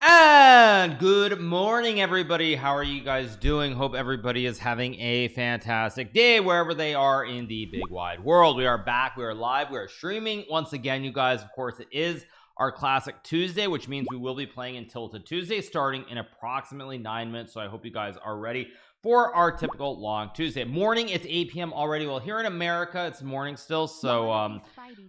And good morning, everybody. How are you guys doing? Hope everybody is having a fantastic day wherever they are in the big wide world. We are back. We are live. We are streaming once again, you guys. Of course, it is our classic Tuesday, which means we will be playing until Tuesday, starting in approximately 9 minutes. So I hope you guys are ready for our typical long Tuesday morning. It's 8 p.m. already. Well, here in America, it's morning still. So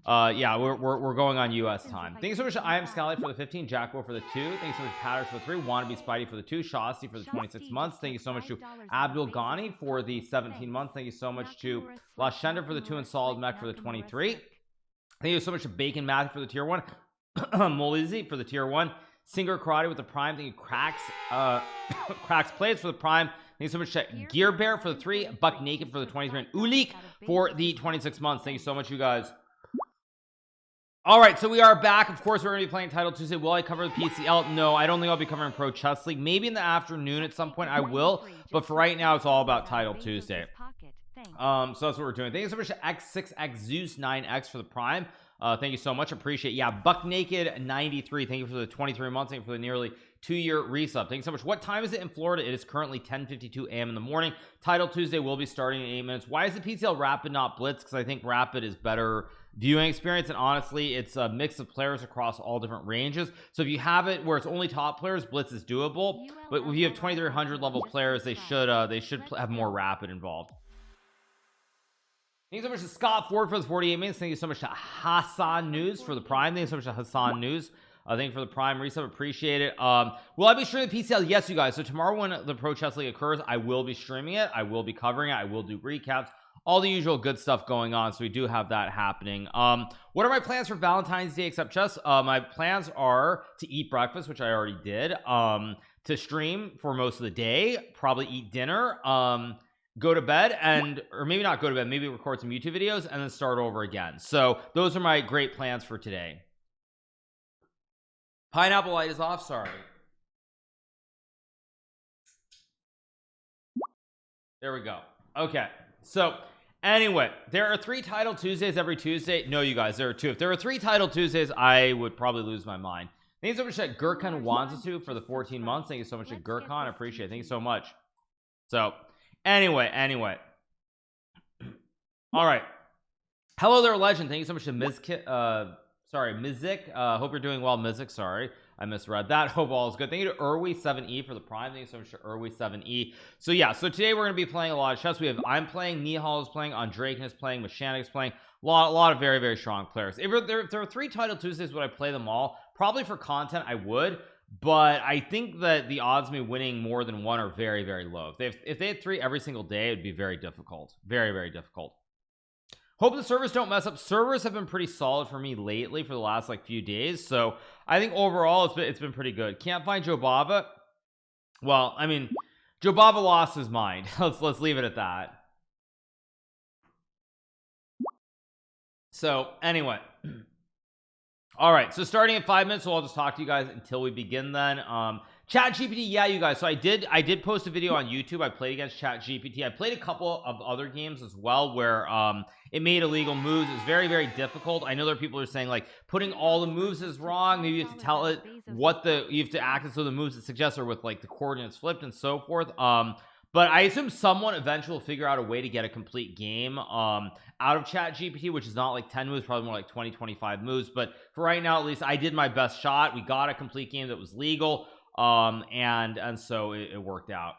yeah, we're going on US time. Thanks so much to I am Scally for the 15, Jacko for the 2. Thanks so much to Patters for the 3, Wannabe Spidey for the 2, Shasti for the 26 months. Thank you so much to Abdul Ghani for the 17 months. Thank you so much to Lashender for the 2 and Solid Mech for the 23. Thank you so much to Bacon Matthew for the tier 1, Molizy for the tier 1, Singer Karate with the prime. Thank you Cracks Cracks Plays for the prime. Thank you so much to Gear Bear for the 3, Buck Naked for the 23, and Ulik for the 26 months. Thank you so much, you guys. All right, so we are back. Of course, we're going to be playing Title Tuesday. Will I cover the PCL? No, I don't think I'll be covering Pro Chess League. Maybe in the afternoon at some point I will, but for right now, it's all about Title Tuesday. So that's what we're doing. Thank you so much to X6X Zeus 9X for the prime. Thank you so much. Appreciate it. Yeah, Buck Naked 93. Thank you for the 23 months. Thank you for the nearly 2-year resub. Thank you so much. What time is it in Florida? It is currently 10:52 a.m. in the morning. Title Tuesday will be starting in 8 minutes. Why is the PCL Rapid not Blitz? Because I think Rapid is better viewing experience, and honestly it's a mix of players across all different ranges. So if you have it where it's only top players, Blitz is doable, but if you have 2300 level players, they should have more Rapid involved. Thank you so much to Scott Ford for the 48 minutes. Thank you so much to Hassan News for the prime. Thank you so much to Hassan News. Thank you for the prime resub. Appreciate it. Will I be streaming the PCL? Yes, you guys. So tomorrow when the Pro Chess League occurs, I will be streaming it. I will be covering it. I will do recaps, all the usual good stuff going on. So we do have that happening. What are my plans for Valentine's Day except chess? My plans are to eat breakfast, which I already did, to stream for most of the day, probably eat dinner, go to bed, and or maybe not go to bed, maybe record some YouTube videos and then start over again. So those are my great plans for today. Pineapple light is off. Sorry. There we go. Okay, so anyway, there are 3 Title Tuesdays every Tuesday. No, you guys, there are 2. If there were 3 Title Tuesdays, I would probably lose my mind. Thank you so much to Gurkhan Wanzatu for the 14 months. Thank you so much to Gurkhan. I appreciate it. Thank you so much. So anyway all right, hello there, legend. Thank you so much to Mizik. Hope you're doing well, Mizik. Sorry, I misread that. Hope all is good. Thank you to Urwi 7E for the prime. Thank you so much to Urwi 7E. So yeah, so today we're going to be playing a lot of chess. I'm playing, Nihal is playing, Andraken is playing, Mashanik is playing. A lot of very, very strong players. If there are 3 Title Tuesdays, would I play them all? Probably for content I would, but I think that the odds of me winning more than 1 are very, very low. If they had 3 every single day, it'd be very difficult. Very, very difficult. Hope the servers don't mess up. Servers have been pretty solid for me lately for the last like few days, so I think overall it's been pretty good. Can't find Joe Bava. Well, I mean, Joe Bava lost his mind. let's leave it at that. So anyway, all right, so starting in 5 minutes, so I'll just talk to you guys until we begin then. ChatGPT, yeah, you guys, so I did post a video on YouTube. I played against ChatGPT. I played a couple of other games as well where it made illegal moves. It was very, very difficult. I know there are people who are saying like putting all the moves is wrong. Maybe you have to tell it you have to act as though the moves it suggests are with like the coordinates flipped and so forth. But I assume someone eventually will figure out a way to get a complete game out of ChatGPT, which is not like 10 moves, probably more like 20-25 moves. But for right now, at least I did my best shot. We got a complete game that was legal, and so it worked out.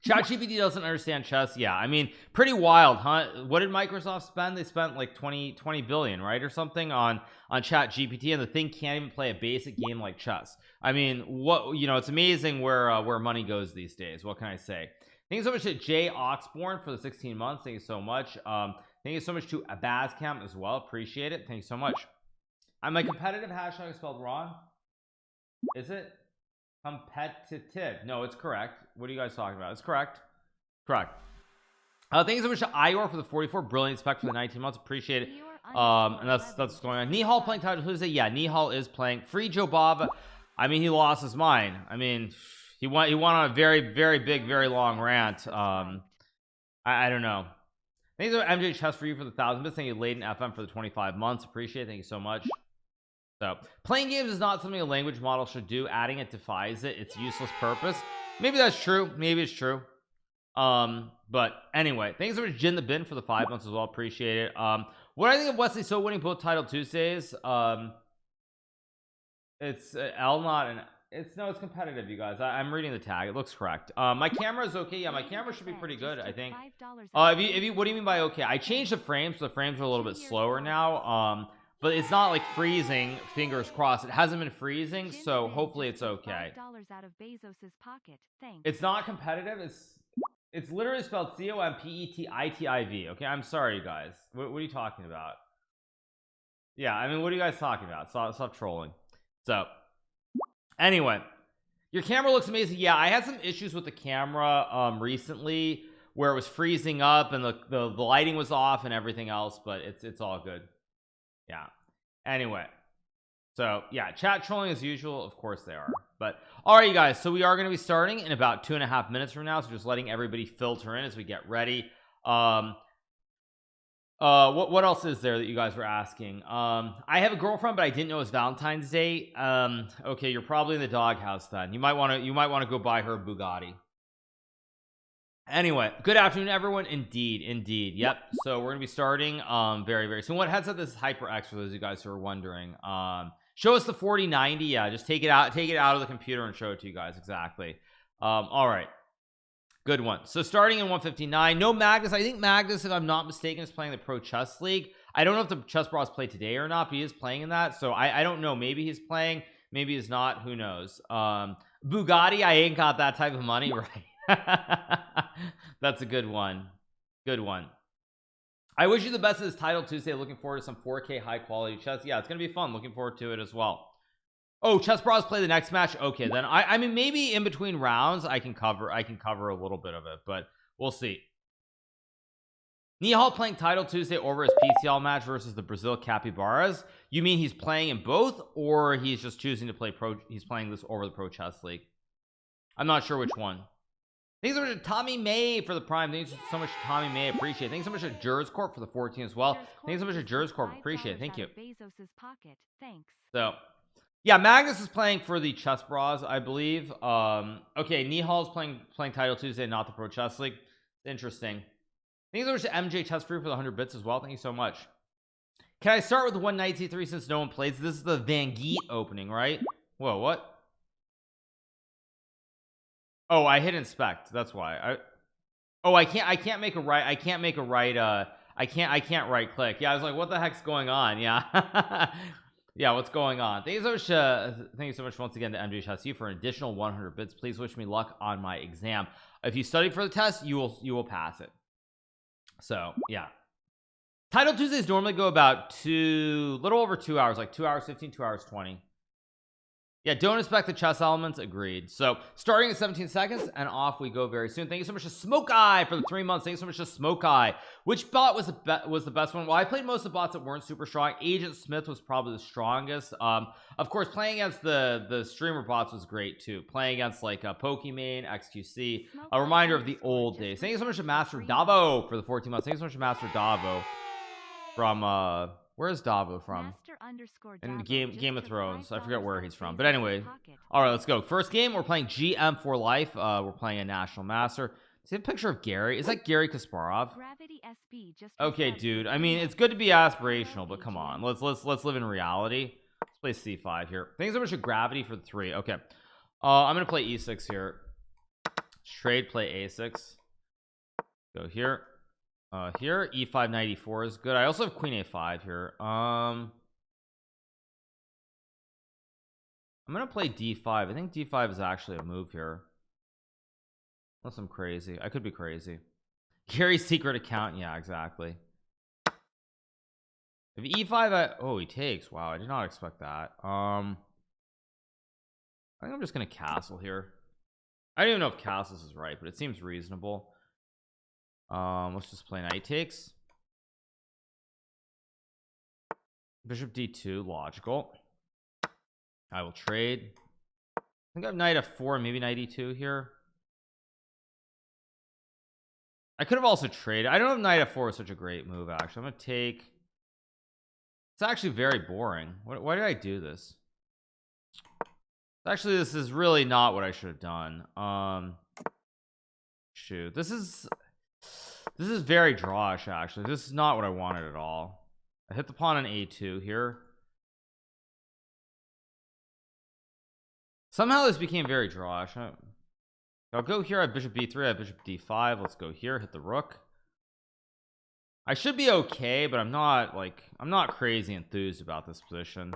ChatGPT doesn't understand chess. Yeah, I mean, pretty wild, huh? What did Microsoft spend? They spent like 20 billion, right, or something on ChatGPT, and the thing can't even play a basic game like chess. I mean, what, you know, it's amazing where money goes these days. What can I say? Thank you so much to Jay Oxborn for the 16 months. Thank you so much. Thank you so much to Abazcamp as well. Appreciate it. Thank you so much. My competitive hashtag is spelled wrong. Is it? Competitive. No, it's correct. What are you guys talking about? It's correct. Thank you so much to Ior for the 44. Brilliant spec for the 19 months. Appreciate it. And that's what's going on. Nihal playing Title Tuesday. Yeah, Nihal is playing. Free Joe Bava. I mean, he lost his mind. I mean, he went on a very, very big, very long rant. I don't know. Thank you so much, MJ Chess for you for the 1,000 bits. Thank you, Layden FM for the 25 months. Appreciate it. Thank you so much. So playing games is not something a language model should do. Adding it defies it. It's useless purpose. Maybe that's true. Maybe it's true. But anyway, thanks so much Jin the Bin for the 5 months as well. Appreciate it. What I think of Wesley So winning both title Tuesdays, it's L not and it's competitive, you guys. I'm reading the tag. It looks correct. My camera is okay. Yeah, my camera should be pretty good, I think. If you what do you mean by okay? I changed the frames, so the frames are a little bit slower now. But it's not like freezing, fingers crossed. It hasn't been freezing, so hopefully it's okay. It's not competitive. It's literally spelled COMPETITIV. Okay, I'm sorry, you guys. What are you talking about? Yeah, I mean, what are you guys talking about? Stop trolling. So anyway, your camera looks amazing. Yeah, I had some issues with the camera recently where it was freezing up and the lighting was off and everything else, but it's all good. Yeah, anyway, so yeah, chat trolling as usual. Of course they are. But all right, you guys, so we are going to be starting in about 2.5 minutes from now, so just letting everybody filter in as we get ready. What else is there that you guys were asking? I have a girlfriend, but I didn't know it was Valentine's Day. Okay, you're probably in the doghouse then. You might want to go buy her a Bugatti. Anyway, good afternoon, everyone. Indeed. Yep. So we're gonna be starting very, very soon. What headset this is HyperX for those of you guys who are wondering. Show us the 4090. Yeah, just take it out of the computer and show it to you guys. Exactly. All right. Good one. So starting in 159, no Magnus. I think Magnus, if I'm not mistaken, is playing the Pro Chess League. I don't know if the Chess Bros play today or not, but he is playing in that. So I don't know. Maybe he's playing, maybe he's not. Who knows? Bugatti, I ain't got that type of money, right? That's a good one. Good one. I wish you the best of this title Tuesday. Looking forward to some 4K high quality chess. Yeah, it's gonna be fun. Looking forward to it as well. Oh, Chess Bros play the next match. Okay, then I mean, maybe in between rounds I can cover a little bit of it, but we'll see. Nihal playing title Tuesday over his PCL match versus the Brazil Capybaras. You mean he's playing in both, or he's just choosing to play pro? He's playing this over the Pro Chess League. I'm not sure which one. Thanks so much to Tommy May for the Prime. Thanks so much to Tommy May. Appreciate it. Thanks so much to Jers Corp for the 14 as well. Thanks so much to Jers Corp. Appreciate it. Thank you. So yeah, Magnus is playing for the Chess Bros, I believe. Okay, Nihal's playing title Tuesday, not the Pro Chess League. Interesting. Thanks so much to MJ Chess Free for the 100 bits as well. Thank you so much. Can I start with 1 Knight C3 since no one plays? This is the Van Geet opening, right? Whoa, what? Oh, I hit inspect. That's why. I can't make a right. I can't right click. Yeah, I was like, what the heck's going on? Yeah. Yeah, what's going on? Thank you so much once again to MJ Chess for an additional 100 bits. Please wish me luck on my exam. If you study for the test, you will pass it. So yeah, title Tuesdays normally go about little over 2 hours, like 2 hours 15, 2 hours 20. Yeah, don't expect the chess elements. Agreed. So starting in 17 seconds and off we go very soon. Thank you so much to Smoke Eye for the 3 months. Thank you so much to Smoke Eye. Which bot was the best one? Well, I played most of the bots that weren't super strong. Agent Smith was probably the strongest. Of course, playing against the streamer bots was great too. Playing against like Pokimane, XQC, a reminder of the old days. Thank you so much to Master Davo for the 14 months. Thank you so much to Master Davo from where's Davo from? In Game of Thrones. I forget where he's from, but anyway. All right, let's go. First game, we're playing GM for life. We're playing a national master. See a picture of Gary? Is that Gary Kasparov? Okay, dude. I mean, it's good to be aspirational, but come on. Let's live in reality. Let's play C5 here. Thanks so much to Gravity for the 3. Okay. I'm gonna play E6 here. Trade, play A6. Go here. Here E5 94 is good. I also have Queen A5 here. I'm gonna play D5. I think D5 is actually a move here, unless I'm crazy. I could be crazy. Gary's secret account. Yeah, exactly. If E5 oh, he takes. Wow, I did not expect that. I think I'm just gonna castle here. I don't even know if castles is right, but it seems reasonable. Let's just play knight takes. Bishop D2, logical. I will trade. I think I have knight F4, maybe knight E2 here. I could have also traded. I don't know if knight F4 is such a great move, actually. I'm gonna take. It's actually very boring. Why did I do this? Actually, this is really not what I should have done. Shoot, this is very drawish. Actually, this is not what I wanted at all. I hit the pawn on a2 here. Somehow this became very drawish. I'll go here. I have bishop b3, I have bishop d5. Let's go here, hit the rook. I should be okay, but I'm not crazy enthused about this position.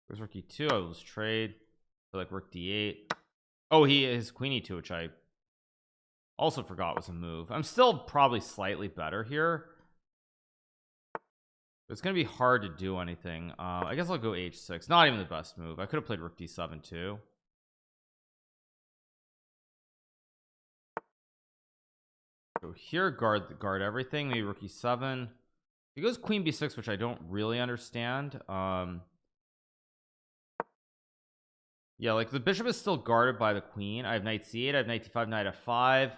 There's rook e2. I will just trade. I like rook d8. Oh, he is queen e2, which I also forgot was a move. I'm still probably slightly better here. It's gonna be hard to do anything. I guess I'll go h6. Not even the best move. I could have played rook d7 too. Go here, guard everything. Maybe rook e7. He goes queen b6, which I don't really understand. Yeah, like the bishop is still guarded by the queen. I have knight c8, I have knight d5, knight f5.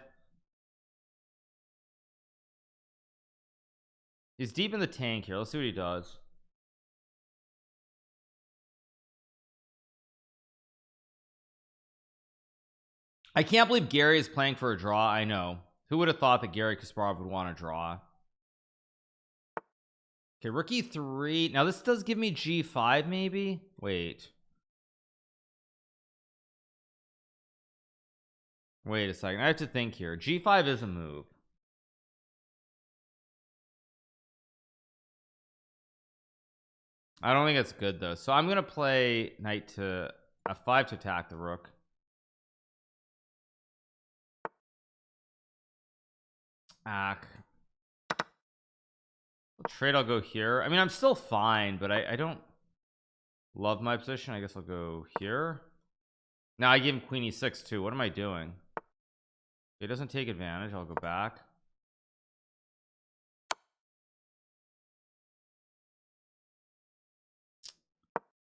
He's deep in the tank here. Let's see what he does. I can't believe Gary is playing for a draw. I know. Who would have thought that Gary Kasparov would want to draw? Okay, rook e3. Now this does give me g5 maybe. Wait a second. I have to think here. g5 is a move. I don't think it's good though. So I'm gonna play knight to f5 to attack the rook. Trade. I'll go here. I mean, I'm still fine, but I don't love my position. I guess I'll go here. Now I give him queen e6 too. What am I doing? He doesn't take advantage. I'll go back.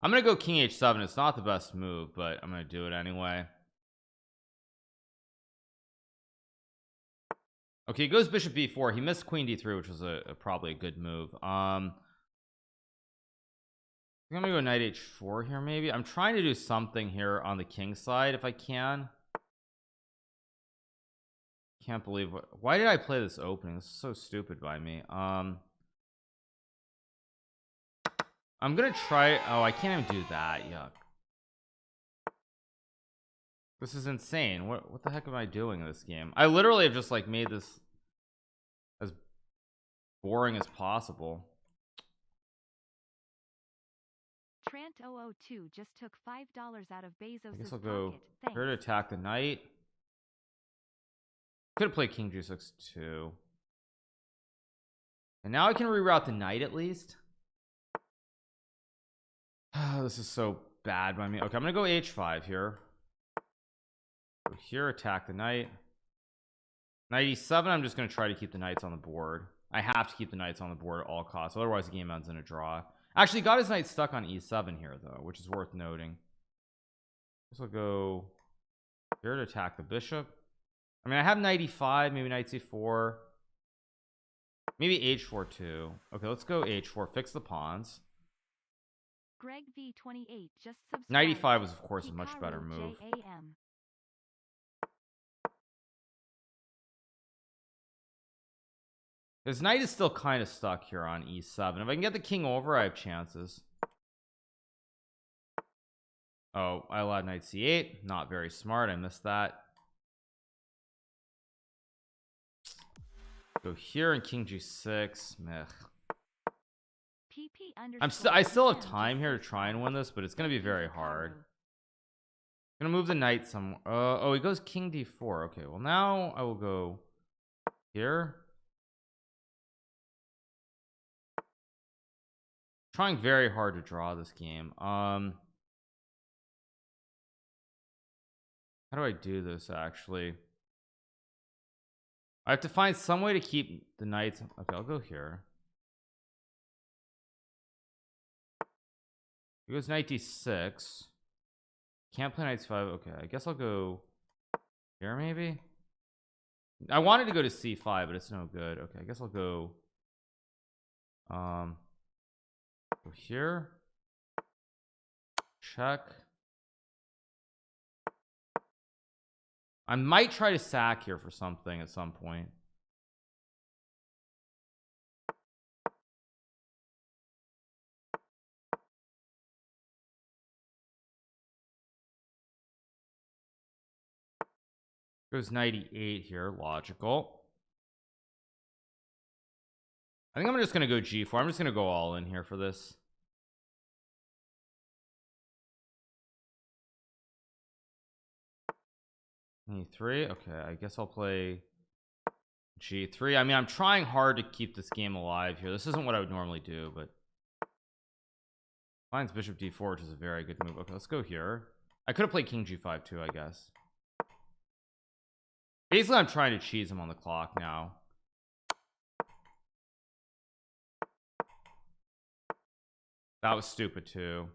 I'm gonna go king h7. It's not the best move, but I'm gonna do it anyway. Okay, he goes bishop b4. He missed queen d3, which was probably a good move. I'm gonna go knight h4 here maybe. I'm trying to do something here on the king side if I can. Can't believe why did I play this opening? This is so stupid by me. I'm gonna try. Oh, I can't even do that. Yuck. This is insane. What the heck am I doing in this game? I literally have just like made this as boring as possible. Trant 002 just took $5 out of Bezos' I guess I'll pocket. go Thanks. here to attack the knight. Could have played king g6 too. And now I can reroute the knight at least. This is so bad by me. Okay, I'm gonna go h5 here. Go here, attack the knight. Knight e7. I'm just gonna try to keep the knights on the board. I have to keep the knights on the board at all costs, otherwise the game ends in a draw. Actually got his knight stuck on e7 here though, which is worth noting. This will go here to attack the bishop. I mean, I have knight e5, maybe knight c4, maybe h4 too. Okay, let's go h4, fix the pawns. Greg V28 just subscribed. Knight e5 was of course a much Hikaru better move. JAM. His knight is still kind of stuck here on e7. If I can get the king over, I have chances. Oh, I allowed knight c8. Not very smart. I missed that. Go here and king g6. Meh. I still have time here to try and win this, but it's gonna be very hard. I'm gonna move the knight somewhere. Oh, he goes king d4. Okay, well now I will go here. Trying very hard to draw this game. How do I do this actually? I have to find some way to keep the knights. Okay, I'll go here. He goes knight d6. Can't play knight c5. Okay, I guess I'll go here maybe. I wanted to go to c5, but it's no good. Okay, I guess I'll go Go here. Check. I might try to sack here for something at some point. Goes 98 here, logical. I think I'm just gonna go G4. I'm just gonna go all in here for this. E3. Okay, I guess I'll play G3. I mean, I'm trying hard to keep this game alive here. This isn't what I would normally do, but finds bishop D4, which is a very good move. Okay, let's go here. I could have played king G5 too, I guess. Basically, I'm trying to cheese him on the clock now. That was stupid too.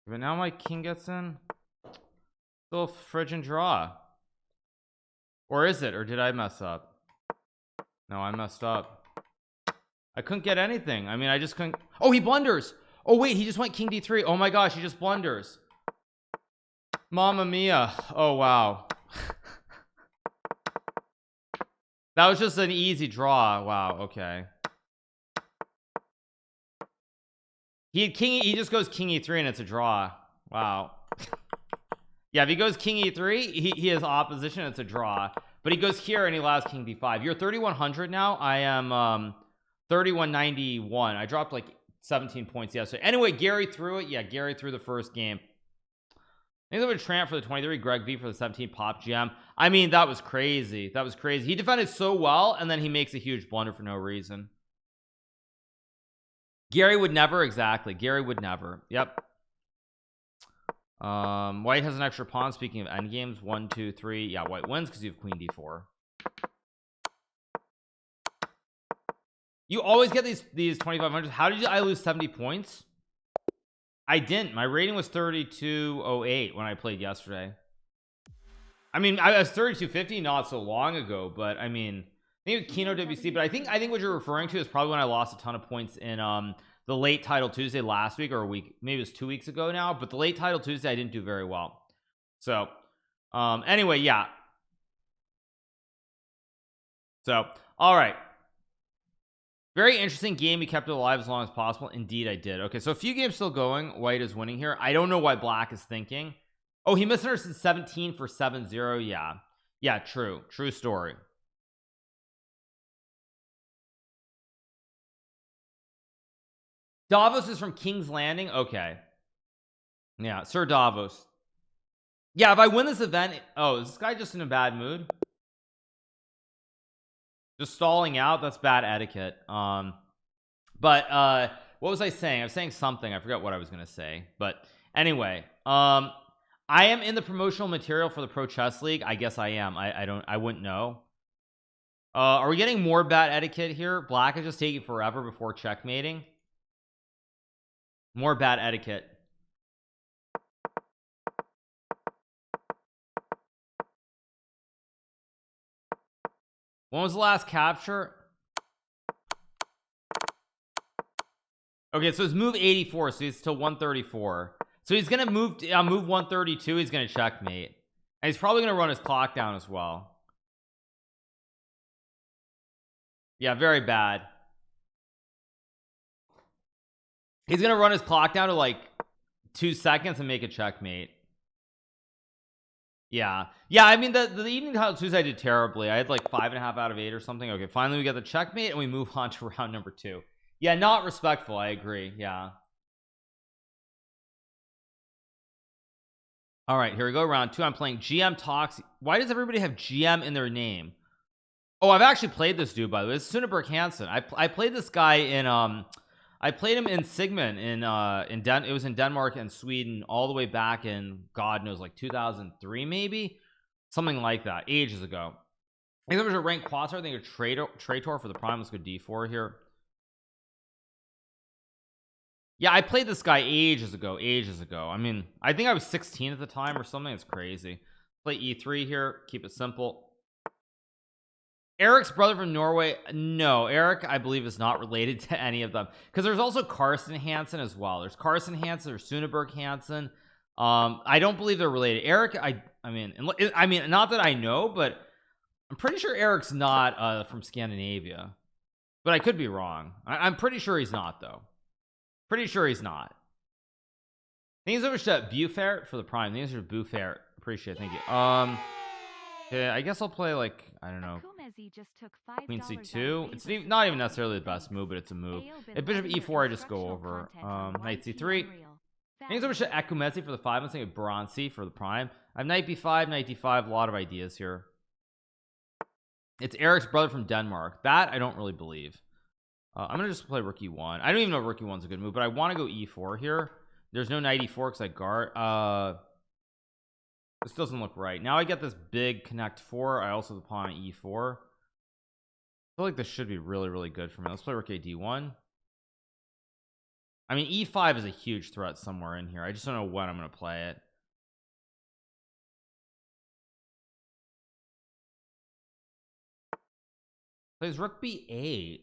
But now my king gets in. Still a friggin' draw. Or is it? Or did I mess up? No, I messed up. I couldn't get anything. I mean, I just couldn't. Oh, he blunders. Oh wait, he just went king D3. Oh my gosh, he just blunders. Mamma mia. Oh wow. That was just an easy draw. Wow, okay. He just goes king E3 and it's a draw. Wow. Yeah, if he goes king E3, he has opposition, it's a draw. But he goes here and he allows king D5. You're 3100 now. I am 3191. I dropped like 17 points yesterday. Anyway, Gary threw it. Yeah, Gary threw the first game. I think they would Tramp for the 23, Greg V for the 17, Pop GM. I mean, that was crazy. That was crazy. He defended so well, and then he makes a huge blunder for no reason. Gary would never. Exactly, Gary would never. Yep. White has an extra pawn. Speaking of endgames, 1 2 3. Yeah, white wins because you have queen D4. You always get these 2500s. How did I lose 70 points? I didn't. My rating was 3208 when I played yesterday. I mean, I was 3250 not so long ago, but I mean, maybe Kino WC. But I think what you're referring to is probably when I lost a ton of points in the late title Tuesday last week, or a week, maybe it was 2 weeks ago now. But the late title Tuesday, I didn't do very well. So anyway, yeah. So all right, very interesting game. He kept it alive as long as possible. Indeed I did. Okay, so a few games still going. White is winning here. I don't know what black is thinking. Oh, he misunderstood 17 for 7-0. Yeah, true story. Davos is from King's Landing. Okay, yeah, Sir Davos. Yeah, if I win this event. Oh, is this guy just in a bad mood? Just stalling out? That's bad etiquette. But what was I saying? I was saying something. I forgot what I was gonna say. But anyway, I am in the promotional material for the Pro Chess League. I guess I am. I wouldn't know. Are we getting more bad etiquette here? Black is just taking forever before checkmating. More bad etiquette. When was the last capture? Okay, so it's move 84, so he's till 134. So he's gonna move 132. He's gonna checkmate, and he's probably gonna run his clock down as well. Yeah, very bad. He's gonna run his clock down to like 2 seconds and make a checkmate. Yeah, I mean the evening title Tuesday I did terribly. I had like 5.5 out of 8 or something. Okay, finally we get the checkmate and we move on to round number 2. Yeah, not respectful. I agree. Yeah. All right, here we go. Round 2. I'm playing GM Talks. Why does everybody have GM in their name? Oh, I've actually played this dude, by the way. It's Suneberg Hansen. I played this guy in I played him in Sigmund it was in Denmark and Sweden all the way back in God knows like 2003 maybe, something like that, ages ago. I think there was a rank quater. I think a traitor for the prime. Let's go d4 here. Yeah, I played this guy ages ago. I mean, I think I was 16 at the time or something. It's crazy. Play e3 here, keep it simple. Eric's brother from Norway. No, Eric I believe is not related to any of them, because there's also Carsten Hansen as well. There's Carsten Hansen, there's Suneberg Hansen. I don't believe they're related. Eric, I mean not that I know, but I'm pretty sure Eric's not from Scandinavia, but I could be wrong. I'm pretty sure he's not, though. Pretty sure he's not. Thank you so much to Bufert for the prime. Thank you so much to Bufert. Appreciate it. Thank you. Yeah, I guess I'll play, like, I don't know, Queen c2. It's not even necessarily the best move, but it's a move. If bishop e4, I just go over. Knight c3. Thank you so much to Akumezi for the 5. I'm thinking Bronze C for the prime. I have knight b5, knight d5. A lot of ideas here. It's Eric's brother from Denmark. That I don't really believe. I'm gonna just play rook e1. I don't even know if rook e1's a good move, but I want to go e4 here. There's no knight e4 because I guard. This doesn't look right. Now I get this big connect 4. I also have the pawn on e4. I feel like this should be really good for me. Let's play rook a d1. I mean, e5 is a huge threat somewhere in here. I just don't know when I'm going to play it. Plays rook b8.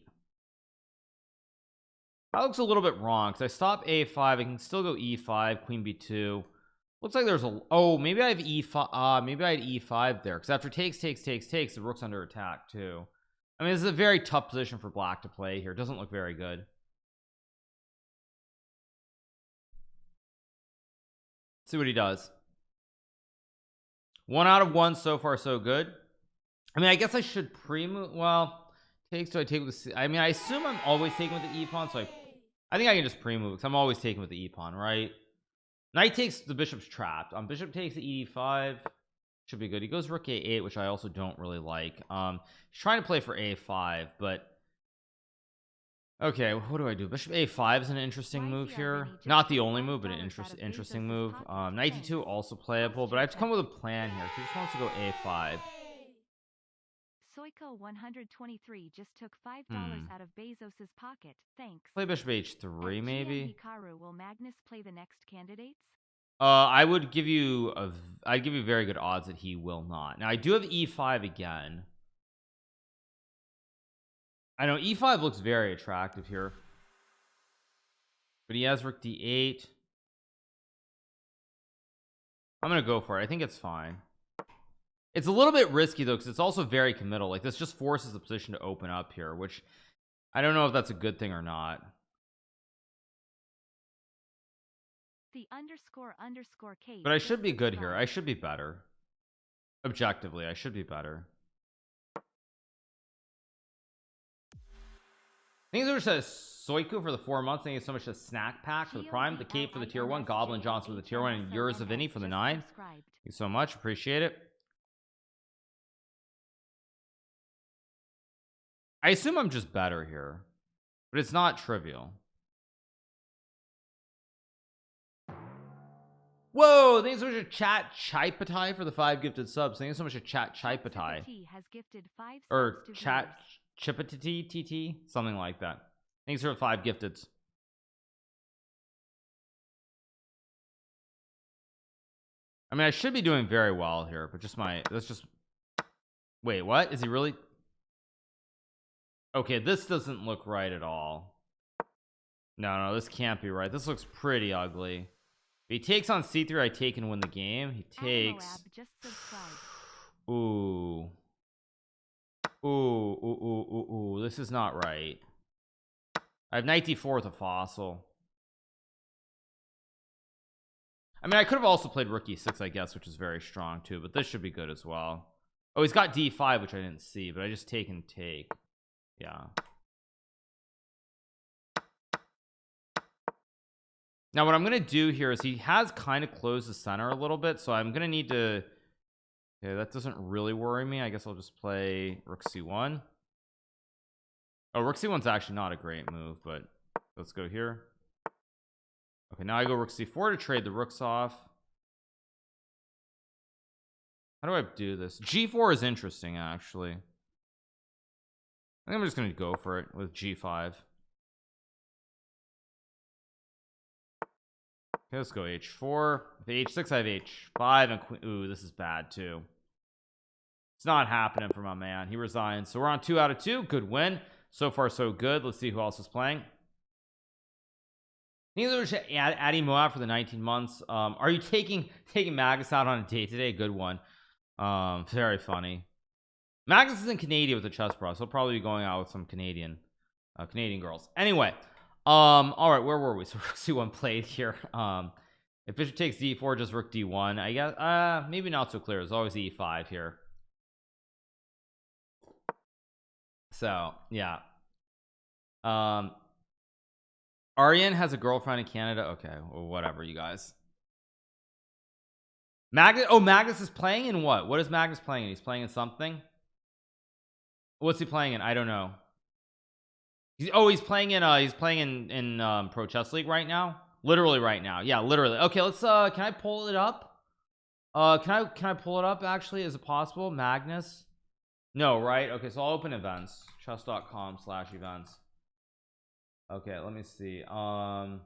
That looks a little bit wrong because I stop a5. I can still go e5, queen b2. Looks like there's a, oh, maybe I have e5. Maybe I had e5 there, because after takes, the rook's under attack too. I mean, this is a very tough position for black to play here. It doesn't look very good. See what he does. 1 out of 1 so far, so good. I mean, I guess I should pre-move. Well, takes, do I take with the, I mean, I assume I'm always taking with the e-pawn, so I think I can just pre-move because I'm always taking with the e-pawn, right? Knight takes, the bishop's trapped. Bishop takes the e5, should be good. He goes rook a8, which I also don't really like. He's trying to play for a5, but okay, what do I do? Bishop a5 is an interesting move here. Not the only move, but an interesting move. Knight d2 also playable, but I have to come with a plan here. She just wants to go a5. Soiko 123 just took $5 out of Bezos's pocket. Thanks. Play bishop h3 maybe. Hikaru, will Magnus play the next candidates? I would give you I'd give you very good odds that he will not. Now I do have e5 again. I know e5 looks very attractive here, but he has rook d8. I'm gonna go for it. I think it's fine. It's a little bit risky though, because it's also very committal. Like, this just forces the position to open up here, which I don't know if that's a good thing or not. The __K. But I should be good here. I should be better. Objectively, I should be better. Thank you so much to Soiku for the 4 months. Thank you so much to Snack Pack for the prime, the Cape for the tier 1, Goblin Johnson for the tier 1, and Yurzavini for the 9. Thank you so much. Appreciate it. I assume I'm just better here, but it's not trivial. Whoa, thanks so much to Chat Chaipatai for the 5 gifted subs. Thank you so much to Chat Chaipatai. Or Chat Chipatiti TT, something like that. Thanks for the 5 gifteds. I mean, I should be doing very well here, but just let's just wait, what? Is he really? Okay, this doesn't look right at all. No, this can't be right. This looks pretty ugly. If he takes on c3, I take and win the game. He takes. Ooh. This is not right. I have knight d4 with a fossil. I mean, I could have also played rook e6, I guess, which is very strong too, but this should be good as well. Oh, he's got d5, which I didn't see, but I just take and take. Yeah. Now what I'm gonna do here is he has kind of closed the center a little bit, so I'm gonna need to, okay, that doesn't really worry me. I guess I'll just play rook c1. Oh, rook c1's actually not a great move, but let's go here. Okay, now I go rook c4 to trade the rooks off. How do I do this? g4 is interesting, actually. I think I'm just gonna go for it with g5. Okay, let's go h4. With h6 I have h5 and queen. Ooh, this is bad too. It's not happening for my man. He resigns. So we're on 2 out of 2. Good win. So far so good. Let's see who else is playing. Neither is adding Moab for the 19 months. Are you taking Magus out on a date today? Good one. Very funny. Magus is in Canada with the chess pro, so he'll probably be going out with some Canadian girls. Anyway, all right, where were we? So rook c1 played here. If bishop takes d4, just rook d1. I guess maybe not so clear. There's always e5 here. So yeah. Aryan has a girlfriend in Canada. Okay, well, whatever, you guys. Magnus. Oh, Magnus is playing in what? What is Magnus playing in? He's playing in something. What's he playing in? I don't know. He's playing in Pro Chess League right now. Literally right now. Yeah, literally. Okay, let's can I pull it up? Can I pull it up actually? Is it possible? Magnus? No, right? Okay, so I'll open events. chess.com/events. Okay, let me see. I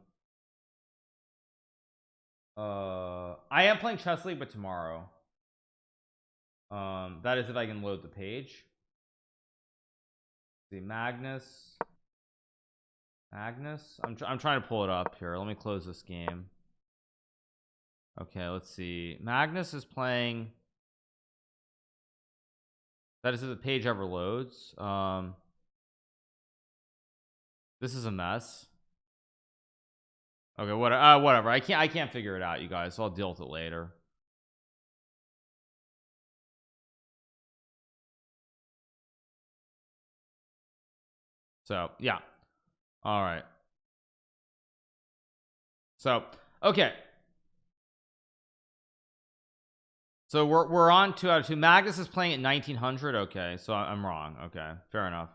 am playing Chess League, but tomorrow. That is if I can load the page. Let's see, Magnus. I'm trying to pull it up here. Let me close this game. Okay, let's see. Magnus is playing. That is if the page ever loads. This is a mess. Okay, whatever. I can't figure it out, you guys, so I'll deal with it later. So yeah. All right. So okay. So we're on 2 out of 2. Magnus is playing at 1900. Okay, so I'm wrong. Okay, fair enough.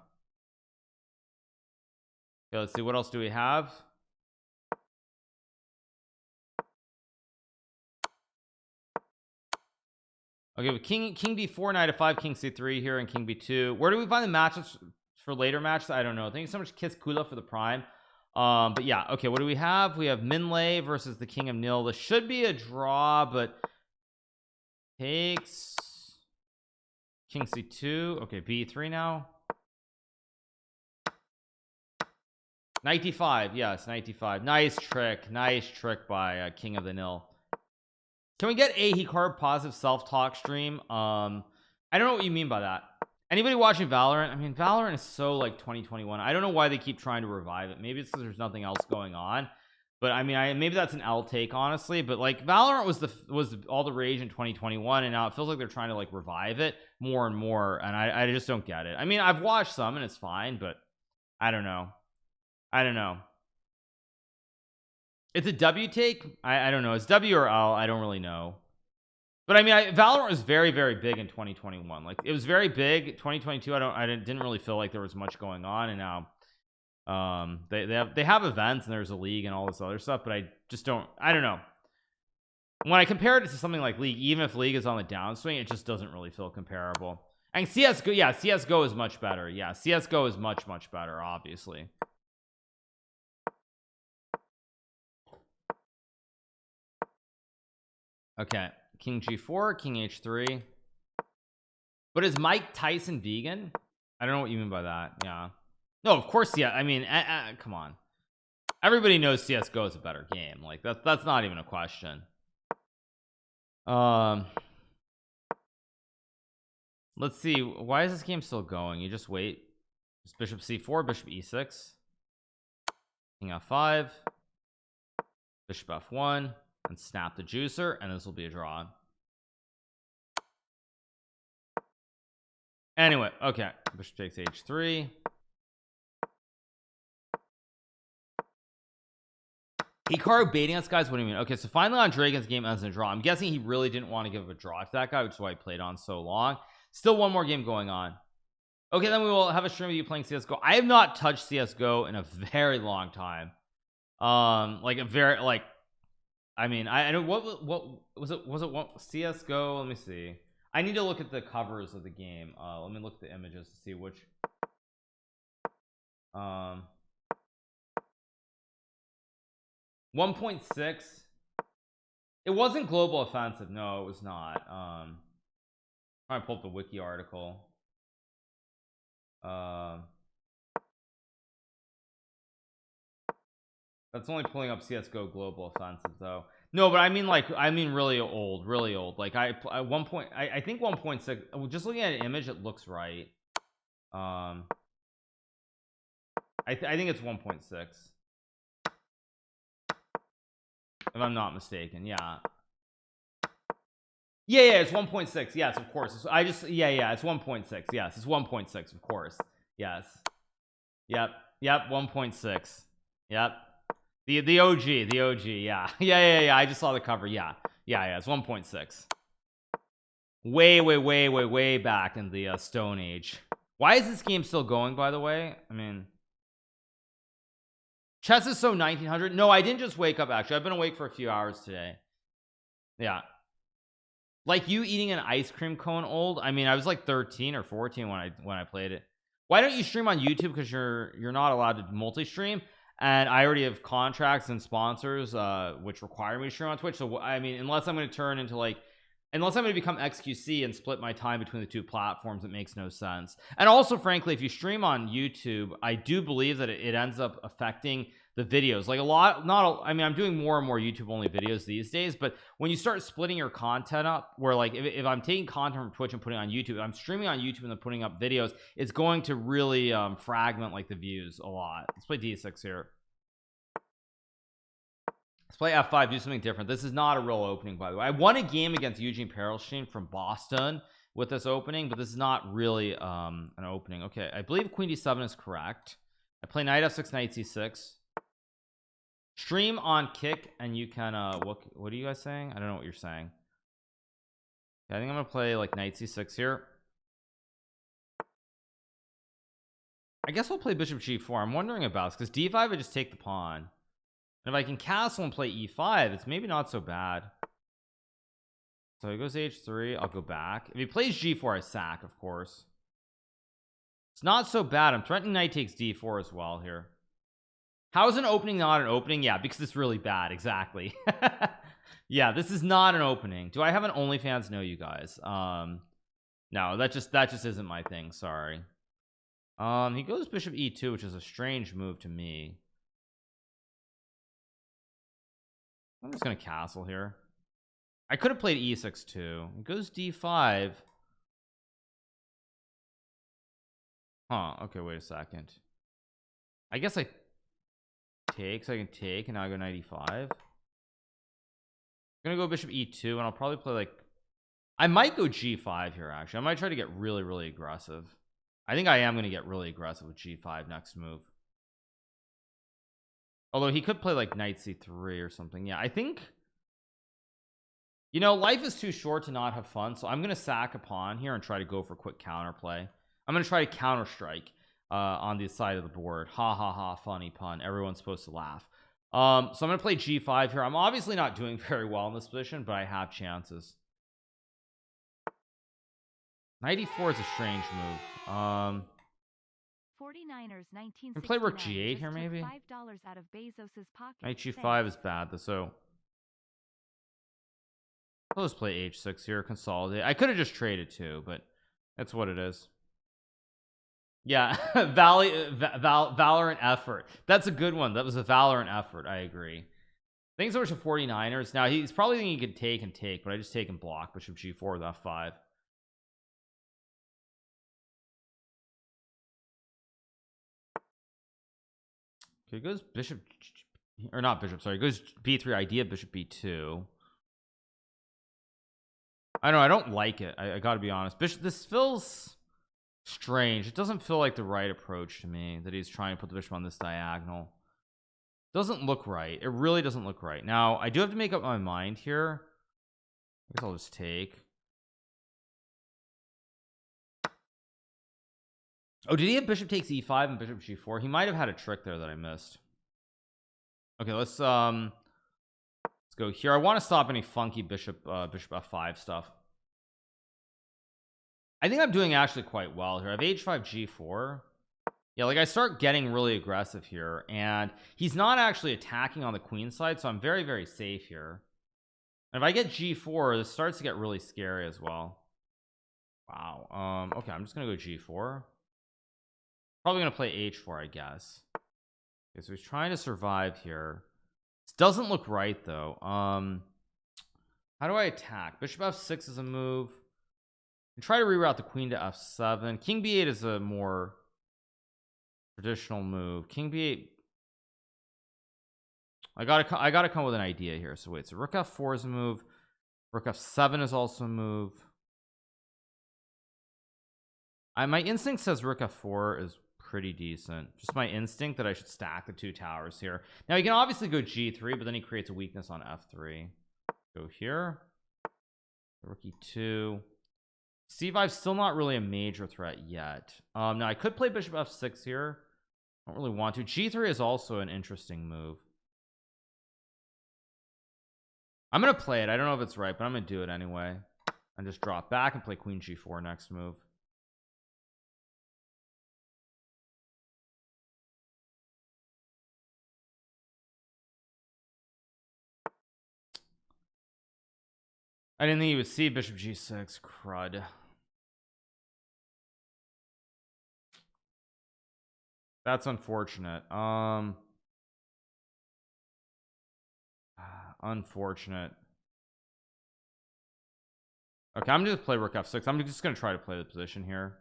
Okay, let's see, what else do we have? Okay, with king d4, knight f5, king c3 here, and king b2. Where do we find the matches for later matches? I don't know. Thank you so much, Kiss Kula, for the prime. But yeah, okay, what do we have? We have Minlay versus the king of Nil. This should be a draw, but takes king c2. Okay, b3 now. Knight d5. Yes, knight d5. Nice trick by king of the Nil. Can we get a Hikaru positive self-talk stream? I don't know what you mean by that. Anybody watching Valorant? I mean, Valorant is so like 2021. I don't know why they keep trying to revive it. Maybe it's because there's nothing else going on. But I mean, maybe that's an L take, honestly. But like, Valorant was all the rage in 2021, and now it feels like they're trying to like revive it more and more. And I just don't get it. I mean, I've watched some and it's fine, but I don't know. It's a W take. I don't know. It's W or L. I don't really know. But I mean, Valorant was very, very big in 2021. Like, it was very big. 2022, I didn't really feel like there was much going on. And now they have events and there's a league and all this other stuff, but I don't know. When I compare it to something like League, even if League is on the downswing, it just doesn't really feel comparable. And CSGO, yeah, CSGO is much better. Yeah, CSGO is much, much better, obviously. Okay, king g4, king h3. But is Mike Tyson vegan? I don't know what you mean by that. Yeah, no, of course. Yeah, I mean, come on, everybody knows CSGO is a better game. Like, that's not even a question. Let's see, why is this game still going? You just wait. It's bishop c4, bishop e6, king f5, bishop f1, and snap the juicer, and this will be a draw. Anyway, okay, bishop takes h3. Hikaru baiting us, guys. What do you mean? Okay, so finally on Dragon's game ends in a draw. I'm guessing he really didn't want to give a draw to that guy, which is why he played on so long. Still one more game going on. Okay, then we will have a stream of you playing CSGO. I have not touched CSGO in a very long time. Like a very, like, I mean, I know what was it CSGO? Let me see. I need to look at the covers of the game. Let me look at the images to see which. 1.6. It wasn't global offensive. No, it was not. Trying to pull up the wiki article. That's only pulling up CS:GO global offensive though. No, but I mean like really old, like I think 1.6. Just looking at an image, it looks right. I think it's 1.6 if I'm not mistaken. Yeah, it's 1.6. Yes, of course. It's 1.6. Yes, it's 1.6, of course. Yes. Yep, 1.6. Yep. The OG, yeah. Yeah. I just saw the cover. Yeah. It's 1.6. Way back in the Stone Age. Why is this game still going, by the way? I mean, chess is so 1900. No, I didn't just wake up. Actually, I've been awake for a few hours today. Yeah, like you eating an ice cream cone old. I mean, I was like 13 or 14 when I played it. Why don't you stream on YouTube? Because you're not allowed to multi-stream, and I already have contracts and sponsors which require me to stream on Twitch. So I mean, unless I'm going to become XQC and split my time between the two platforms, it makes no sense. And also, frankly, if you stream on YouTube, I do believe that it ends up affecting the videos like a lot. I mean, I'm doing more and more YouTube only videos these days, but when you start splitting your content up, where like if I'm taking content from Twitch and putting it on YouTube, if I'm streaming on YouTube and then putting up videos, it's going to really fragment like the views a lot. Let's play D6 here. Let's play F5, do something different. This is not a real opening, by the way. I won a game against Eugene Perelstein from Boston with this opening, but this is not really an opening. Okay, I believe Queen D7 is correct. I play Knight F6, Knight C6. Stream on Kick, and you can what are you guys saying? I don't know what you're saying. Okay, I think I'm gonna play like Knight C6 here. I guess I'll play Bishop G4. I'm wondering about this because D5 I just take the pawn. And if I can castle and play E5, it's maybe not so bad. So he goes H3. I'll go back. If he plays G4, I sack, of course. It's not so bad. I'm threatening knight takes D4 as well here. How is an opening not an opening? Yeah, because it's really bad. Exactly. Yeah, this is not an opening. Do I have an OnlyFans? No, you guys. No, that just isn't my thing. Sorry. He goes Bishop E2, which is a strange move to me. I'm just gonna castle here. I could have played E6 too. It goes D5. Huh, okay, wait a second. I guess I take, so I can take, and now I go knight E5. I'm gonna go Bishop E2, and I'll probably play like, I might go G5 here actually. I might try to get really aggressive. I think I am gonna get really aggressive with G5 next move. Although he could play like knight C3 or something. Yeah, I think, you know, life is too short to not have fun, so I'm gonna sack a pawn here and try to go for quick counterplay. I'm gonna try to counter strike on the side of the board. Ha ha ha, funny pun. Everyone's supposed to laugh. So I'm gonna play G5 here. I'm obviously not doing very well in this position, but I have chances. Knight E4 is a strange move. 49ers 1969 play rook G8 here maybe. $5 out of Bezos's pocket. Knight G5 is bad though, so I'll just play H6 here, consolidate. I could have just traded too, but that's what it is. Yeah, Valorant effort. That's a good one. That was a Valorant effort. I agree. Thanks so much to 49ers. Now he's probably thinking he could take, but I just take and block Bishop G4 with F5. Okay, it goes Bishop, or not Bishop, sorry, it goes B3, idea Bishop B2. I know, I don't like it. I gotta be honest. Bishop, this feels strange. It doesn't feel like the right approach to me, that he's trying to put the bishop on this diagonal. Doesn't look right. It really doesn't look right. Now I do have to make up my mind here. I guess I'll just take. Oh, did he have bishop takes E5 and bishop G4? He might have had a trick there that I missed. Okay, let's go here. I want to stop any funky bishop F5 stuff. I think I'm doing actually quite well here. I have H5 G4. Yeah, like I start getting really aggressive here, and he's not actually attacking on the queen side, so I'm very, very safe here. And if I get g4, this starts to get really scary as well. Wow. Okay, I'm just gonna go g4. Probably gonna play h4, I guess. Okay, so he's trying to survive here. This doesn't look right though. How do I attack? Bishop f6 is a move. And try to reroute the queen to f7. King b8 is a more traditional move. King b8. I gotta come with an idea here. So wait, so rook f4 is a move. Rook f7 is also a move. My instinct says rook f4 is pretty decent. Just my instinct that I should stack the two towers here. Now you can obviously go g3, but then he creates a weakness on f3. Go here. Rook e2. c5 is still not really a major threat yet. Now I could play bishop f6 here. I don't really want to. g3 is also an interesting move. I'm gonna play it. I don't know if it's right, but I'm gonna do it anyway and just drop back and play queen g4 next move. I didn't think you would see bishop g6. Crud. That's unfortunate. Unfortunate. Okay, I'm just play rook f6. I'm just gonna try to play the position here.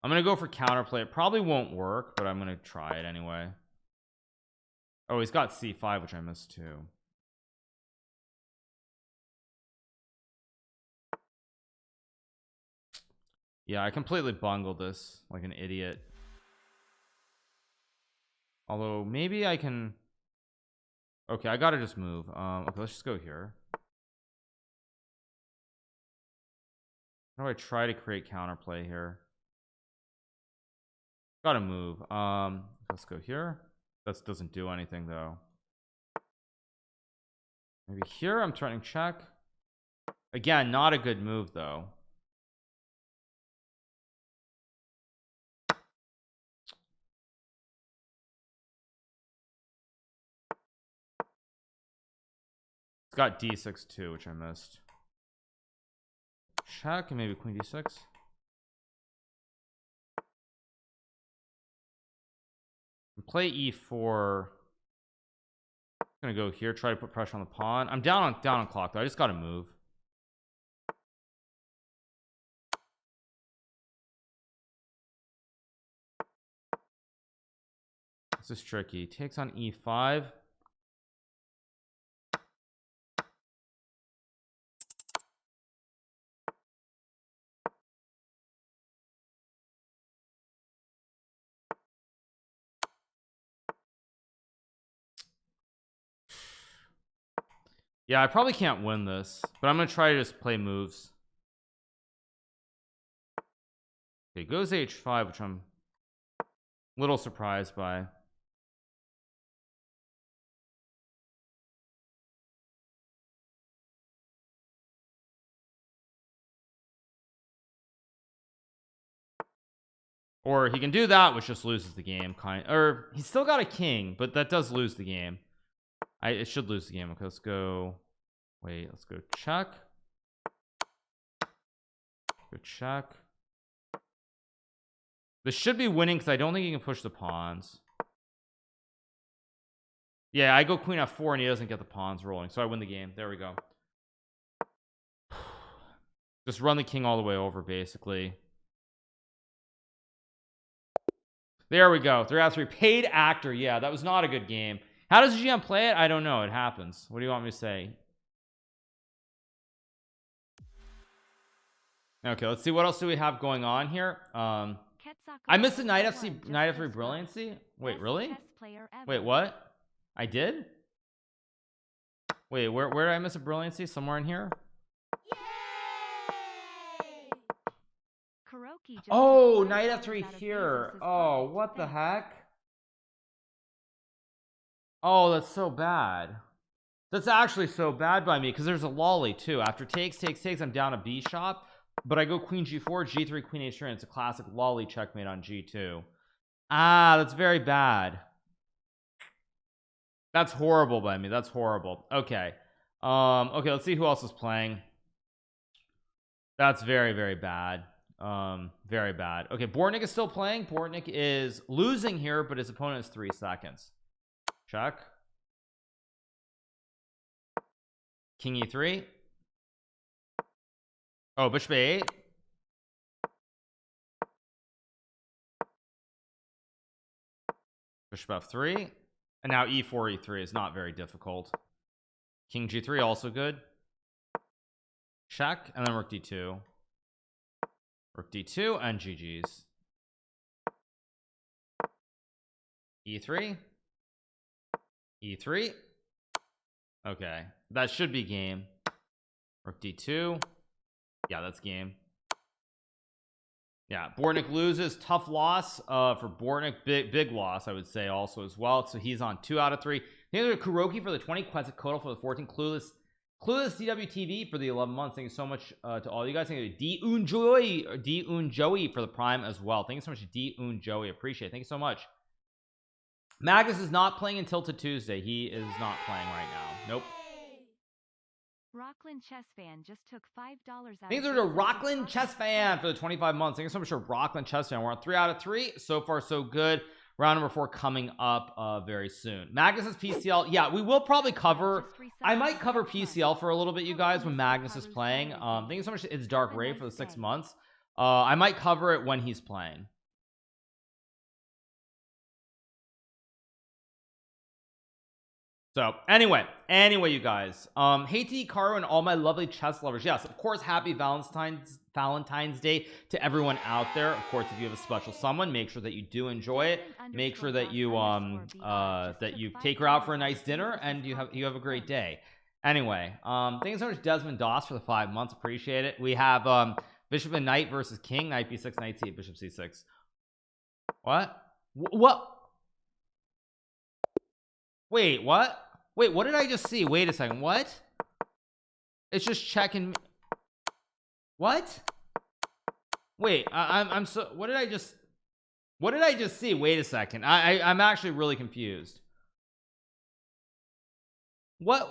I'm gonna go for counterplay. It probably won't work, but I'm gonna try it anyway. Oh, he's got c5, which I missed too. Yeah, I completely bungled this like an idiot. Although maybe I can. Okay, I gotta just move. Okay, let's just go here. How do I try to create counterplay here? Gotta move. Let's go here. That doesn't do anything though. Maybe here I'm turning check. Again, not a good move though. It's got d6 too, which I missed. Check and maybe queen d6. And play e4. I'm gonna go here, try to put pressure on the pawn. I'm down on clock though. I just gotta move. This is tricky. Takes on e5. Yeah, I probably can't win this, but I'm gonna try to just play moves. Okay, goes h5, which I'm a little surprised by. Or he can do that, which just loses the game, or he's still got a king, but that does lose the game. It should lose the game. Okay, let's go. Wait, let's go check. Go check. This should be winning because I don't think he can push the pawns. Yeah, I go queen f4 and he doesn't get the pawns rolling, so I win the game. There we go. Just run the king all the way over, basically. There we go. 3 out of 3. Paid actor. Yeah, that was not a good game. How does GM play it? I don't know. It happens. What do you want me to say? Okay, let's see what else do we have going on here. I missed a knight f3 brilliancy. Wait, really? Wait, what? I did? Wait, where did I miss a brilliancy? Somewhere in here? Oh, knight f3 here. Oh, what the heck? Oh, that's so bad. That's actually so bad by me because there's a lolly too. After takes, I'm down a b shop. but I go queen g4, g3, queen h3, and it's a classic lolly checkmate on g2. Ah, that's very bad. That's horrible by me. That's horrible. Okay. Okay, let's see who else is playing. That's very, very bad. Very bad. Okay, Bortnick is still playing. Bortnick is losing here, but his opponent has 3 seconds. Check. King e3. Oh, bishop a8. Bishop f3. And now e4, e3 is not very difficult. King g3 also good. Check, and then rook d2. Rook d2 and GG's. e3. E3. Okay, that should be game. Rook d2. Yeah, that's game. Yeah, Bortnick loses. Tough loss for Bortnick. Big loss, I would say, also as well. So he's on 2 out of 3. Thank you to Kuroki for the 20, Quetzalcoatl for the 14, Clueless DWTV for the 11 months. Thank you so much to all you guys. Thank you to D-Un Joey for the Prime as well. Thank you so much to D-Un Joey. Appreciate it. Thank you so much. Magnus is not playing until to Tuesday. He is not playing right now. Nope. Rockland Chess Fan just took $5 out. Thanks to Rockland Chess Fan for the 25 months. Thank you so much for Rockland Chess Fan. We're on 3 out of 3. So far, so good. Round number 4 coming up very soon. Magnus's PCL. Yeah, we will probably cover. I might cover PCL for a little bit, you guys, when Magnus is playing. Thank you so much to It's Dark Ray for the 6 months. I might cover it when he's playing. So anyway, you guys, hey to Hikaru and all my lovely chess lovers. Yes, of course, happy Valentine's Day to everyone out there. Of course, if you have a special someone, make sure that you do enjoy it. Make sure that you take her out for a nice dinner and you have a great day. Anyway, thank you so much Desmond Doss for the 5 months. Appreciate it. We have bishop and knight versus king, knight b6, knight c8, bishop c6. What? Wait, what? Wait, what did I just see? Wait a second. What? It's just checking. What? Wait, I'm so. What did I just see? Wait a second. I'm actually really confused. What?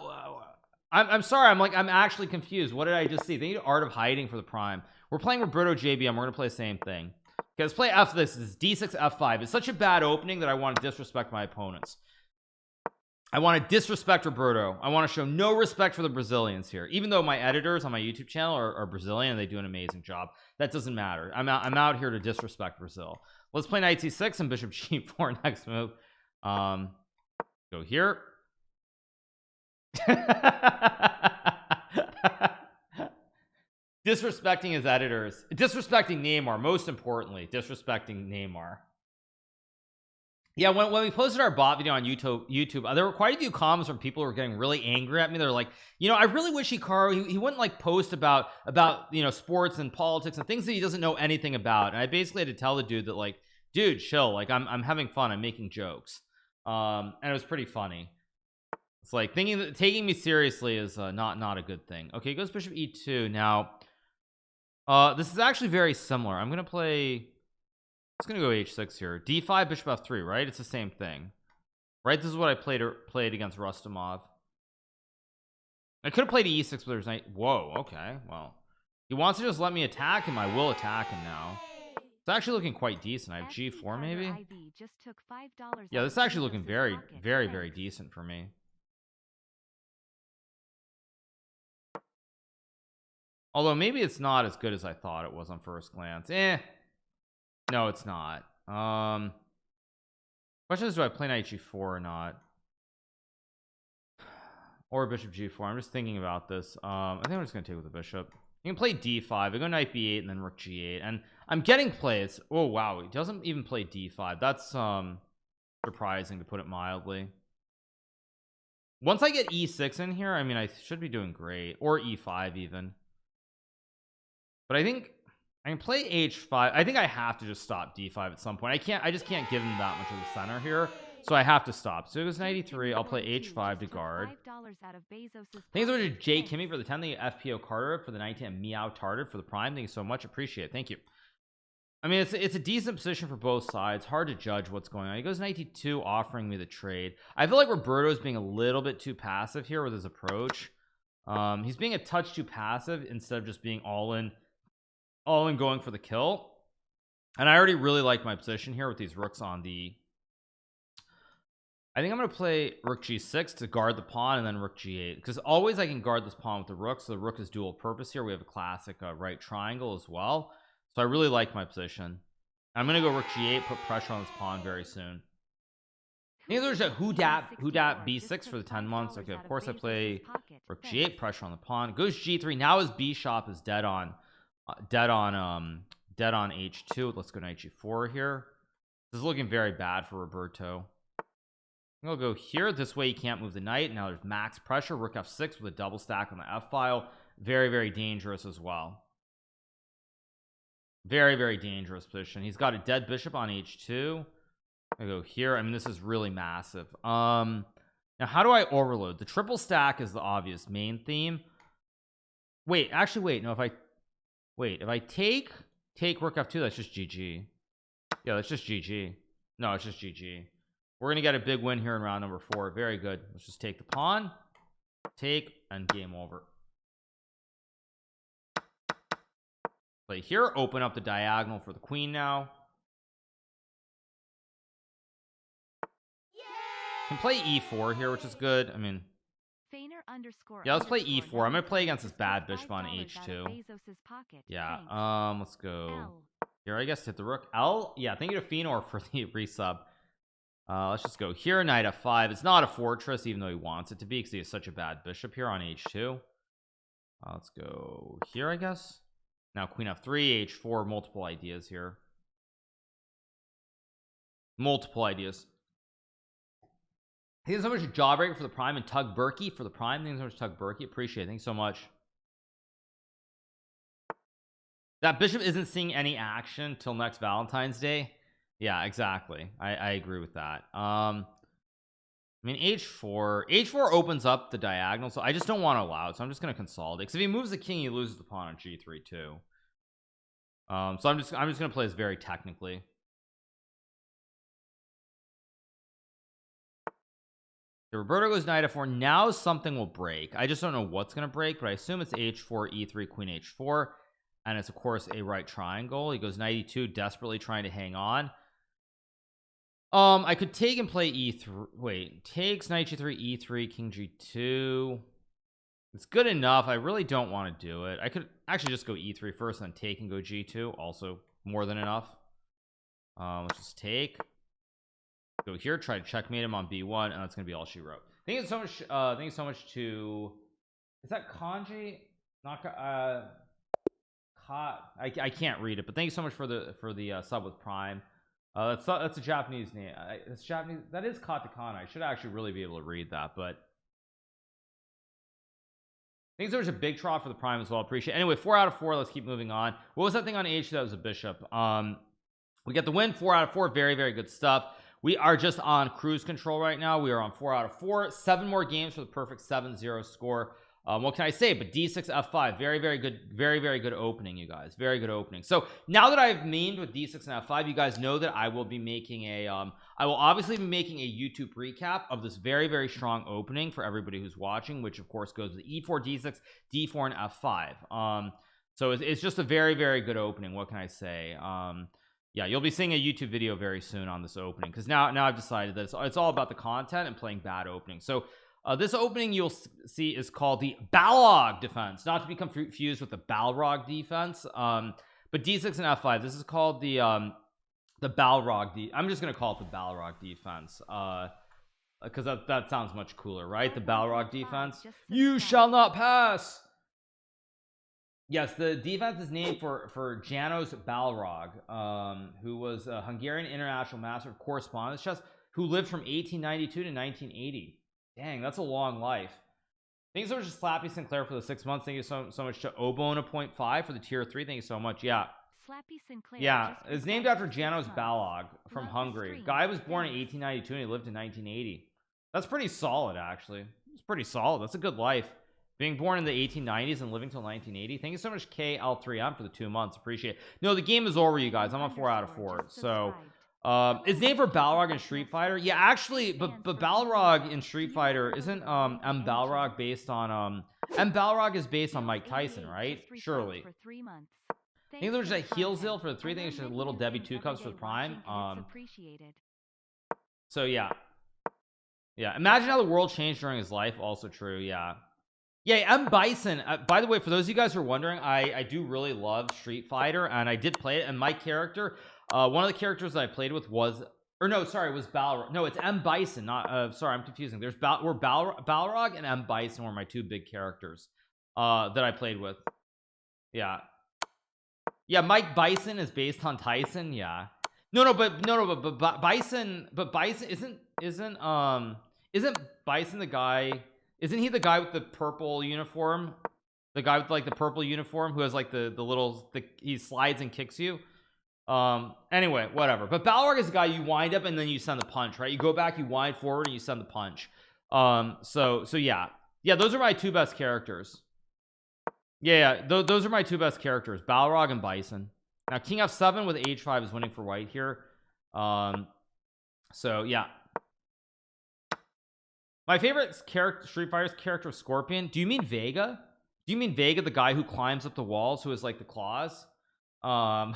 I'm sorry. I'm actually confused. What did I just see? Thank you to Art of Hiding for the Prime. We're playing Roberto JBM. We're gonna play the same thing. Okay, let's play F. This is D6 F5. It's such a bad opening that I want to disrespect my opponents. I want to disrespect Roberto. I want to show no respect for the Brazilians here, even though my editors on my YouTube channel are Brazilian and they do an amazing job. That doesn't matter. I'm out here to disrespect Brazil. Let's play knight c6 and bishop g4 next move. Go here. Disrespecting his editors, disrespecting Neymar, most importantly, disrespecting Neymar. Yeah, when we posted our bot video on YouTube, there were quite a few comments from people who were getting really angry at me. They're like, you know, I really wish Hikaru he wouldn't like post about you know, sports and politics and things that he doesn't know anything about. And I basically had to tell the dude that, like, dude, chill. Like, I'm having fun. I'm making jokes. And it was pretty funny. It's like taking me seriously is not a good thing. Okay, he goes bishop e2 now. This is actually very similar. I'm gonna play. It's gonna go h6 here. d5 bishop f3, right? It's the same thing, right? This is what I played against Rustamov. I could have played e6, but there's knight. Whoa, okay, well, he wants to just let me attack him. I will attack him now. It's actually looking quite decent. I have g4 maybe. Yeah, this is actually looking very decent for me. Although maybe it's not as good as I thought it was on first glance. No, it's not. Question is, do I play knight g4 or not? Or bishop g4? I'm just thinking about this. I think I'm just gonna take with the bishop. You can play d5. I go knight b8 and then rook g8, and I'm getting plays. Oh wow, he doesn't even play d5. That's surprising, to put it mildly. Once I get e6 in here, I mean, I should be doing great. Or e5 even. But I think I can play h5. I think I have to just stop d5 at some point. I just can't give him that much of the center here. so I have to stop. So it goes 93. I'll play h5 to guard. Thanks so much to Jay Kimmy for the 10. Thank you FPO Carter for the 19 and Meow Tarded for the prime. Thank you so much, appreciate it. Thank you. I mean, it's a decent position for both sides. Hard to judge what's going on. He goes 92, offering me the trade. I feel like Roberto's being a little bit too passive here with his approach. He's being a touch too passive instead of just being all in going for the kill. And I already really like my position here with these rooks on the I think I'm going to play rook g6 to guard the pawn and then rook g8, because always I can guard this pawn with the rook, so the rook is dual purpose here. We have a classic right triangle as well, so I really like my position. I'm going to go rook g8, put pressure on this pawn very soon. I think there's a who dat b6 for the 10 months. Okay, of course I play rook g8, pressure on the pawn. Goes g3. Now his bishop is dead on h2. Let's go knight g4 here. This is looking very bad for Roberto. I'll go here. This way he can't move the knight. Now there's max pressure. Rook f6 with a double stack on the f file. Very, very dangerous as well. Very, very dangerous position. He's got a dead bishop on h2. I go here. I mean, this is really massive. Now how do I overload? The triple stack is the obvious main theme. Wait, actually wait. No, if I take rook f2, that's just GG. Yeah, that's just GG. No, it's just GG. We're gonna get a big win here in round number 4. Very good. Let's just take the pawn, take, and game over. Play here, open up the diagonal for the queen now. Can play e4 here, which is good. I mean, yeah, let's play e4. I'm gonna play against this bad bishop on h2. Yeah, let's go here. I guess hit the rook. L. Yeah, thank you to Fenor for the resub. Let's just go here, knight f5. It's not a fortress, even though he wants it to be, because he has such a bad bishop here on h2. Let's go here, I guess. Now queen f3, h4. Multiple ideas here. Multiple ideas. Thank you so much to Jawbreaker for the prime and Tug Berkey for the prime. Thank you so much, Tug Berkey. Appreciate it. Thanks so much. That bishop isn't seeing any action till next Valentine's Day. Yeah, exactly. I agree with that. I mean, h4 opens up the diagonal, so I just don't want to allow it, so I'm just going to consolidate, because if he moves the king, he loses the pawn on g3 too. So I'm just going to play this very technically. The Roberto goes knight f4. Now something will break. I just don't know what's going to break, but I assume it's h4, e3, queen h4, and it's of course a right triangle. He goes knight e2, desperately trying to hang on. I could take and play e3. Wait, takes knight g3, e3, king g2. It's good enough. I really don't want to do it. I could actually just go e3 first, then take and go g2. Also more than enough. Let's just take. Go here, try to checkmate him on b1, and that's gonna be all she wrote. Thank you so much. Thank you so much to. Is that kanji? Not I can't read it, but thank you so much for the sub with prime. That's a Japanese name. It's Japanese. That is katakana. I should actually really be able to read that, but I think there's a big trough for the prime as well. Appreciate it. Anyway, 4 out of 4. Let's keep moving on. What was that thing on h2? That was a bishop. We get the win. 4 out of 4. Very, very good stuff. We are just on cruise control right now. We are on 4 out of 4. 7 more games for the perfect 7-0 score. What can I say? But d6 f5, very, very good, very, very good opening, you guys. Very good opening. So now that I've memed with d6 and f5, you guys know that I will be making a I will obviously be making a YouTube recap of this very, very strong opening for everybody who's watching, which of course goes with e4, d6, d4, and f5. So it's just a very, very good opening. What can I say? Yeah, you'll be seeing a YouTube video very soon on this opening, because now I've decided that it's all about the content and playing bad openings. So this opening you'll see is called the Balrog defense, not to be confused with the Balrog defense. But d6 and f5, this is called the Balrog. I'm just gonna call it the Balrog defense, because that sounds much cooler, right? The Balrog defense. You shall not pass. Yes, the defense is named for Janos Balrog, who was a Hungarian international master of correspondence chess, who lived from 1892 to 1980. Dang, that's a long life. Thanks so much to Slappy Sinclair for the 6 months. Thank you so much to Obona.5 for the tier 3. Thank you so much. Yeah, Slappy Sinclair Yeah, just it's named requested after 6 Janos months. Balog from Love the Hungary. stream. Guy was born in Thanks. 1892 and he lived in 1980. That's pretty solid, actually. It's pretty solid. That's a good life. Being born in the 1890s and living till 1980. Thank you so much, KL3M, for the 2 months. Appreciate it. No, the game is over, you guys. I'm on 4 out of 4. So, it's named for Balrog in Street Fighter. Yeah, actually, but Balrog in Street Fighter isn't M Balrog based on M Balrog is based on Mike Tyson, right? Surely. I think there's a Heelzil for the 3. I think it's just a little Debbie 2 cups for the Prime. So yeah. Yeah, imagine how the world changed during his life. Also true. Yeah. M Bison, by the way, for those of you guys who are wondering, I do really love Street Fighter, and I did play it, and my character, one of the characters that I played with was, or no, sorry, it was Balrog. No, it's M Bison, not sorry, I'm confusing. There's Balrog and M Bison were my 2 big characters that I played with. Yeah. Yeah, Mike Bison is based on Tyson. Yeah. But Bison isn't Bison the guy? Isn't he the guy with the purple uniform? The guy with like the purple uniform who has like the little he slides and kicks you. Anyway, whatever. But Balrog is the guy you wind up and then you send the punch, right? You go back, you wind forward, and you send the punch. So yeah. Yeah, those are my 2 best characters. Yeah, those are my 2 best characters, Balrog and Bison. Now King F7 with H5 is winning for white here. So yeah. My favorite character, Street Fighter's character, Scorpion. Do you mean Vega? Do you mean Vega, the guy who climbs up the walls, who has like the claws? Do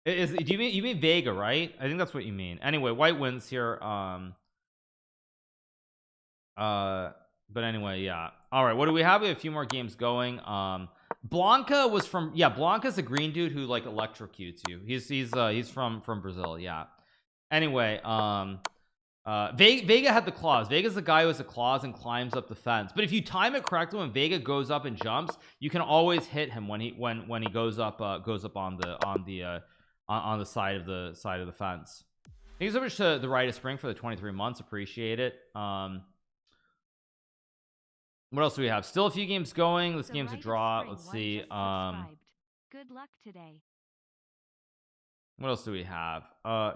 you mean Vega, right? I think that's what you mean. Anyway, white wins here. But anyway, yeah. All right, what do we have? We have a few more games going. Blanca was from, yeah, Blanca's a green dude who like electrocutes you. He's from Brazil. Yeah. Anyway, Vega had the claws. Vega's the guy who has the claws and climbs up the fence. But if you time it correctly, when Vega goes up and jumps, you can always hit him when he goes up on the side of the fence. Thank you so much to the Rite of Spring for the 23 months. Appreciate it. What else do we have? Still a few games going. This game's a draw. Let's see. Good luck today. What else do we have?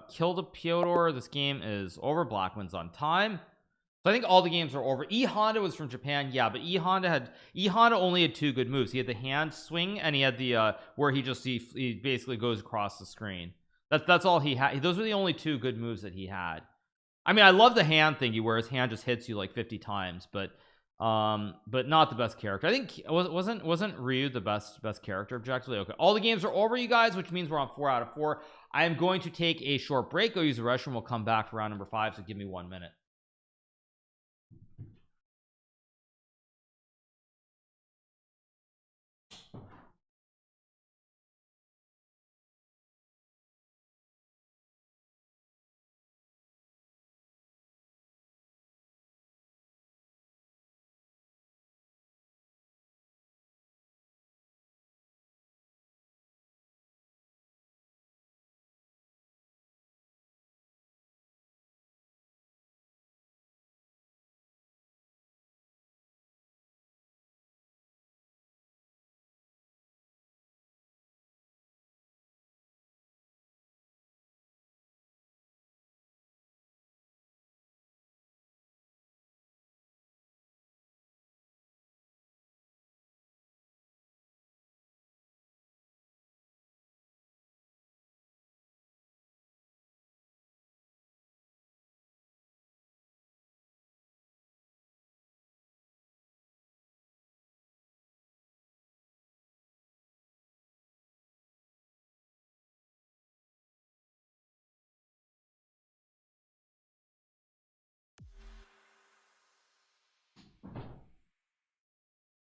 Kill the Pyodor. This game is over. Black wins on time. So I think all the games are over. E Honda was from Japan. Yeah, but E Honda only had 2 good moves. He had the hand swing and he had the where he basically goes across the screen. That's all he had. Those were the only 2 good moves that he had. I mean, I love the hand thingy where his hand just hits you like 50 times, but not the best character. I think wasn't Ryu the best character objectively. Okay, all the games are over, you guys, which means we're on 4 out of 4. I am going to take a short break, go use the restroom. We'll come back for round number 5, so give me 1 minute.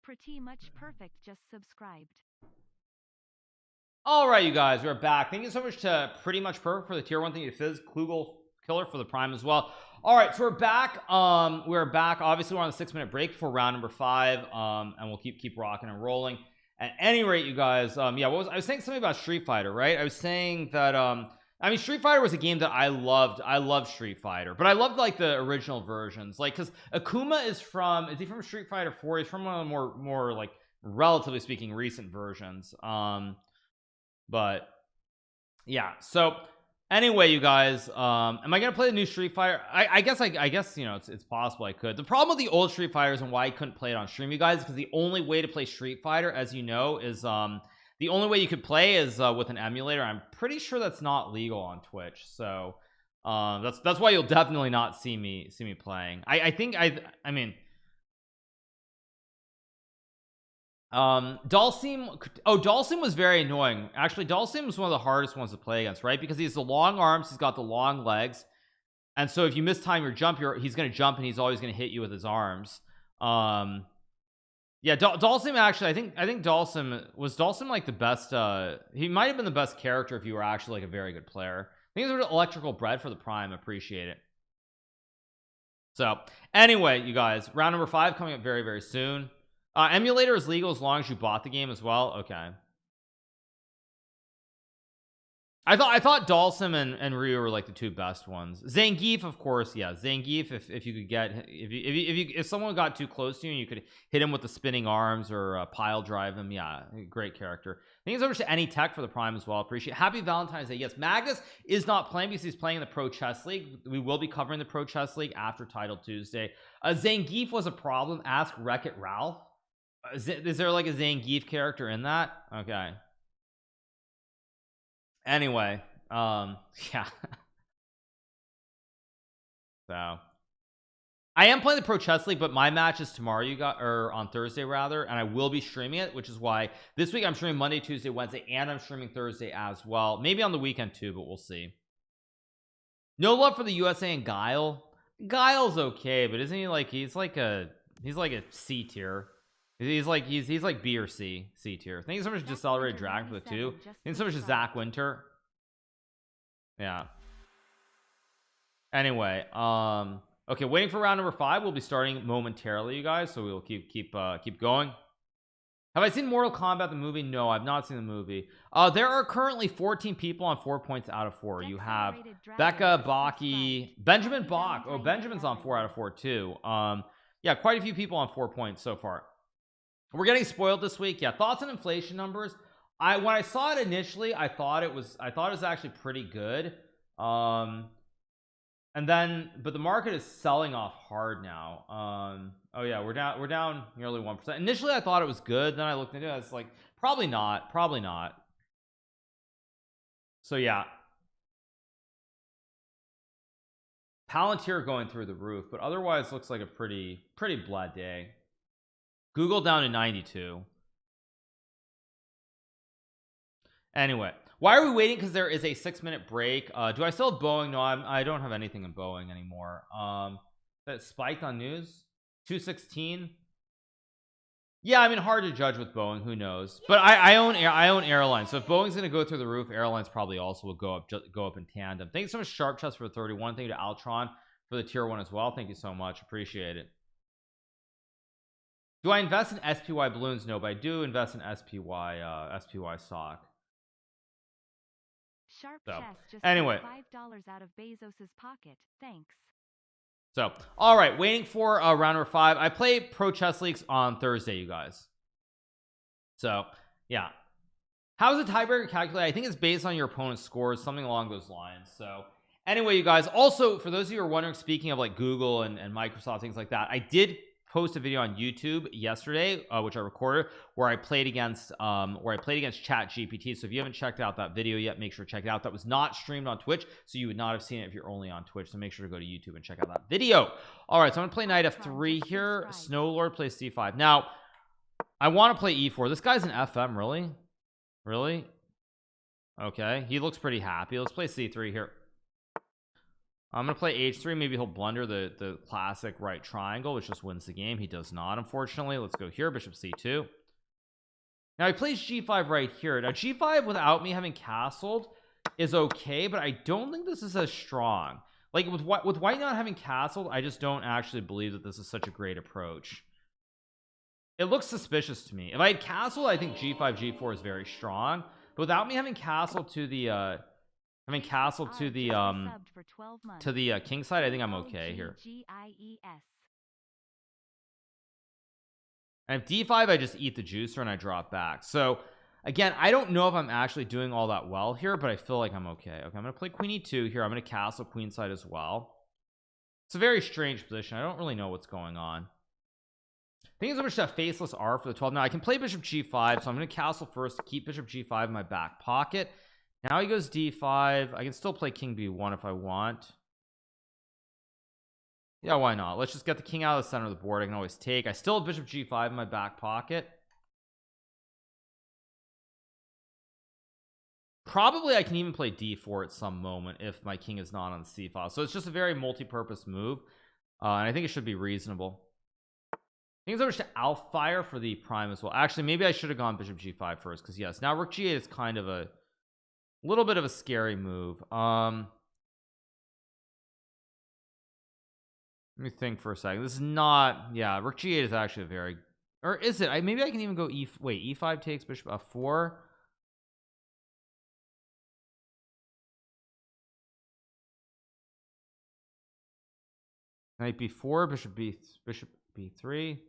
Pretty much perfect. Just subscribed. All right, you guys, we're back. Thank you so much to Pretty Much Perfect for the tier 1. Thank you to Fizz Klugel Killer for the Prime as well. All right, so we're back. Obviously we're on a 6-minute break for round number 5, and we'll keep rocking and rolling. At any rate, you guys, I was saying something about Street Fighter, right? I was saying that I mean, Street Fighter was a game that I loved. I loved Street Fighter, but I loved like the original versions, like, because Akuma is he from Street Fighter 4? He's from one of the more like relatively speaking, recent versions. But yeah, so anyway, you guys, am I gonna play the new Street Fighter? I guess, you know, it's possible I could. The problem with the old Street Fighters and why I couldn't play it on stream, you guys, because the only way to play Street Fighter, as you know, is the only way you could play is with an emulator. I'm pretty sure that's not legal on Twitch, so that's why you'll definitely not see me playing. I think I mean, Dalsim, oh, Dalsim was very annoying. Actually, Dalsim was one of the hardest ones to play against, right? Because he has the long arms, he's got the long legs, and so if you mistime your jump, he's going to jump and he's always going to hit you with his arms. Yeah, Dalsim, actually, I think Dalsim like the best. He might have been the best character if you were actually like a very good player. I think it was electrical bread for the prime. Appreciate it. So anyway, you guys, round number 5 coming up very, very soon. Emulator is legal as long as you bought the game as well. Okay. I thought Dalsim and Ryu were like the two best ones. Zangief, of course, yeah. Zangief, if you could get if someone got too close to you and you could hit him with the spinning arms or pile drive him, yeah, great character. Thanks so much to Any Tech for the prime as well. Appreciate it. Happy Valentine's Day. Yes, Magnus is not playing because he's playing in the Pro Chess League. We will be covering the Pro Chess League after Title Tuesday. Zangief was a problem. Ask Wreck-It Ralph. Is there like a Zangief character in that? Okay. Anyway, yeah. So I am playing the Pro Chess League, but my match is tomorrow, you got, or on Thursday rather, and I will be streaming it, which is why this week I'm streaming Monday, Tuesday, Wednesday, and I'm streaming Thursday as well. Maybe on the weekend too, but we'll see. No love for the USA and Guile. Guile's okay, but isn't he like he's like a C tier. He's like B or C tier. Thank you so much to Accelerated Dragon for the 2. Thank you so much to Zach Winter. Yeah. Anyway, okay, waiting for round number 5. We'll be starting momentarily, you guys, so we will keep going. Have I seen Mortal Kombat the movie? No, I've not seen the movie. There are currently 14 people on 4 points out of 4. You have Becca, Baki, Benjamin Bach. Oh, Benjamin's on 4 out of 4 too. Yeah, quite a few people on 4 points so far. We're getting spoiled this week. Yeah, thoughts on inflation numbers. When I saw it initially, I thought it was actually pretty good. And then but the market is selling off hard now. Oh yeah, we're down nearly 1%. Initially I thought it was good, then I looked into it, it's like probably not. So yeah, Palantir going through the roof, but otherwise looks like a pretty blah day. Google down to 92. Anyway, why are we waiting? Because there is a 6-minute break. Do I still have Boeing? No, I don't have anything in Boeing anymore. That spiked on news 216. Yeah, I mean, hard to judge with Boeing, who knows, but I own airlines, so if Boeing's gonna go through the roof, airlines probably also will go up in tandem. Thank you so much, Sharp Chest, for the 31. Thank you to Altron for the tier 1 as well. Thank you so much, appreciate it. Do I invest in SPY balloons? No, but I do invest in SPY stock. Sharp So Chest just anyway, $5 out of Bezos's pocket. Thanks. So all right, waiting for round number 5. I play Pro Chess Leagues on Thursday, you guys. So yeah, how is the tiebreaker calculated? I think it's based on your opponent's scores, something along those lines. So anyway, you guys, also for those of you who are wondering, speaking of like Google and Microsoft, things like that, I did post a video on YouTube yesterday, which I recorded, where I played against ChatGPT. So if you haven't checked out that video yet, make sure to check it out. That was not streamed on Twitch, so you would not have seen it if you're only on Twitch. So make sure to go to YouTube and check out that video. All right, so I'm gonna play knight f3 here. Snowlord plays c5. Now I want to play e4. This guy's an FM, really. Okay, he looks pretty happy. Let's play c3 here. I'm gonna play h3. Maybe he'll blunder the classic right triangle, which just wins the game. He does not, unfortunately. Let's go here, bishop c2. Now he plays g5 right here. Now g5 without me having castled is okay, but I don't think this is as strong. Like with white not having castled, I just don't actually believe that this is such a great approach. It looks suspicious to me. If I had castled, I think g5 g4 is very strong, but without me having castled to the king side, I think I'm okay here. And if d5 I just eat the juicer and I drop back. So again, I don't know if I'm actually doing all that well here, but I feel like I'm okay. I'm gonna play queen e2 here. I'm gonna castle queenside as well. It's a very strange position. I don't really know what's going on. I think it's much that faceless R for the 12. Now I can play bishop g5, so I'm gonna castle first to keep bishop g5 in my back pocket. Now he goes d5. I can still play king b1 if I want. Yeah, why not? Let's just get the king out of the center of the board. I can always take. I still have bishop g5 in my back pocket. Probably I can even play d4 at some moment if my king is not on the c file. So it's just a very multi-purpose move, and I think it should be reasonable. I think it's over to Alfire for the prime as well. Actually, maybe I should have gone bishop g5 first, because yes, now rook g8 is kind of a little bit of a scary move. Let me think for a second. This is not, yeah, rook g8 is actually a very, or is it? Maybe I can even go wait, e5 takes bishop f4. Knight b4, bishop b3.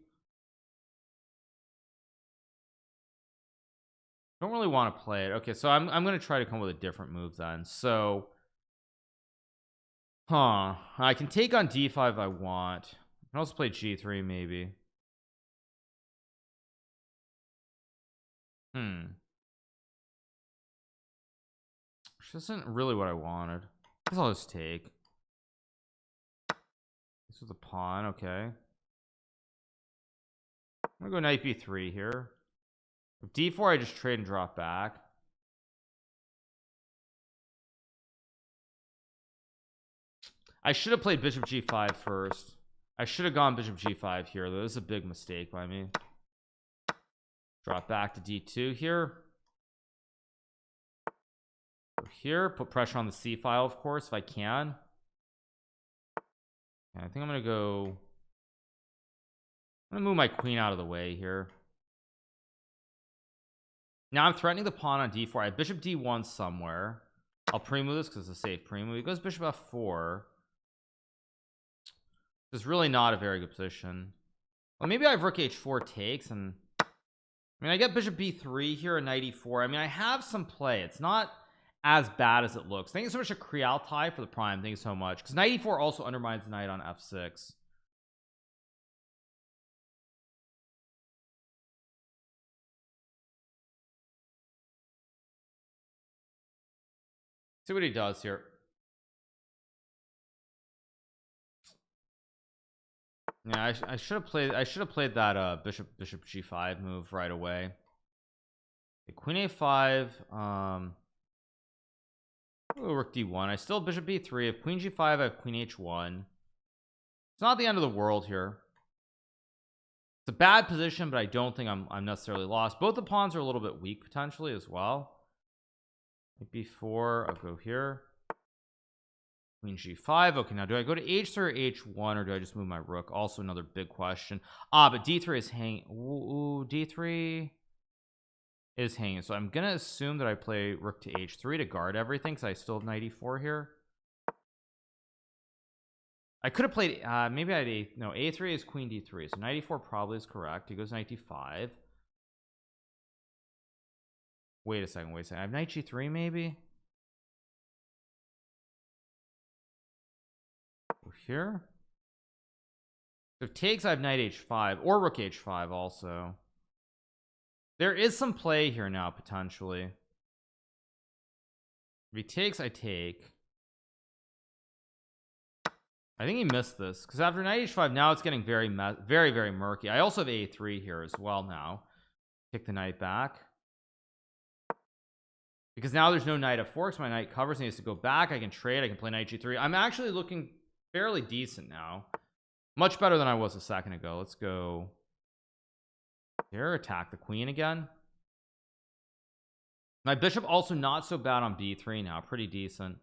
Don't really want to play it. Okay, so I'm going to try to come with a different move then. So I can take on d5 if I want. I can also play g3 maybe. Which isn't really what I wanted. I guess I'll just take. This was a pawn. Okay, I'm gonna go knight b3 here. With d4 I just trade and drop back. I should have played bishop g5 first. I should have gone bishop g5 here, though. This is a big mistake by me. Drop back to d2 here. Go here, put pressure on the c file, of course, if I can. Okay, I think I'm gonna move my queen out of the way here. Now I'm threatening the pawn on d4. I have bishop d1 somewhere. I'll pre-move this because it's a safe pre-move. He goes bishop f4. This is really not a very good position. Well, maybe I have rook h4 takes, and I mean, I get bishop b3 here and knight e4. I mean, I have some play. It's not as bad as it looks. Thank you so much to Crealtai for the prime. Thank you so much, because knight e4 also undermines the knight on f6. See what he does here. Yeah, I should have played that bishop g5 move right away. Okay, queen a5. Rook d1. I still have bishop b3. I have queen g5. I have queen h1. It's not the end of the world here. It's a bad position, but I don't think I'm necessarily lost. Both the pawns are a little bit weak potentially as well. b4. I'll go here. Queen g5. Okay, now do I go to h3 or h1, or do I just move my rook? Also another big question. But d3 is hanging. Ooh, d3 is hanging, so I'm gonna assume that I play rook to h3 to guard everything, because I still have knight e4 here. I could have played maybe I had no, a3 is queen d3, so knight e4 probably is correct. He goes knight d5. Wait a second, I have knight g3 maybe. Here, if takes, I have knight h5 or rook h5 also. There is some play here now potentially. If he takes, I take. I think he missed this, because after knight h5 now it's getting very murky. I also have a3 here as well. Now take the knight back, because now there's no knight f4, because my knight covers and he has to go back. I can trade. I can play knight g3. I'm actually looking fairly decent now, much better than I was a second ago. Let's go here, attack the queen again. My bishop also not so bad on b3 now, pretty decent.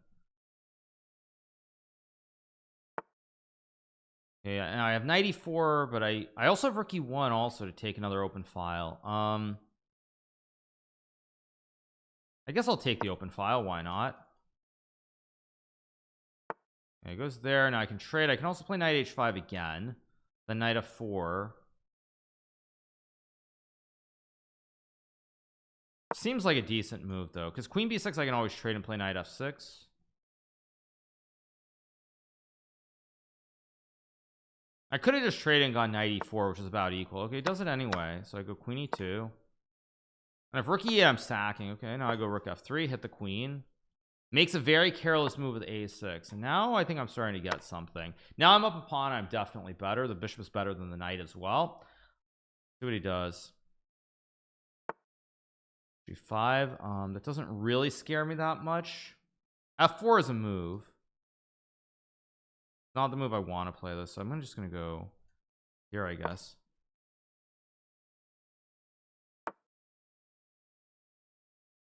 Okay, and I have knight e4, but I also have rook e1 also to take another open file. I guess I'll take the open file, why not? Okay, it goes there. Now I can trade. I can also play knight h5 again, then knight f4. Seems like a decent move though, because queen b6 I can always trade and play knight f6. I could have just traded and gone knight e4, which is about equal. Okay, it does it anyway, so I go queen e2, and if rook e8 I'm sacking. Okay, now I go rook f3, hit the queen. Makes a very careless move with a6, and now I think I'm starting to get something. Now I'm up a pawn. I'm definitely better. The bishop is better than the knight as well. See what he does. g5. That doesn't really scare me that much. f4 is a move. Not the move I want to play this, so I'm just gonna go here, I guess.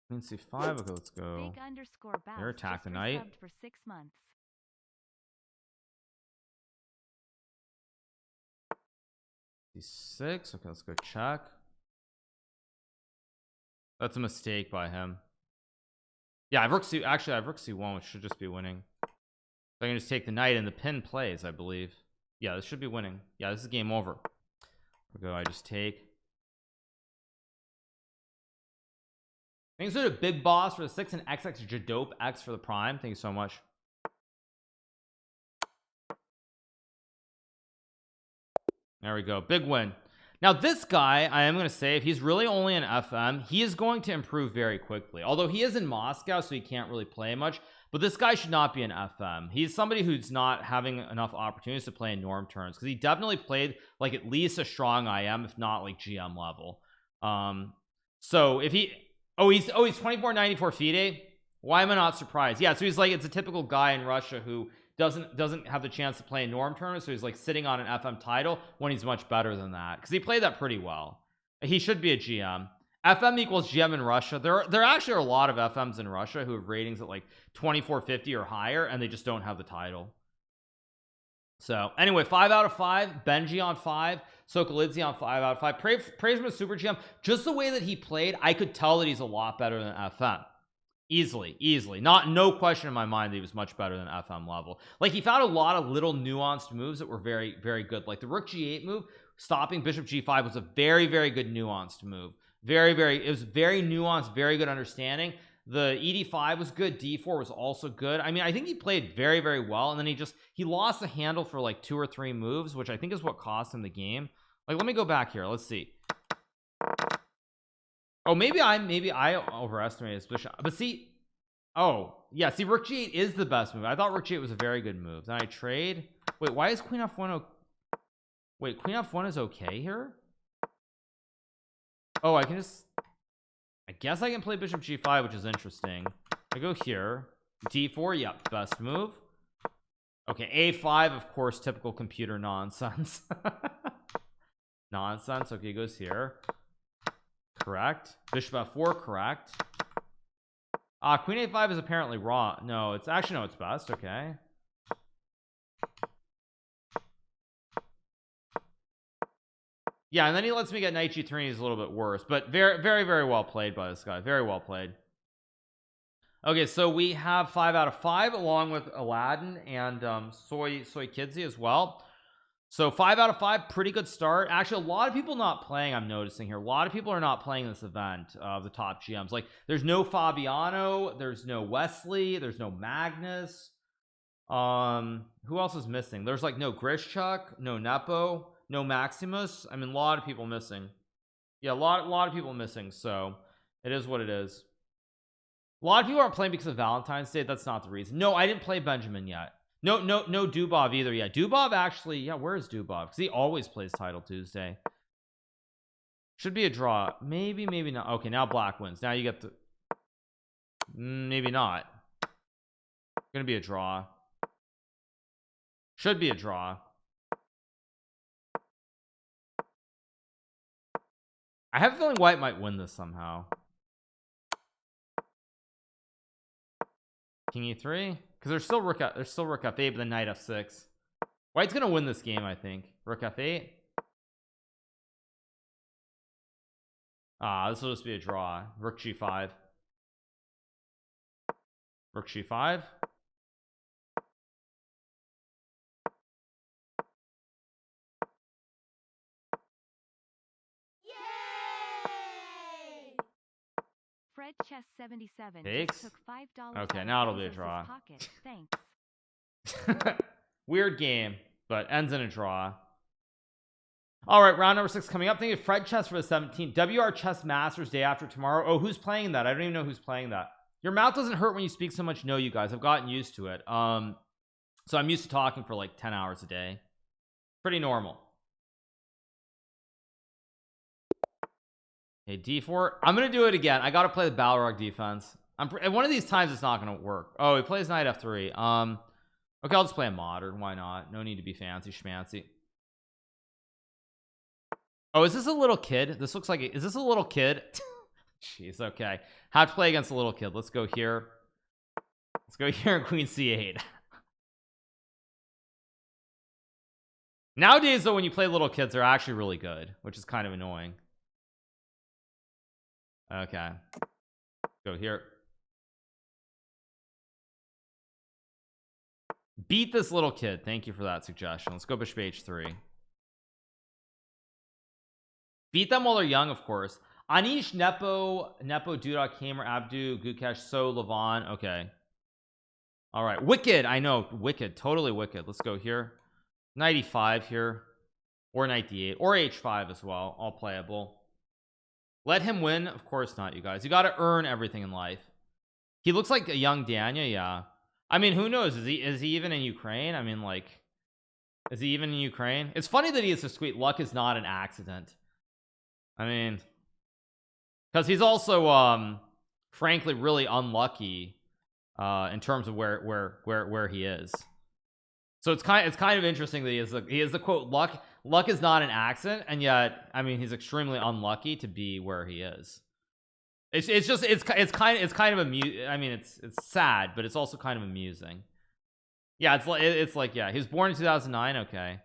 Queen c5. Okay, let's go. Here, attack the knight. For 6 months. d6. Okay, let's go check. That's a mistake by him. Yeah, I have rook c. Actually, I have rook c1, which should just be winning. So I can just take the knight, and the pin plays, I believe. Yeah, this should be winning. Yeah, this is game over. There we go. I just take. Thanks to the big boss for the 6 and XX Jadope X for the prime. Thank you so much. There we go. Big win. Now this guy, I am going to say, if he's really only an FM, he is going to improve very quickly. Although he is in Moscow, so he can't really play much. But this guy should not be an FM. He's somebody who's not having enough opportunities to play in norm turns, because he definitely played like at least a strong IM, if not like GM level. So if he he's 2494 FIDE. Why am I not surprised? Yeah, so he's like, it's a typical guy in Russia who doesn't have the chance to play in norm tournaments, so he's like sitting on an FM title when he's much better than that, because he played that pretty well. He should be a GM. FM equals GM in Russia. There actually are a lot of FMs in Russia who have ratings at like 2450 or higher, and they just don't have the title. So anyway, 5 out of 5. Benji on 5. Sokolidze on 5 out of 5. Praise him as super GM. Just the way that he played, I could tell that he's a lot better than FM. Easily. No question in my mind that he was much better than FM level. Like, he found a lot of little nuanced moves that were very, very good. Like the rook g8 move, stopping bishop g5 was a very, very good nuanced move. It was very nuanced, very good understanding. The ed5 was good. d4 was also good. I mean, I think he played very, very well, and then he lost the handle for like 2 or 3 moves, which I think is what cost him the game. Like, let me go back here. Let's see. Oh, maybe I overestimated his position. But see, oh yeah, see, rook g8 is the best move. I thought rook g8 was a very good move. Then I trade. Wait, why is queen f1? Wait, queen f1 is okay here. Oh, I guess I can play bishop g5, which is interesting. I go here. d4, yep, best move. Okay, a5, of course, typical computer nonsense. Nonsense. Okay, he goes here. Correct. Bishop f4, correct. Queen a5 is apparently raw. No, it's actually, no, it's best. Okay. Yeah, and then he lets me get knight g3, and he's a little bit worse, but very, very, very well played by this guy. Very well played. Okay, so we have 5 out of 5 along with Aladdin and Soy Kidsy as well. So 5 out of 5, pretty good start. Actually, a lot of people not playing, I'm noticing here. A lot of people are not playing this event of the top GMs. Like, there's no Fabiano, there's no Wesley, there's no Magnus. Who else is missing? There's like no Grishchuk, no Nepo, no Maximus. I mean, a lot of people missing. Yeah, a lot of people missing. So it is what it is. A lot of people aren't playing because of Valentine's Day. That's not the reason. No, I didn't play Benjamin yet. No Dubov either. Yeah, Dubov actually, yeah, where is Dubov? Because he always plays Title Tuesday. Should be a draw. Maybe not. Okay, now black wins. Now you get the maybe not. Gonna be a draw. Should be a draw. I have a feeling white might win this somehow. King e3, because there's still rook f8, but then knight f6. White's gonna win this game, I think. Rook f8. This will just be a draw. Rook g5. Rook g5. Fred Chess 77 Takes. just took $5 Okay, out now of it'll be a Bezos's draw. pocket. Thanks. Weird game, but ends in a draw. All right, round number 6 coming up. Thank you, Fred Chess for the 17th. WR Chess Masters day after tomorrow. Oh, who's playing that? I don't even know who's playing that. Your mouth doesn't hurt when you speak so much. No, you guys, I've gotten used to it. So I'm used to talking for like 10 hours a day. Pretty normal. Hey, D4. I'm gonna do it again. I gotta play the Balrog defense. One of these times it's not gonna work. Oh, he plays knight f3. Okay, I'll just play a modern. Why not? No need to be fancy schmancy. Oh, is this a little kid? This looks like is this a little kid? Jeez, okay. Have to play against a little kid. Let's go here. Let's go here and queen c8. Nowadays though, when you play little kids, they're actually really good, which is kind of annoying. Okay, go here. Beat this little kid. Thank you for that suggestion. Let's go bishop h3. Beat them while they're young, of course. Anish, Nepo, Duda, Kamer, Abdu, Gukesh, So, Levon. Okay. All right. Wicked. I know. Wicked. Totally wicked. Let's go here. Knight e5 here. Or knight d8. Or h5 as well. All playable. Let him win? Of course not, you guys. You got to earn everything in life. He looks like a young Danya. Yeah. I mean, who knows? Is he even in Ukraine? I mean, like, is he even in Ukraine? It's funny that he is so sweet. Luck is not an accident. I mean, because he's also frankly really unlucky in terms of where he is. So it's kind of interesting that he is the quote luck is not an accident, and yet I mean he's extremely unlucky to be where he is. It's kind of amusing. I mean it's sad, but it's also kind of amusing. Yeah, it's like yeah, he was born in 2009. Okay.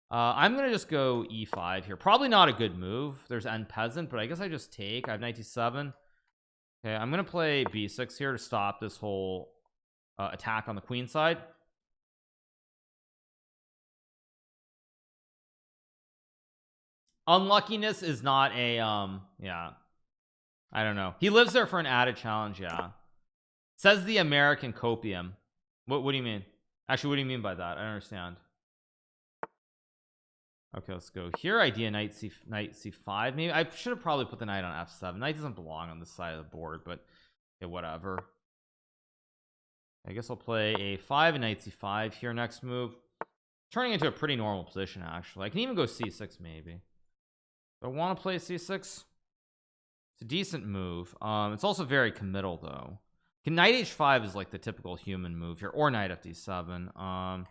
I'm gonna just go e5 here. Probably not a good move. There's end peasant, but I guess I just take. I have knight e7. Okay, I'm gonna play b6 here to stop this whole attack on the queen side. Unluckiness is not a yeah, I don't know. He lives there for an added challenge. Yeah, says the American copium. What do you mean? Actually, what do you mean by that? I don't understand. Okay, let's go here. Idea knight c5. Maybe I should have probably put the knight on f7. Knight doesn't belong on this side of the board, but yeah, whatever. I guess I'll play a5 and knight c5 here. Next move, turning into a pretty normal position. Actually, I can even go c6 maybe. I want to play c6. It's a decent move. It's also very committal though. Knight h5 is like the typical human move here, or knight fd7.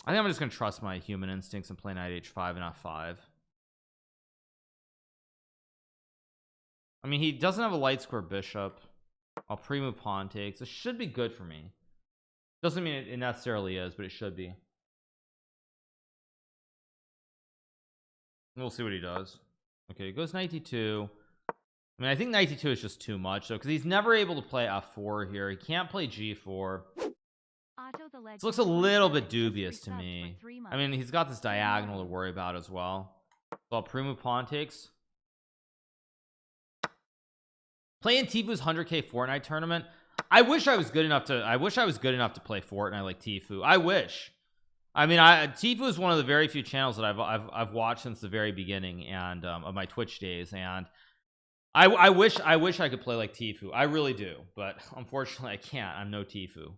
I think I'm just gonna trust my human instincts and play knight h5 and f5. I mean, he doesn't have a light square bishop. I'll pre-move pawn takes. This should be good for me. Doesn't mean it necessarily is, but it should be. We'll see what he does. Okay, he goes knight d2. I mean, I think knight d2 is just too much though, because he's never able to play f4 here. He can't play g4. This looks a little bit dubious to me. I mean, he's got this diagonal to worry about as well. So I'll pre-move pawn takes. Playing Tifu's 100k Fortnite tournament. I wish I was good enough to play Fortnite like Tifu. I wish. I mean, Tifu is one of the very few channels that I've watched since the very beginning and of my Twitch days, and I wish I could play like Tifu. I really do, but unfortunately I can't. I'm no Tifu,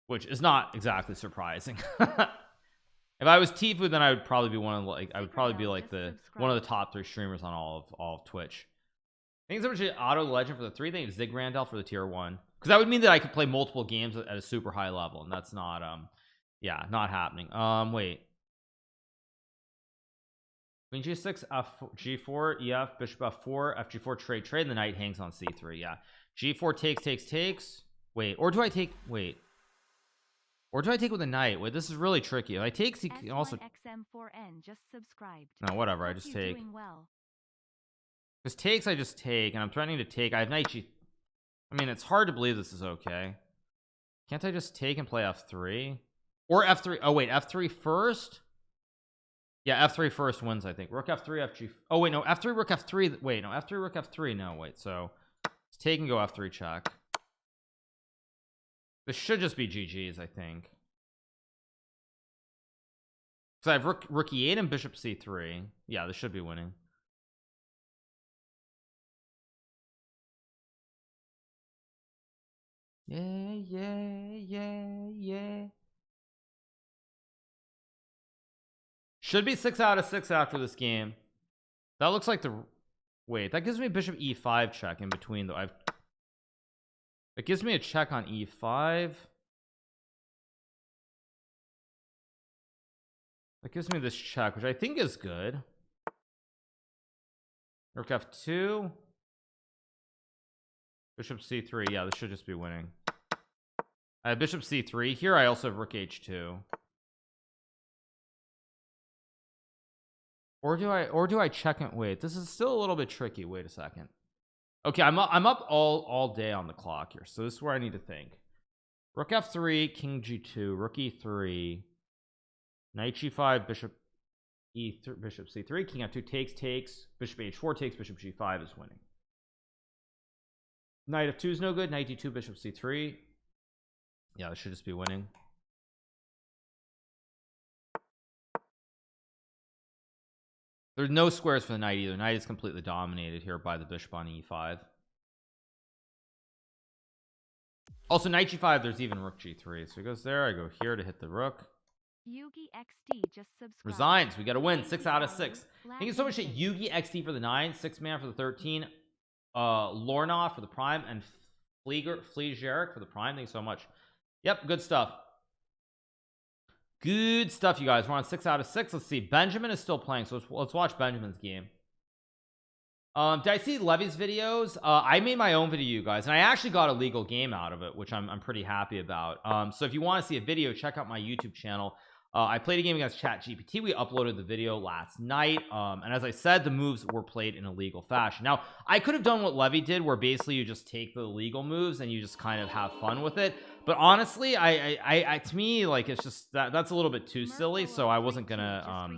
which is not exactly surprising. If I was Tifu, then I would probably be one of one of the top 3 streamers on all of Twitch. Thanks so much to Auto Legend for the 3. Thank you Zig Randall for the tier 1, because that would mean that I could play multiple games at a super high level, and that's not yeah, not happening. Wait, queen g6, f g4, ef, bishop f4, fg4, trade, and the knight hangs on c3. Yeah, g4 takes. Wait, or do I take with the knight? Wait, this is really tricky. If I take, he can also XM4N just subscribed. No, whatever, I just take. Because takes, I just take, and I'm threatening to take. I have knight g. I mean, it's hard to believe this is okay. Can't I just take and play f3 or f3? Oh wait, f3 first. Yeah, f3 first wins, I think. Rook f3, fg. Oh wait, no, f3 rook f3. Wait, no, f3 rook f3. No, wait. So it's take and go f3 check. This should just be GG's, I think. Because I have rook e8 and bishop c3. Yeah, this should be winning. Yeah, yeah, yeah, yeah. Should be 6 out of 6 after this game. That looks like the wait, that gives me bishop e5 check in between though. It gives me a check on e5. That gives me this check, which I think is good. Rook f2, bishop c3. Yeah, this should just be winning. I have bishop c3 here. I also have rook h2. Or do I check it? Wait, this is still a little bit tricky. Wait a second. Okay, I'm up all day on the clock here, so this is where I need to think. Rook f3, king g2, rook e3, knight g5, bishop e3, bishop c3, king f2 takes, bishop h4 takes, bishop g5 is winning. Knight f2 is no good. Knight d2, bishop c3. Yeah, this should just be winning. There's no squares for the knight either. Knight is completely dominated here by the bishop on e5. Also, knight g5, there's even rook g3. So he goes there. I go here to hit the rook. Yugi XD just subscribed. Resigns. We got to win. 6 out of 6. Thank you so much to Yugi XD for the 9, 6 man for the 13, Lorna for the prime, and Fleegeric for the prime. Thank you so much. Yep, good stuff. Good stuff, you guys. We're on 6 out of 6. Let's see. Benjamin is still playing, so let's watch Benjamin's game. Did I see Levy's videos? I made my own video, you guys, and I actually got a legal game out of it, which I'm pretty happy about. So if you want to see a video, check out my YouTube channel. I played a game against ChatGPT. We uploaded the video last night, and as I said, the moves were played in a legal fashion. Now, I could have done what Levy did, where basically you just take the legal moves and you just kind of have fun with it. But honestly, I to me, like, it's just that's a little bit too silly, so I wasn't gonna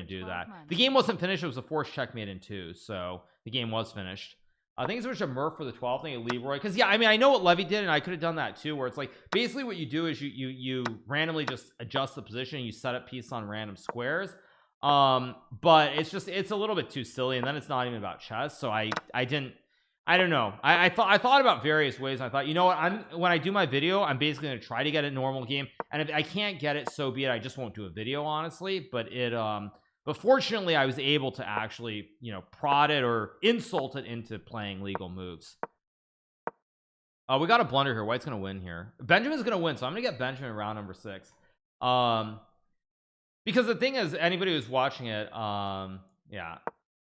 do that. The game wasn't finished. It was a forced checkmate in 2, so the game was finished. I think it's such a Murph for the 12th thing at Leroy, because yeah, I mean, I know what Levy did, and I could have done that too, where it's like basically what you do is you randomly just adjust the position, you set up pieces on random squares, but it's a little bit too silly, and then it's not even about chess. So I don't know. I thought about various ways, and I thought, you know what, when I do my video, I'm basically going to try to get a normal game, and if I can't get it, so be it. I just won't do a video, honestly. But fortunately, I was able to actually, you know, prod it or insult it into playing legal moves. We got a blunder here. White's gonna win here. Benjamin's gonna win, so I'm gonna get Benjamin in round number 6. Because the thing is, anybody who's watching it, yeah,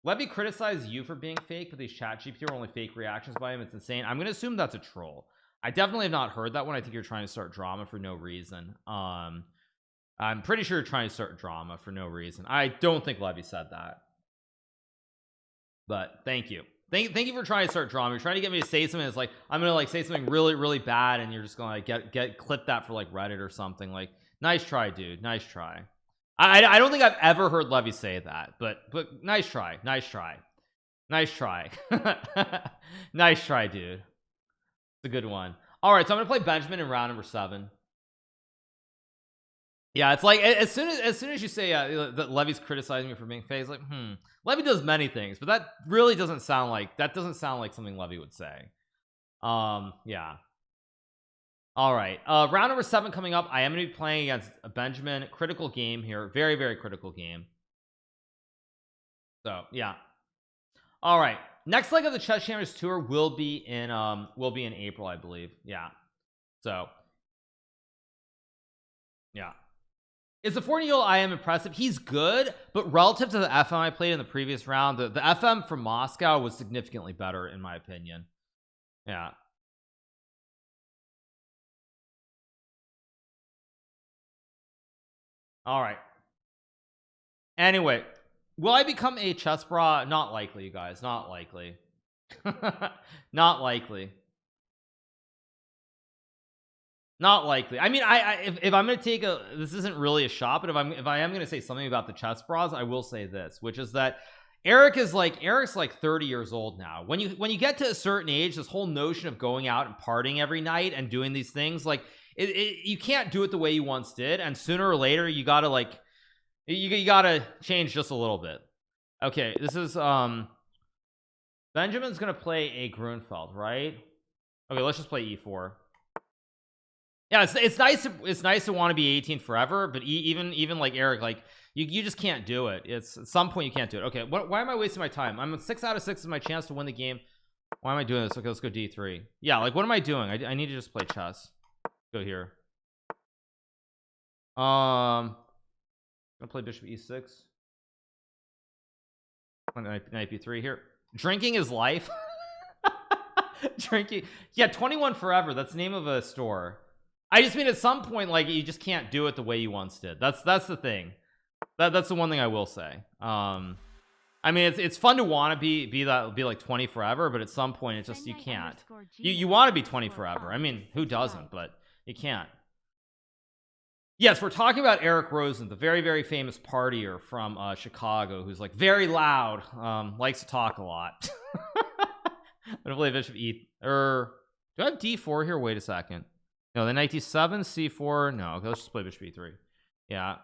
Levy criticized you for being fake, but these ChatGPT are only fake reactions by him. It's insane. I'm gonna assume that's a troll. I definitely have not heard that one. I think you're trying to start drama for no reason. I'm pretty sure you're trying to start drama for no reason. I don't think Levy said that, but thank you you for trying to start drama. You're trying to get me to say something that's like, I'm gonna like say something really bad, and you're just gonna like get clip that for like Reddit or something. Like, nice try, dude. Nice try. I don't think I've ever heard Levy say that, but nice try. Nice try. Nice try. Nice try, dude. It's a good one. All right, so I'm gonna play Benjamin in round number 7. Yeah, it's like as soon as you say that Levy's criticizing me for being fake, it's like, Levy does many things, but that really doesn't sound like something Levy would say. Yeah. All right, round number 7 coming up. I am going to be playing against a Benjamin. Critical game here, very critical game. So yeah. All right, next leg of the Chess Champions Tour will be in April, I believe. Yeah. So yeah. Is the 40-year-old I am impressive? He's good, but relative to the FM I played in the previous round, the FM from Moscow was significantly better in my opinion. Yeah. All right. Anyway, will I become a chess bra? Not likely, you guys. Not likely. Not likely. Not likely. I mean, if I'm gonna take a, this isn't really a shot, but if I am gonna say something about the chess bras, I will say this, which is that Eric's like 30 years old now. When you get to a certain age, this whole notion of going out and partying every night and doing these things, like you can't do it the way you once did, and sooner or later you gotta like you gotta change just a little bit. Okay, this is Benjamin's gonna play a Grunfeld, right? Okay, let's just play e4. Yeah, it's nice to want to be 18 forever, but even like Eric, like you just can't do it. It's at some point you can't do it. Okay, why am I wasting my time? I'm 6 out of 6 is my chance to win the game. Why am I doing this? Okay, let's go d3. Yeah, like what am I doing? I need to just play chess. Go here. I'm gonna play bishop e6. Knight b3 here. Drinking is life. Drinking, yeah, 21 forever. That's the name of a store. I just mean at some point, like you just can't do it the way you once did. That's the thing. That's the one thing I will say. I mean, it's fun to want to be like 20 forever, but at some point, it's just you can't. You want to be 20 forever. I mean, who doesn't? But you can't. Yes, we're talking about Eric Rosen, the very famous partier from Chicago, who's like very loud, likes to talk a lot. I'm gonna play bishop e, or do I have d4 here? Wait a second. No, the knight d7, c4. No, okay, let's just play bishop e3. Yeah,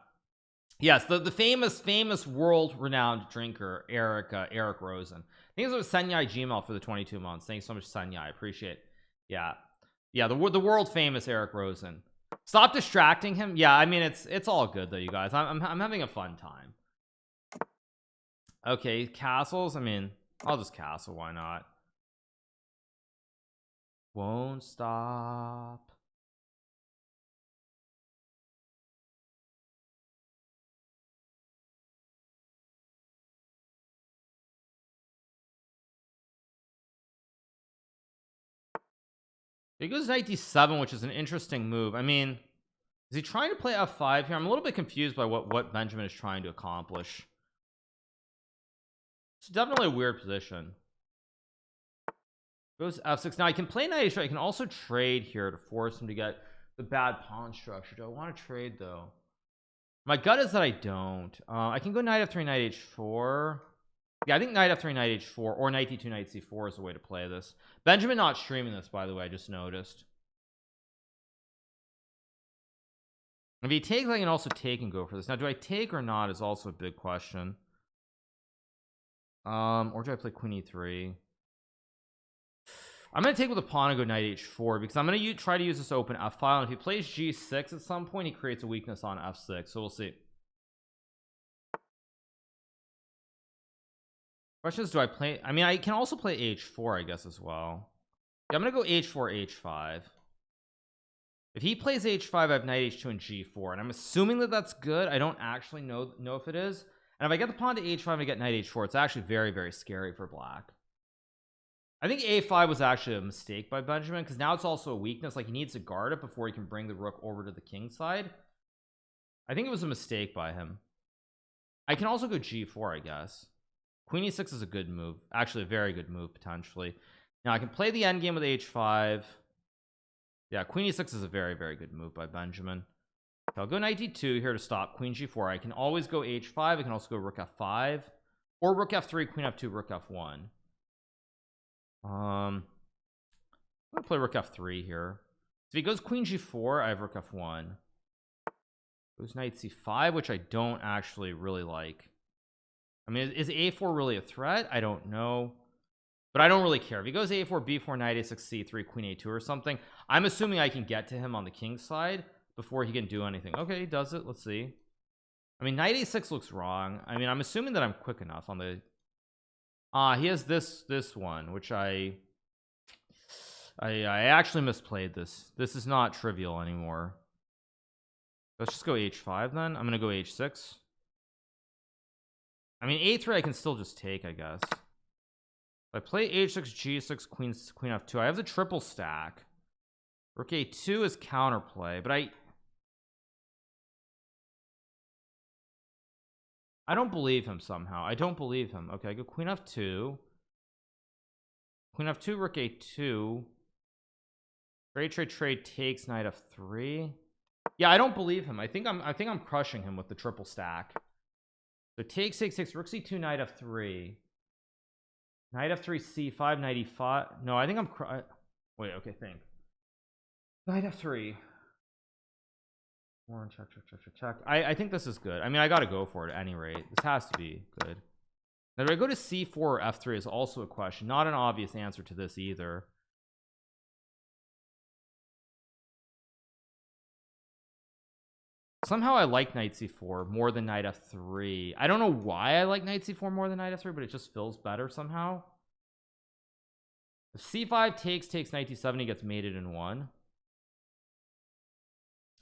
yes, the famous world renowned drinker Eric Rosen. Thanks so much Senyai Gmail for the 22 months. Thanks so much Senyai, I appreciate it. Yeah, the world famous Eric Rosen. Stop distracting him. Yeah, I mean it's all good though, you guys. I'm having a fun time. Okay, castles. I mean, I'll just castle, why not? Won't stop. He goes knight d7, which is an interesting move. I mean, is he trying to play f5 here? I'm a little bit confused by what Benjamin is trying to accomplish. It's definitely a weird position. Goes f6. Now I can play knight h3. I can also trade here to force him to get the bad pawn structure. Do I want to trade though? My gut is that I don't. I can go knight f3, knight h4. Yeah, I think knight f3, knight h4, or knight d2, knight c4 is the way to play this. Benjamin not streaming this, by the way, I just noticed. If he takes, I can also take and go for this. Now, do I take or not is also a big question. Or do I play queen e3? I'm going to take with a pawn and go knight h4 because I'm going to try to use this open f file. And if he plays g6 at some point, he creates a weakness on f6. So we'll see. Question is, do I play? I mean, I can also play h4, I guess, as well. Yeah, I'm going to go h4, h5. If he plays h5, I have knight h2 and g4, and I'm assuming that that's good. I don't actually know if it is. And if I get the pawn to h5 and I get knight h4, it's actually very scary for black. I think a5 was actually a mistake by Benjamin because now it's also a weakness. Like he needs to guard it before he can bring the rook over to the king side. I think it was a mistake by him. I can also go g4, I guess. Queen e6 is a good move, actually a very good move potentially. Now I can play the endgame with h5. Yeah, queen e6 is a very good move by Benjamin. So I'll go knight d2 here to stop queen g4. I can always go h5. I can also go rook f5 or rook f3, queen f2, rook f1. I'm gonna play rook f3 here. If he goes queen g4, I have rook f1. Goes knight c5, which I don't actually really like. I mean, is a4 really a threat? I don't know, but I don't really care. If he goes a4, b4, knight a6, c3, queen a2 or something, I'm assuming I can get to him on the king side before he can do anything. Okay, he does it. Let's see. I mean, knight a6 looks wrong. I mean, I'm assuming that I'm quick enough on the he has this one, which I actually misplayed this. This is not trivial anymore. Let's just go h5 then. I'm gonna go h6. I mean, a3 I can still just take, I guess. If I play h6, g6, queen f2, I have the triple stack. Rook a2 is counterplay, but I don't believe him somehow. I don't believe him. Okay, I go queen f2. Queen f2, rook a2. Trade takes knight f3. Yeah, I don't believe him. I think I'm crushing him with the triple stack. So take 6 rook c2 knight f3. Knight f3 c5 knight e5. No, I think I'm wait, okay, think. Knight f3. One check. I think this is good. I mean, I gotta go for it at any rate. This has to be good. Now, do I go to c4 or f3 is also a question. Not an obvious answer to this either. Somehow I like knight c4 more than knight f3. I don't know why I like knight c4 more than knight f3, but it just feels better somehow. If c5 takes knight d7, he gets mated in 1.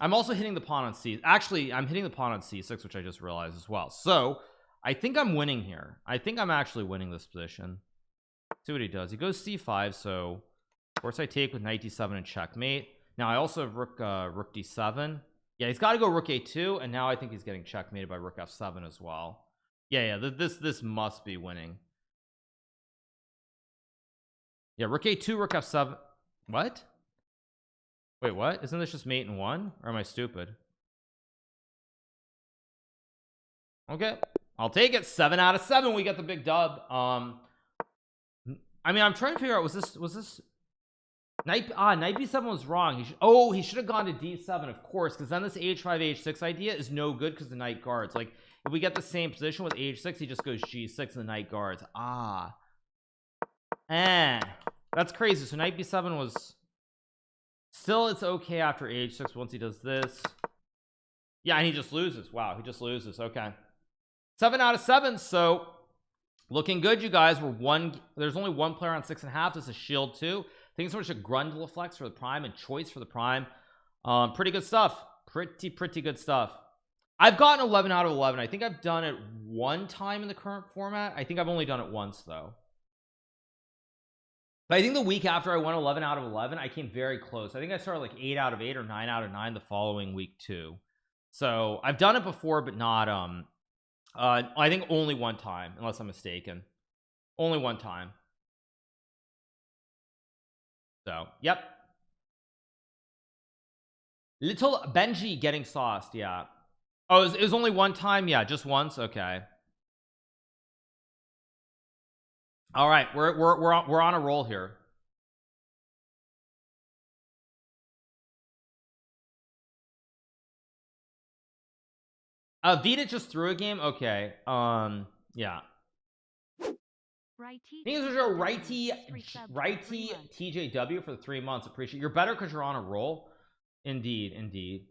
I'm also hitting the pawn on c. Actually, I'm hitting the pawn on c6, which I just realized as well. So I think I'm winning here. I think I'm actually winning this position. See what he does. He goes c5, so of course I take with knight d7 and checkmate. Now I also have rook d7. Yeah, he's got to go rook a2, and now I think he's getting checkmated by rook f7 as well. Yeah, this must be winning. Yeah, rook a2, rook f7. What? Wait, what? Isn't this just mate in 1? Or am I stupid? Okay, I'll take it. 7 out of 7. We get the big dub. I mean, I'm trying to figure out, was this knight b7 was wrong. He should have gone to d7, of course, because then this h5 h6 idea is no good because the knight guards. Like, if we get the same position with h6, he just goes g6 and the knight guards. That's crazy. So knight b7 was still, it's okay after h6 once he does this. Yeah, and he just loses. Wow, he just loses. Okay, 7 out of 7. So looking good, you guys. There's only one player on 6.5. This is shield 2. Things which a Grundle flex for the prime and choice for the prime. Pretty good stuff. Pretty good stuff. I've gotten 11 out of 11. I think I've done it one time in the current format. I think I've only done it once though. But I think the week after I won 11 out of 11, I came very close. I think I started like 8 out of 8 or 9 out of 9 the following week too. So I've done it before, but not I think only one time, unless I'm mistaken. Only one time. So, yep. Little Benji getting sauced, yeah. Oh, it was only one time? Yeah, just once? Okay. All right, we're on a roll here. Vita just threw a game? Okay. Yeah. Things are a righty TJW for the 3 months. Appreciate you're better because you're on a roll. Indeed.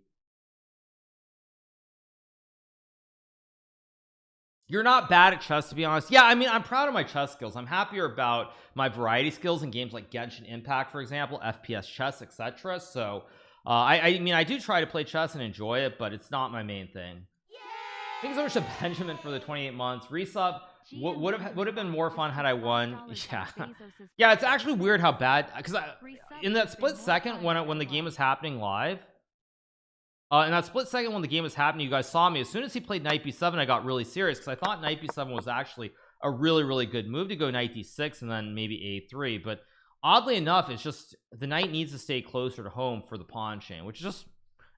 You're not bad at chess, to be honest. Yeah, I mean, I'm proud of my chess skills. I'm happier about my variety skills in games like Genshin Impact, for example, FPS chess, etc. So I mean, I do try to play chess and enjoy it, but it's not my main thing. Things are a Benjamin for the 28 months resub. Would have been more fun had I won. Yeah, it's actually weird how bad, because in that split second when the game was happening live, in that split second when the game was happening, you guys saw me. As soon as he played knight b7, I got really serious because I thought knight b7 was actually a really good move to go knight d6 and then maybe a3. But oddly enough, it's just the knight needs to stay closer to home for the pawn chain, which is just,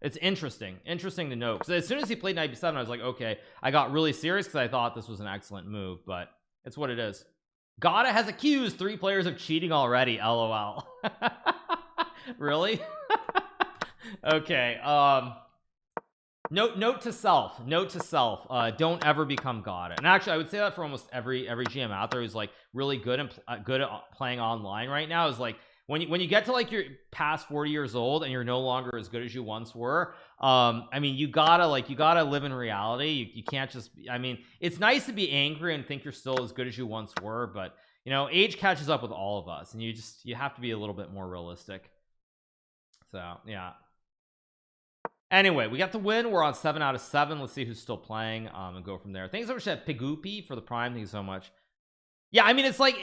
it's interesting to note, because as soon as he played knight b7, I was like, okay, I got really serious because I thought this was an excellent move, but it's what it is. Gata has accused 3 players of cheating already. LOL. Really? Okay. Note to self. Don't ever become Gata. And actually, I would say that for almost every GM out there who's like really good and good at playing online right now. Is like, when you get to like your past 40 years old and you're no longer as good as you once were, I mean, you gotta live in reality. You can't just, I mean, it's nice to be angry and think you're still as good as you once were, but you know, age catches up with all of us, and you have to be a little bit more realistic. So yeah, anyway, we got the win. We're on 7 out of 7. Let's see who's still playing, and go from there. Thanks so much to Pigupi for the prime. Thank you so much. Yeah, I mean, it's like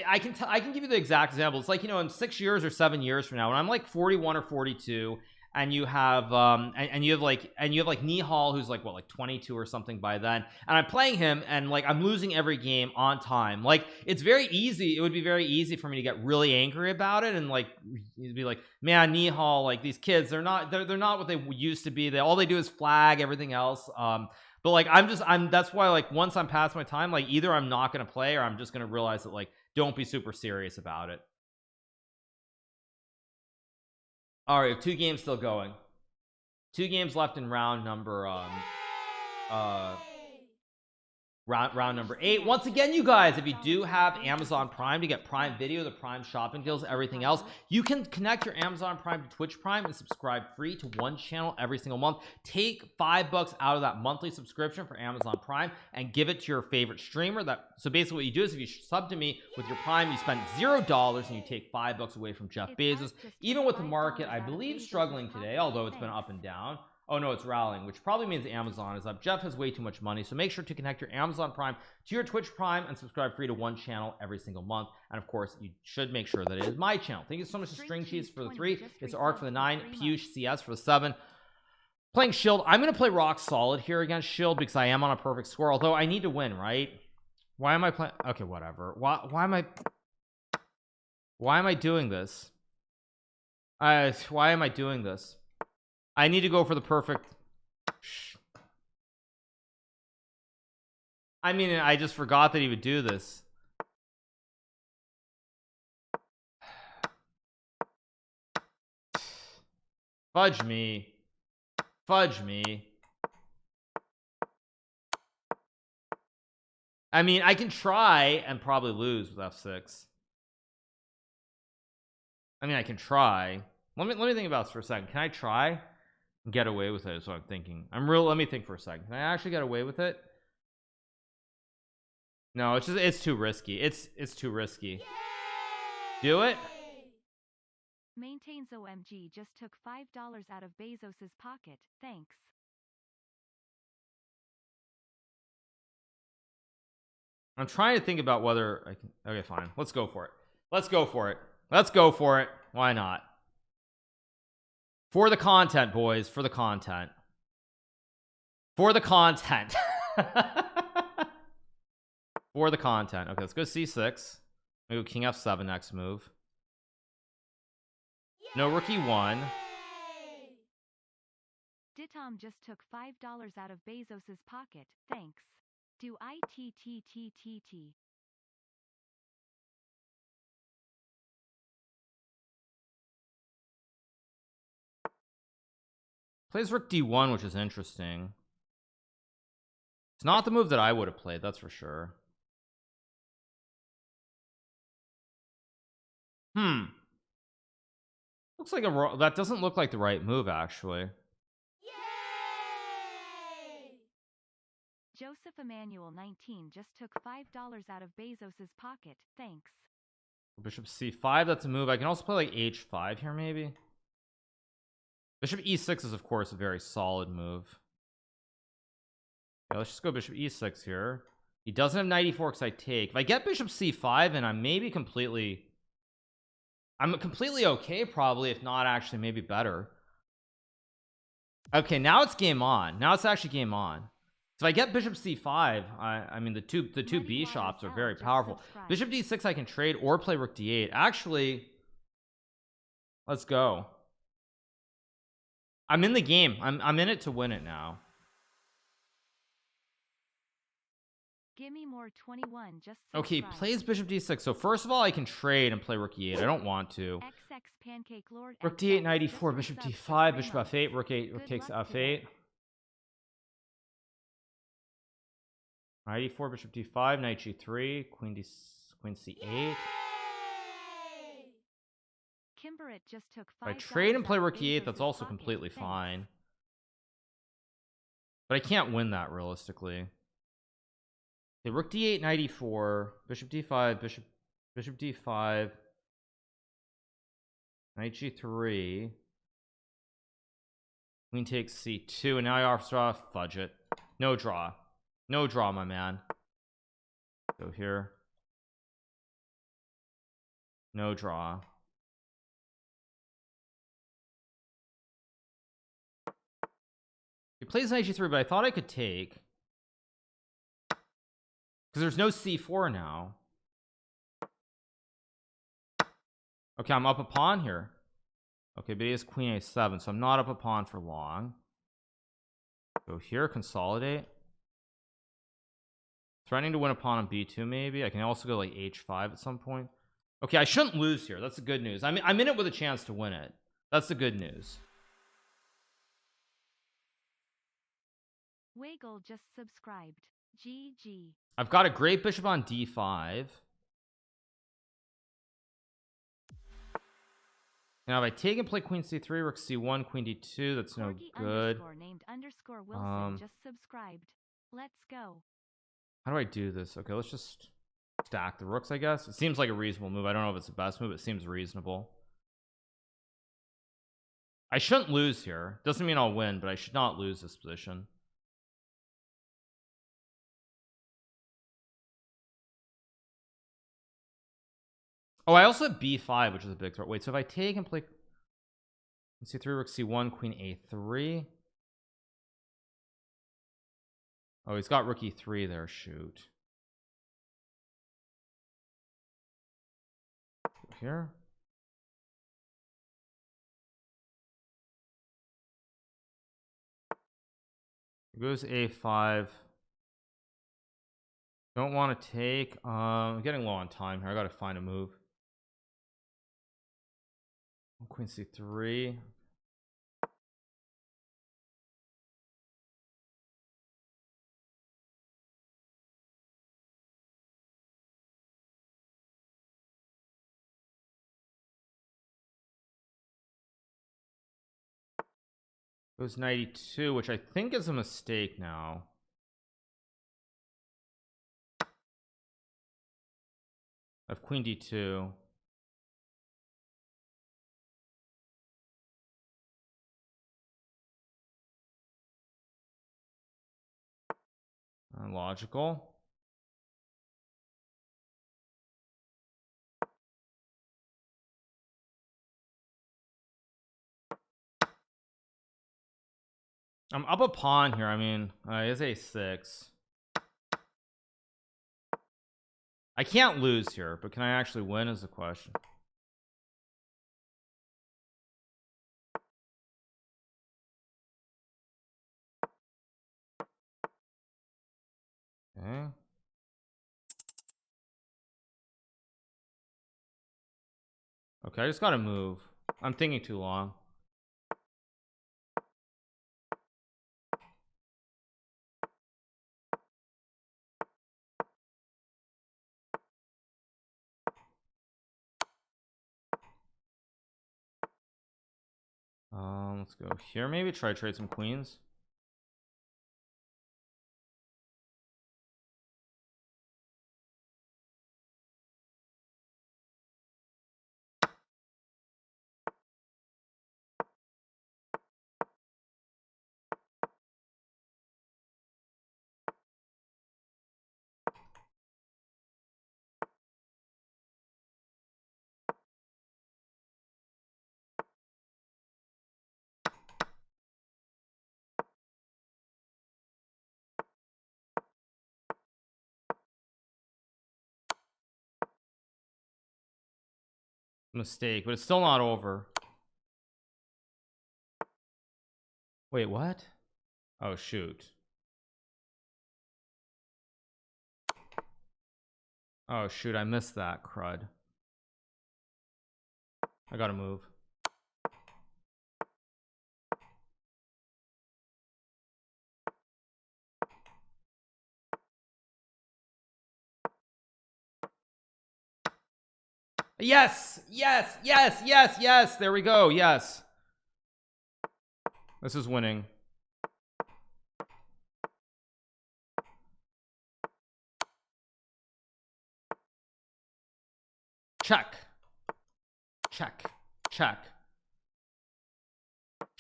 I can give you the exact example. It's like, you know, in 6 years or 7 years from now, when I'm like 41 or 42 and you have you have like Nihal, who's like what, like 22 or something by then, and I'm playing him and like I'm losing every game on time. Like it's very easy, it would be very easy for me to get really angry about it and like be like, man, Nihal, like these kids, they're not what they used to be. All they do is flag everything else. But like I'm that's why, like, once I'm past my time, like either I'm not gonna play or I'm just gonna realize that, like, don't be super serious about it. All right, we have 2 games still going, 2 games left in round number round number 8. Once again, you guys, if you do have Amazon Prime to get Prime Video, the Prime shopping deals, everything else, you can connect your Amazon Prime to Twitch Prime and subscribe free to one channel every single month. Take $5 out of that monthly subscription for Amazon Prime and give it to your favorite streamer. So basically what you do is, if you sub to me with your Prime, you spend $0 and you take $5 away from Jeff Bezos. Even with the market, I believe, struggling today, although it's been up and down. Oh no, it's rallying, which probably means Amazon is up. Jeff has way too much money, so make sure to connect your Amazon Prime to your Twitch Prime and subscribe free to one channel every single month. And of course, you should make sure that it is my channel. Thank you so much to String Cheese for the 3, it's Arc for the 9, Piyush CS for the 7. Playing Shield. I'm gonna play rock solid here against Shield because I am on a perfect score, although I need to win, right? Why am I playing? Okay, whatever. Why am I doing this? Why am I doing this? I need to go for the perfect. I mean, I just forgot that he would do this. Fudge me. Fudge me. I mean, I can try and probably lose with F6. I mean, I can try. Let me think about this for a second. Can I try and get away with it? Is what I'm thinking. Let me think for a second. Can I actually get away with it? No, it's too risky. It's too risky. Yay! Do it. Maintains OMG just took $5 out of Bezos's pocket. Thanks. I'm trying to think about whether I can. Okay, fine. Let's go for it. Let's go for it. Let's go for it. Why not? For the content, boys. For the content. For the content. For the content. Okay, let's go C6. We go King F7 next move. No rookie 1. Ditom just took $5 out of Bezos's pocket. Thanks. Do ITTTTT. Plays rook D1, which is interesting. It's not the move that I would have played, that's for sure. Looks like that doesn't look like the right move, actually. Yay! Joseph Emmanuel 19 just took $5 out of Bezos's pocket. Thanks. Bishop C5, that's a move. I can also play like H5 here, maybe. Bishop E6 is, of course, a very solid move. Yeah, let's just go Bishop E6 here. He doesn't have knight E4 because I take. If I get Bishop C5, and I'm completely okay, probably, if not actually maybe better. Okay, now it's game on. Now it's actually game on. So if I get Bishop C5, I mean the two B shops are very powerful. Bishop D6 I can trade or play Rook D8. Actually, let's go. I'm in the game. I'm in it to win it now. Give me more 21 just okay, plays Bishop D6. So first of all, I can trade and play Rook E8. I don't want to. XX Pancake Lord Rook D8, knight E4, Bishop D5, Bishop F8, Rook 8, Rook takes F8. Knight E4, Bishop D5, Knight G3, Queen C8. Kimberit just took If I trade and play Rook E8, that's also completely fine. But I can't win that realistically. Okay, Rook D8, Knight E4, Bishop D5, Bishop D5, Knight G3, Queen takes C2, and now I offer draw. Fudge it. No draw. No draw, my man. Go here. No draw. plays knight g3, but I thought I could take because there's no c4 now. Okay, I'm up a pawn here. Okay, but he has queen a7, so I'm not up a pawn for long. Go here, consolidate. Threatening to win a pawn on b2 maybe. I can also go like h5 at some point. Okay, I shouldn't lose here. That's the good news. I'm in it with a chance to win it. That's the good news. Wagel just subscribed. GG. I've got a great bishop on d5. Now if I take and play queen c3, rook c1, queen d2, that's no good. Named Wilson just subscribed. Let's go. How do I do this? Okay, let's just stack the rooks, I guess. It seems like a reasonable move. I don't know if it's the best move. It seems reasonable. I shouldn't lose here. Doesn't mean I'll win, but I should not lose this position. Oh, I also have b5, which is a big threat. Wait, so if I take and play c3, rook c1, queen a3. Oh, he's got rook e3 there. Shoot. Here. Goes a5. Don't want to take. I'm getting low on time here. I got to find a move. Queen c3. Goes 92, which I think is a mistake now. I have queen d2. Logical. I'm up a pawn here. I mean, it's a6. I can't lose here, but can I actually win is the question. Okay. Okay, I just gotta move. I'm thinking too long. Let's go here. Maybe try to trade some queens. Mistake, but it's still not over. Wait, what? Oh shoot. Oh shoot, I missed that. Crud. I gotta move. Yes, yes, yes, yes, yes. There we go. Yes. This is winning. Check. Check. Check.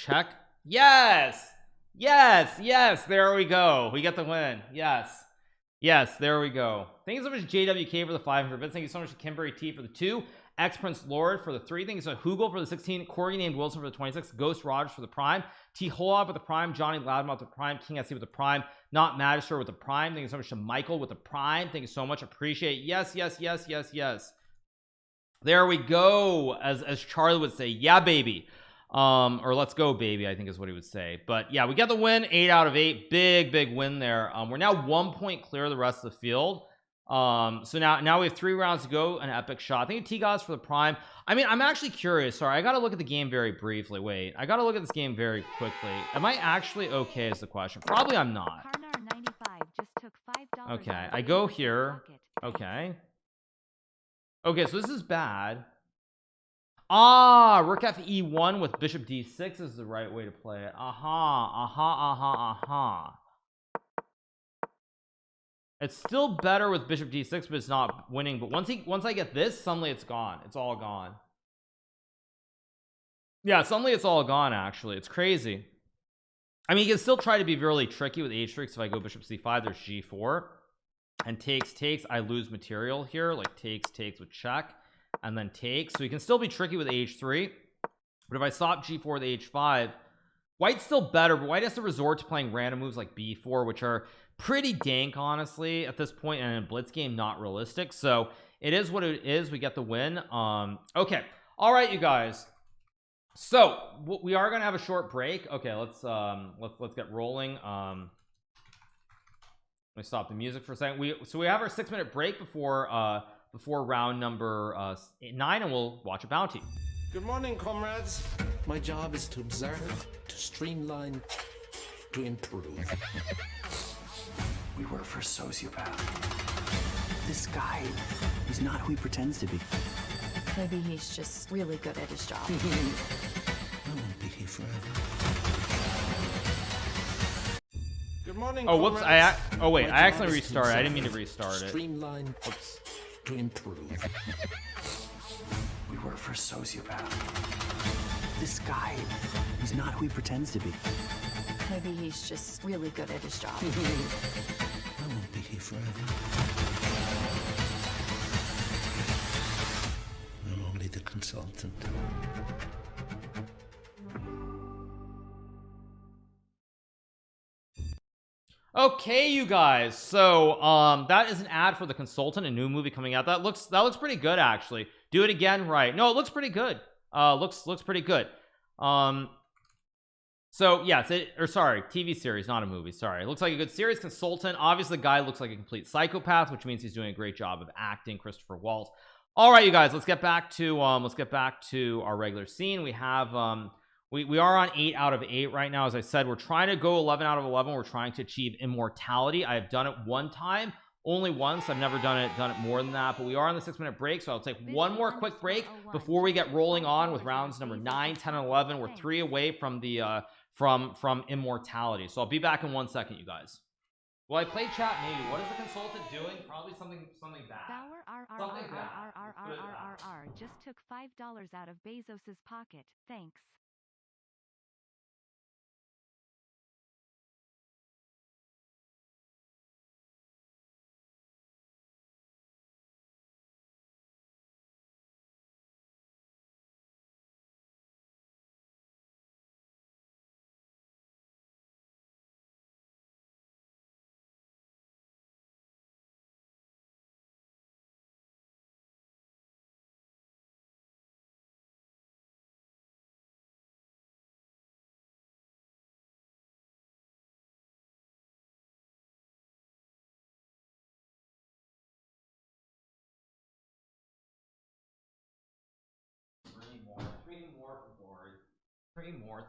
Check. Yes. Yes. Yes. There we go. We get the win. Yes. Yes, there we go. Thank you so much JWK for the 500 bits. Thank you so much to Kimberly T for the 2, X Prince Lord for the 3. Thank you so much Hugel for the 16, Corey named Wilson for the 26, Ghost Rogers for the Prime, T Holov with the Prime, Johnny Loudmouth with the Prime, King SC with the Prime, Not Magister with the Prime. Thank you so much to Michael with the Prime. Thank you so much. Appreciate it. Yes, yes, yes, yes, yes. There we go. As Charlie would say, yeah, baby. Or let's go, baby, I think is what he would say. But yeah, we get the win, 8 out of 8. Big win there. We're now 1 point clear of the rest of the field. So now we have 3 rounds to go. An epic shot. I think T-Gods for the Prime. I mean, I'm actually curious. Sorry, I gotta look at the game very briefly. Wait, I gotta look at this game very quickly. Am I actually okay is the question. Probably I'm not. Okay, I go here. Okay, so this is bad. Rook F(E1) with bishop D6 is the right way to play it. It's still better with bishop D6, but it's not winning. But once I get this, suddenly it's gone. It's all gone. Yeah, suddenly it's all gone. Actually, it's crazy. I mean, you can still try to be really tricky with H3. If I go bishop C5, there's G4 and takes. I lose material here, like takes with check. And then take, so you can still be tricky with H3, but if I stop G4 with H5, white's still better, but white has to resort to playing random moves like B4, which are pretty dank honestly at this point, and in a blitz game not realistic. So it is what it is. We get the win. Okay, all right, you guys, so we are gonna have a short break. Okay, let's get rolling. Let me stop the music for a second. We have our 6-minute break before round number 9, and we'll watch a bounty. Good morning, comrades. My job is to observe, to streamline, to improve. We work for a sociopath. This guy, he's not who he pretends to be. Maybe he's just really good at his job. I won't be here forever. Good morning, oh whoops, comrades. I accidentally restarted. I didn't mean to restart it. Streamline, to improve. We work for a sociopath. This guy, he's not who he pretends to be. Maybe he's just really good at his job. I won't be here forever. I'm only the consultant. Okay, you guys, so that is an ad for The Consultant, a new movie coming out. That looks pretty good, actually. Do it again, right? No, it looks pretty good. Looks pretty good. So yeah, sorry, TV series, not a movie. Sorry, it looks like a good series. Consultant. Obviously, the guy looks like a complete psychopath, which means he's doing a great job of acting. Christopher Waltz. All right, you guys, let's get back to our regular scene. We have we are on 8 out of 8 right now. As I said, we're trying to go 11 out of 11. We're trying to achieve immortality. I have done it one time, only once. I've never done it more than that, but we are on the 6-minute break, so I'll take one more quick break before we get rolling on with rounds number 9, 10, and 11. We're 3 away from the from immortality, so I'll be back in 1 second, you guys. Will I play chat? Maybe. What is the consultant doing? Probably something bad. Bauer just took $5 out of Bezos's pocket. Thanks. Three more.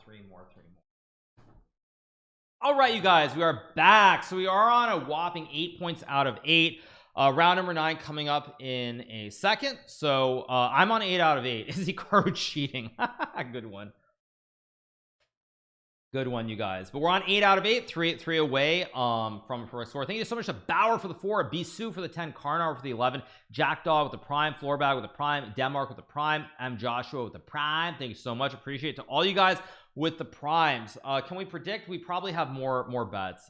All right, you guys, we are back. So we are on a whopping 8 points out of 8. Round number 9 coming up in a second. So I'm on 8 out of 8. Is Hikaru cheating? Good one, you guys. But we're on 8 out of 8, 3 away from a score. Thank you so much to Bauer for the 4, Bisu for the 10, Karnar for the 11, Jackdaw with the Prime, Floorbag with the Prime, Denmark with the Prime, M Joshua with the Prime. Thank you so much. Appreciate it to all you guys with the primes. Can we predict? We probably have more bets.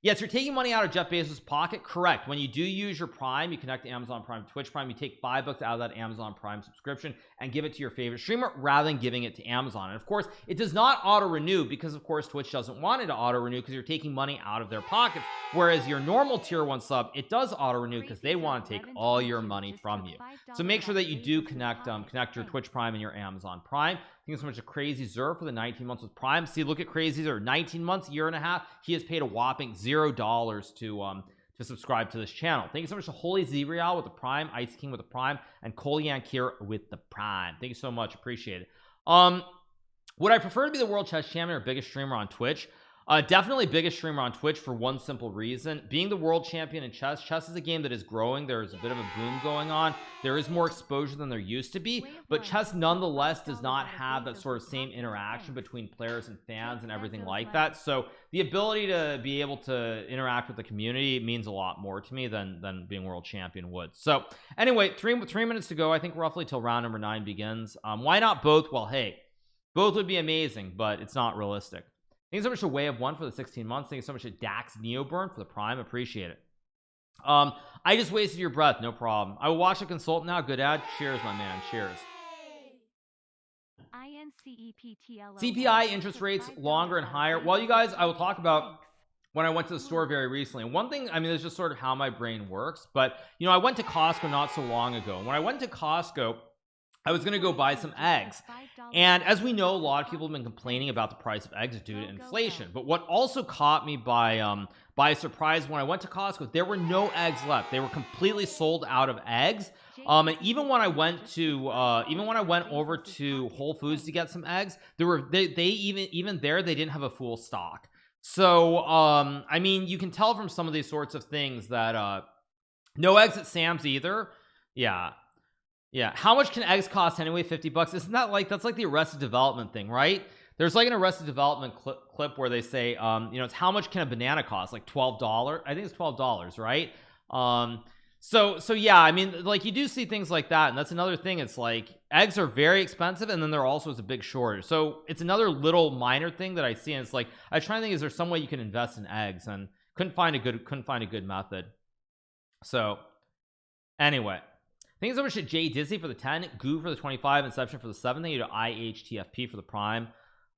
Yes, you're taking money out of Jeff Bezos' pocket. Correct. When you do use your Prime, you connect to Amazon Prime, Twitch Prime, you take $5 out of that Amazon Prime subscription and give it to your favorite streamer rather than giving it to Amazon. And of course, it does not auto renew because of course Twitch doesn't want it to auto renew because you're taking money out of their pockets. Whereas your normal tier 1 sub, it does auto renew because they want to take all your money from you. So make sure that you do connect your Twitch Prime and your Amazon Prime. Thank you so much to Crazy Zer for the 19 months with Prime. See, look at Crazy Zer, 19 months, year and a half. He has paid a whopping $0 to subscribe to this channel. Thank you so much to Holy Zerial with the Prime, Ice King with the Prime, and Kolyan Kier with the Prime. Thank you so much, appreciate it. Would I prefer to be the world chess champion or biggest streamer on Twitch? Definitely biggest streamer on Twitch for one simple reason. Being the world champion in chess is a game that is growing. There's a bit of a boom going on. There is more exposure than there used to be, but chess nonetheless does not have that sort of same interaction between players and fans and everything like that. So the ability to be able to interact with the community means a lot more to me than being world champion would. So anyway, three minutes to go, I think, roughly till round number 9 begins. Why not both? Well, hey, both would be amazing, but it's not realistic. Thank you so much to Way of One for the 16 months. Thank you so much to Dax Neoburn for the Prime. Appreciate it. I just wasted your breath. No problem. I will watch the consult now. Good ad. Cheers, my man. Cheers. CPI interest rates longer and higher. Well, you guys, I will talk about when I went to the store very recently. And one thing, I mean, it's just sort of how my brain works. But, you know, I went to Costco not so long ago. And when I went to Costco, I was going to go buy some eggs. And as we know, a lot of people have been complaining about the price of eggs due to inflation. But what also caught me by surprise, when I went to Costco, there were no eggs left. They were completely sold out of eggs. And even when I went over to Whole Foods to get some eggs, they even there they didn't have a full stock. So I mean, you can tell from some of these sorts of things that no eggs at Sam's either. Yeah, how much can eggs cost anyway? $50. Isn't that like, that's like the Arrested Development thing, right? There's like an Arrested Development clip where they say, you know, it's how much can a banana cost? Like $12. I think it's $12, right? So yeah, I mean, like, you do see things like that, and that's another thing. It's like eggs are very expensive, and then there also is a big shortage. So it's another little minor thing that I see, and it's like I try to think, is there some way you can invest in eggs, and couldn't find a good method. So anyway. Thank you so much to Jay Dizzy for the 10, Goo for the 25, Inception for the 7. Thank you to IHTFP for the Prime.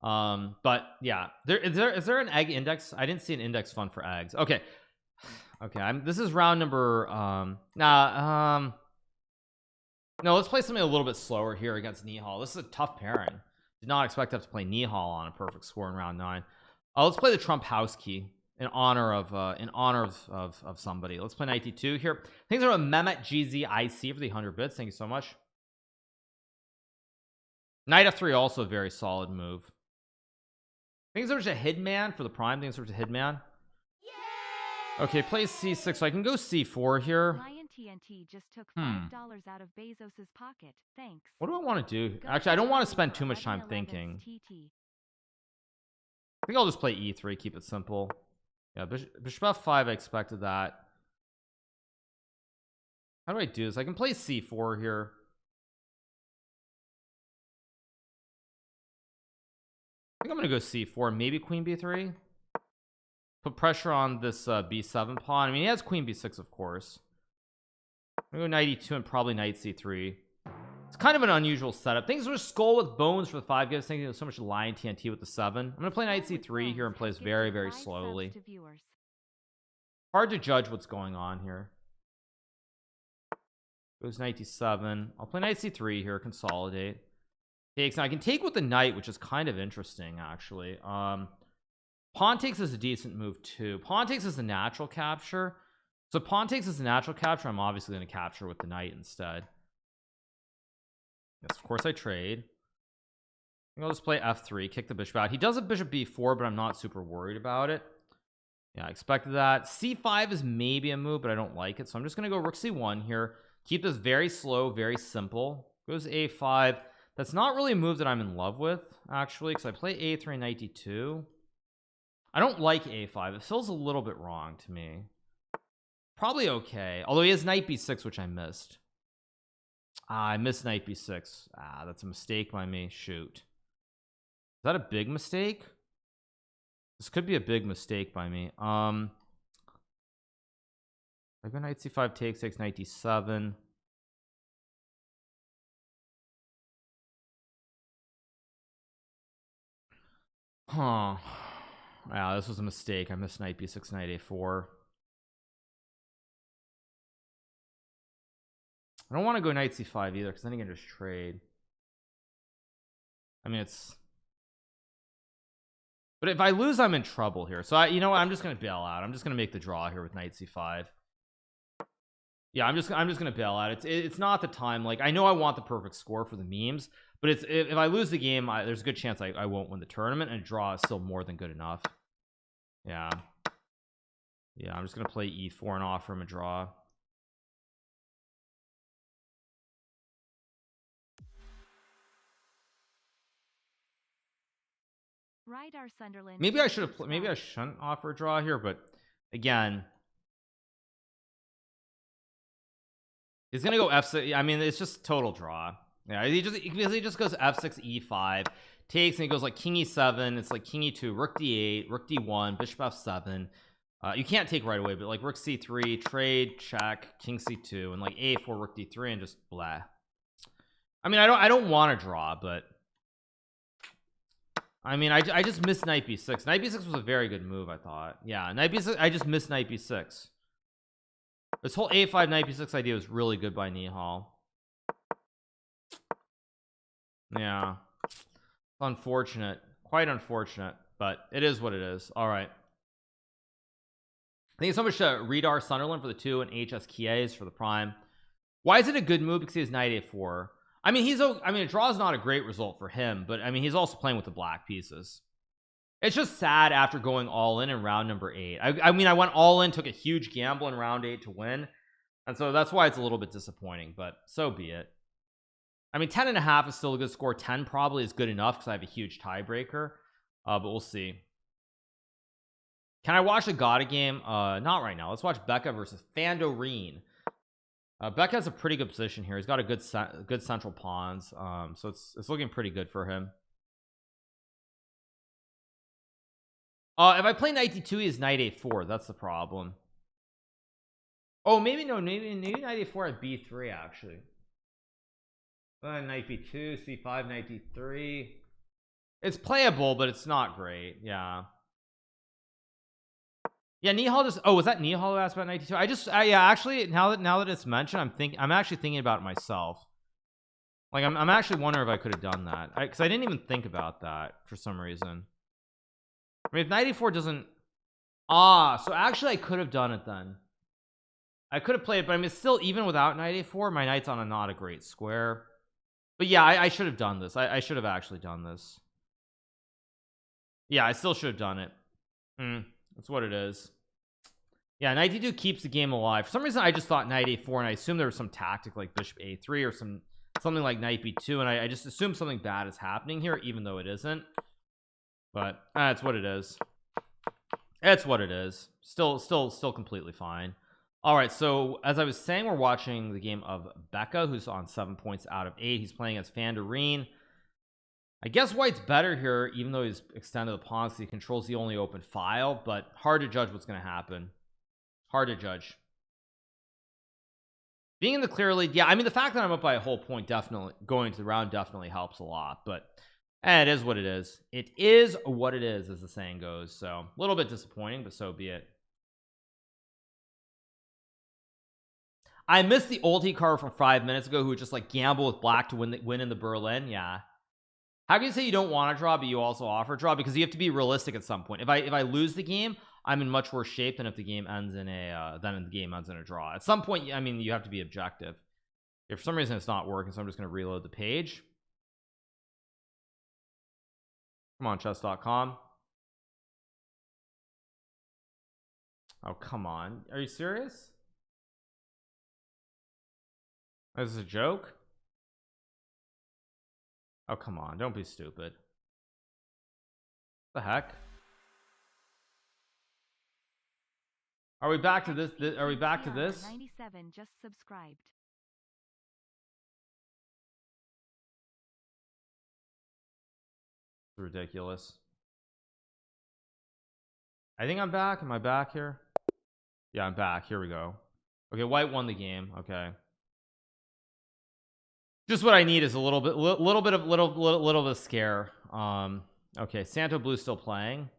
But yeah, is there an egg index? I didn't see an index fund for eggs. Okay, this is round number no, let's play something a little bit slower here against Nihal. This is a tough pairing. Did not expect to have to play Nihal on a perfect score in round 9. Let's play the Trump house key in honor of somebody. Let's play knight d2 here. Things are a Mehmet GZIC for the 100 bits. Thank you so much. Knight f3, also a very solid move. Things are a Hidman for the Prime. Things are a Hidman. Okay, play c6, so I can go c4 here. TNT just took $5 out of Bezos's pocket. Thanks. What do I want to do? Actually, I don't want to spend too much time thinking. I think I'll just play e3, keep it simple. Yeah, bishop f5, I expected that. How do I do this? I can play c4 here. I think I'm gonna go c4, maybe queen b3. Put pressure on this b7 pawn. I mean, he has queen b6, of course. I'm gonna go knight e2 and probably knight c3. It's kind of an unusual setup. Things are skull with bones for the 5 gives. Thank you so much to Lion TNT with the 7. I'm gonna play knight c3 here and play this very, very slowly. Hard to judge what's going on here. Goes knight d7. I'll play knight c3 here, consolidate. Takes. Now I can take with the knight, which is kind of interesting, actually. Pawn takes is a decent move too. Pawn takes is a natural capture. So pawn takes is a natural capture. I'm obviously going to capture with the knight instead. Yes, of course I trade. I'll just play f3, kick the bishop out. He does a bishop b4, but I'm not super worried about it. Yeah, I expected that. c5 is maybe a move, but I don't like it, so I'm just gonna go rook c1 here. Keep this very slow, very simple. Goes a5. That's not really a move that I'm in love with, actually, because I play a3, knight d2. I don't like a5. It feels a little bit wrong to me. Probably okay, although he has knight b6, which I missed. I missed knight b6. That's a mistake by me. Shoot. Is that a big mistake? This could be a big mistake by me. I go knight c5 takes knight d7. Huh. Yeah, this was a mistake. I missed knight b6, knight a4. I don't want to go knight c5 either, because then you can just trade. I mean, it's... But if I lose, I'm in trouble here. So you know what? I'm just going to bail out. I'm just going to make the draw here with knight c5. Yeah, I'm just going to bail out. It's not the time. Like, I know I want the perfect score for the memes, but it's if I lose the game, there's a good chance I won't win the tournament, and a draw is still more than good enough. Yeah. Yeah, I'm just going to play e4 and offer him a draw. Rydar Sunderland. Maybe I should have. Maybe I shouldn't offer a draw here, but again, he's gonna go f6. I mean, it's just total draw. Yeah, he just goes f6 e5 takes, and he goes like king e7. It's like king e2, rook d8, rook d1, bishop f7. You can't take right away, but like rook c3, trade, check, king c2, and like a4, rook d3, and just blah. I mean, I don't want to draw, but I mean, I just missed knight b6. Knight b6 was a very good move, I thought. Yeah, knight b6. I just missed knight b6. This whole a5 knight b6 idea was really good by Nihal. Yeah, unfortunate, quite unfortunate, but it is what it is. All right. Thank you so much to Rydar Sunderland for the 2 and HS Kies for the prime. Why is it a good move? Because he has knight a4. I mean, a draw is not a great result for him, but I mean, he's also playing with the black pieces. It's just sad after going all in round number 8. I mean, I went all in, took a huge gamble in round 8 to win, and so that's why it's a little bit disappointing, but so be it. I mean, 10.5 is still a good score. 10 probably is good enough because I have a huge tiebreaker, but we'll see. Can I watch a Gata game? Not right now. Let's watch Becca versus Fandorine. Becca has a pretty good position here. He's got a good central pawns, so it's looking pretty good for him. If I play knight d2, he has knight a4. That's the problem. Oh, maybe knight a4 at b3 actually. Knight b2, c5, knight d3. It's playable, but it's not great. Yeah. Yeah, Nihal just. Oh, was that Nihal who asked about 92? Yeah, actually, now that it's mentioned, I'm actually thinking about it myself. Like, I'm actually wondering if I could have done that, because I didn't even think about that for some reason. I mean, if 94 doesn't. So actually, I could have done it then. I could have played it, but I mean, still, even without 94, my knight's on not a great square. But yeah, I should have done this. I should have actually done this. Yeah, I still should have done it. That's what it is. Yeah, knight d2 keeps the game alive. For some reason, I just thought knight a4, and I assumed there was some tactic like bishop a3 or something like knight b2, and I just assumed something bad is happening here, even though it isn't. But that's what it is. It's what it is. Still completely fine. All right, so as I was saying, we're watching the game of Becca, who's on 7 points out of 8. He's playing as Fandorine. I guess White's better here, even though he's extended the pawns, so he controls the only open file, but hard to judge what's going to happen. Hard to judge. Being in the clear lead, yeah, I mean, the fact that I'm up by a whole point definitely, going to the round definitely helps a lot, but it is what it is. It is what it is, as the saying goes, so a little bit disappointing, but so be it. I missed the old Hikaru from 5 minutes ago, who would just like gamble with black to win in the Berlin. Yeah. How can you say you don't want to draw, but you also offer a draw? Because you have to be realistic at some point. If I lose the game, I'm in much worse shape than if the game ends in a draw. At some point, I mean, you have to be objective. If for some reason it's not working, so I'm just going to reload the page. Come on, chess.com. Oh, come on. Are you serious? Is this a joke? Oh, come on. Don't be stupid. The heck? Are we back to this? Are we back to this? 97 just subscribed. It's ridiculous. I think I'm back. Am I back here? Yeah, I'm back. Here we go. Okay, white won the game. Okay, just what I need is a little bit of scare. Okay, Santo Blue still playing.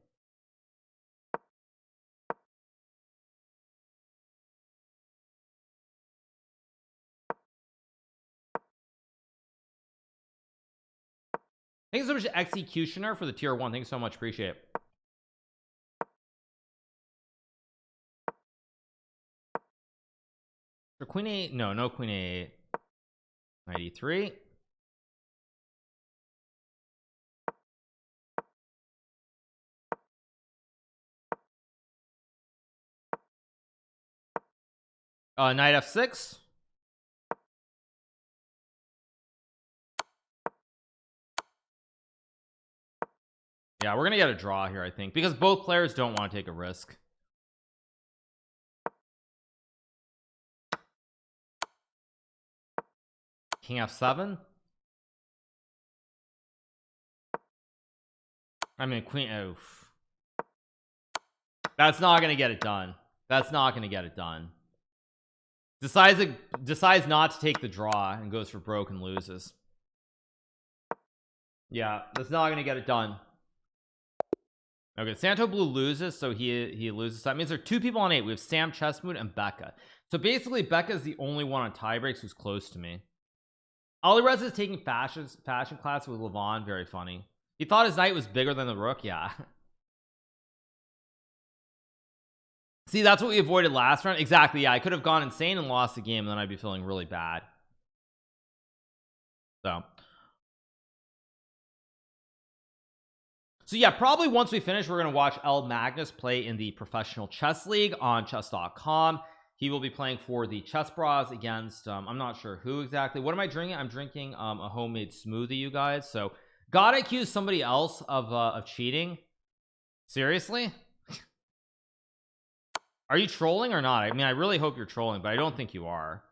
Thanks so much to Executioner for the tier 1. Thanks so much, appreciate it. For Queen A8, no Queen A8. 93. Knight F6. Yeah, we're gonna get a draw here, I think, because both players don't want to take a risk. King F7. I mean, Queen. Oof. That's not gonna get it done. That's not gonna get it done. Decides not to take the draw and goes for broke and loses. Yeah, that's not gonna get it done. Okay, Santo Blue loses, so he loses. So that means there are 2 people on 8. We have Sam Chessmood and Becca. So basically, Becca is the only one on tie breaks who's close to me. Alirez is taking fashion class with Levon. Very funny. He thought his knight was bigger than the rook. Yeah. See, that's what we avoided last round. Exactly. Yeah, I could have gone insane and lost the game, and then I'd be feeling really bad. So yeah, probably once we finish, we're going to watch El Magnus play in the professional chess league on chess.com. He will be playing for the Chess Bras against I'm not sure who exactly. What am I drinking? I'm drinking a homemade smoothie, you guys. So gotta accuse somebody else of cheating. Seriously? Are you trolling or not? I mean, I really hope you're trolling, but I don't think you are.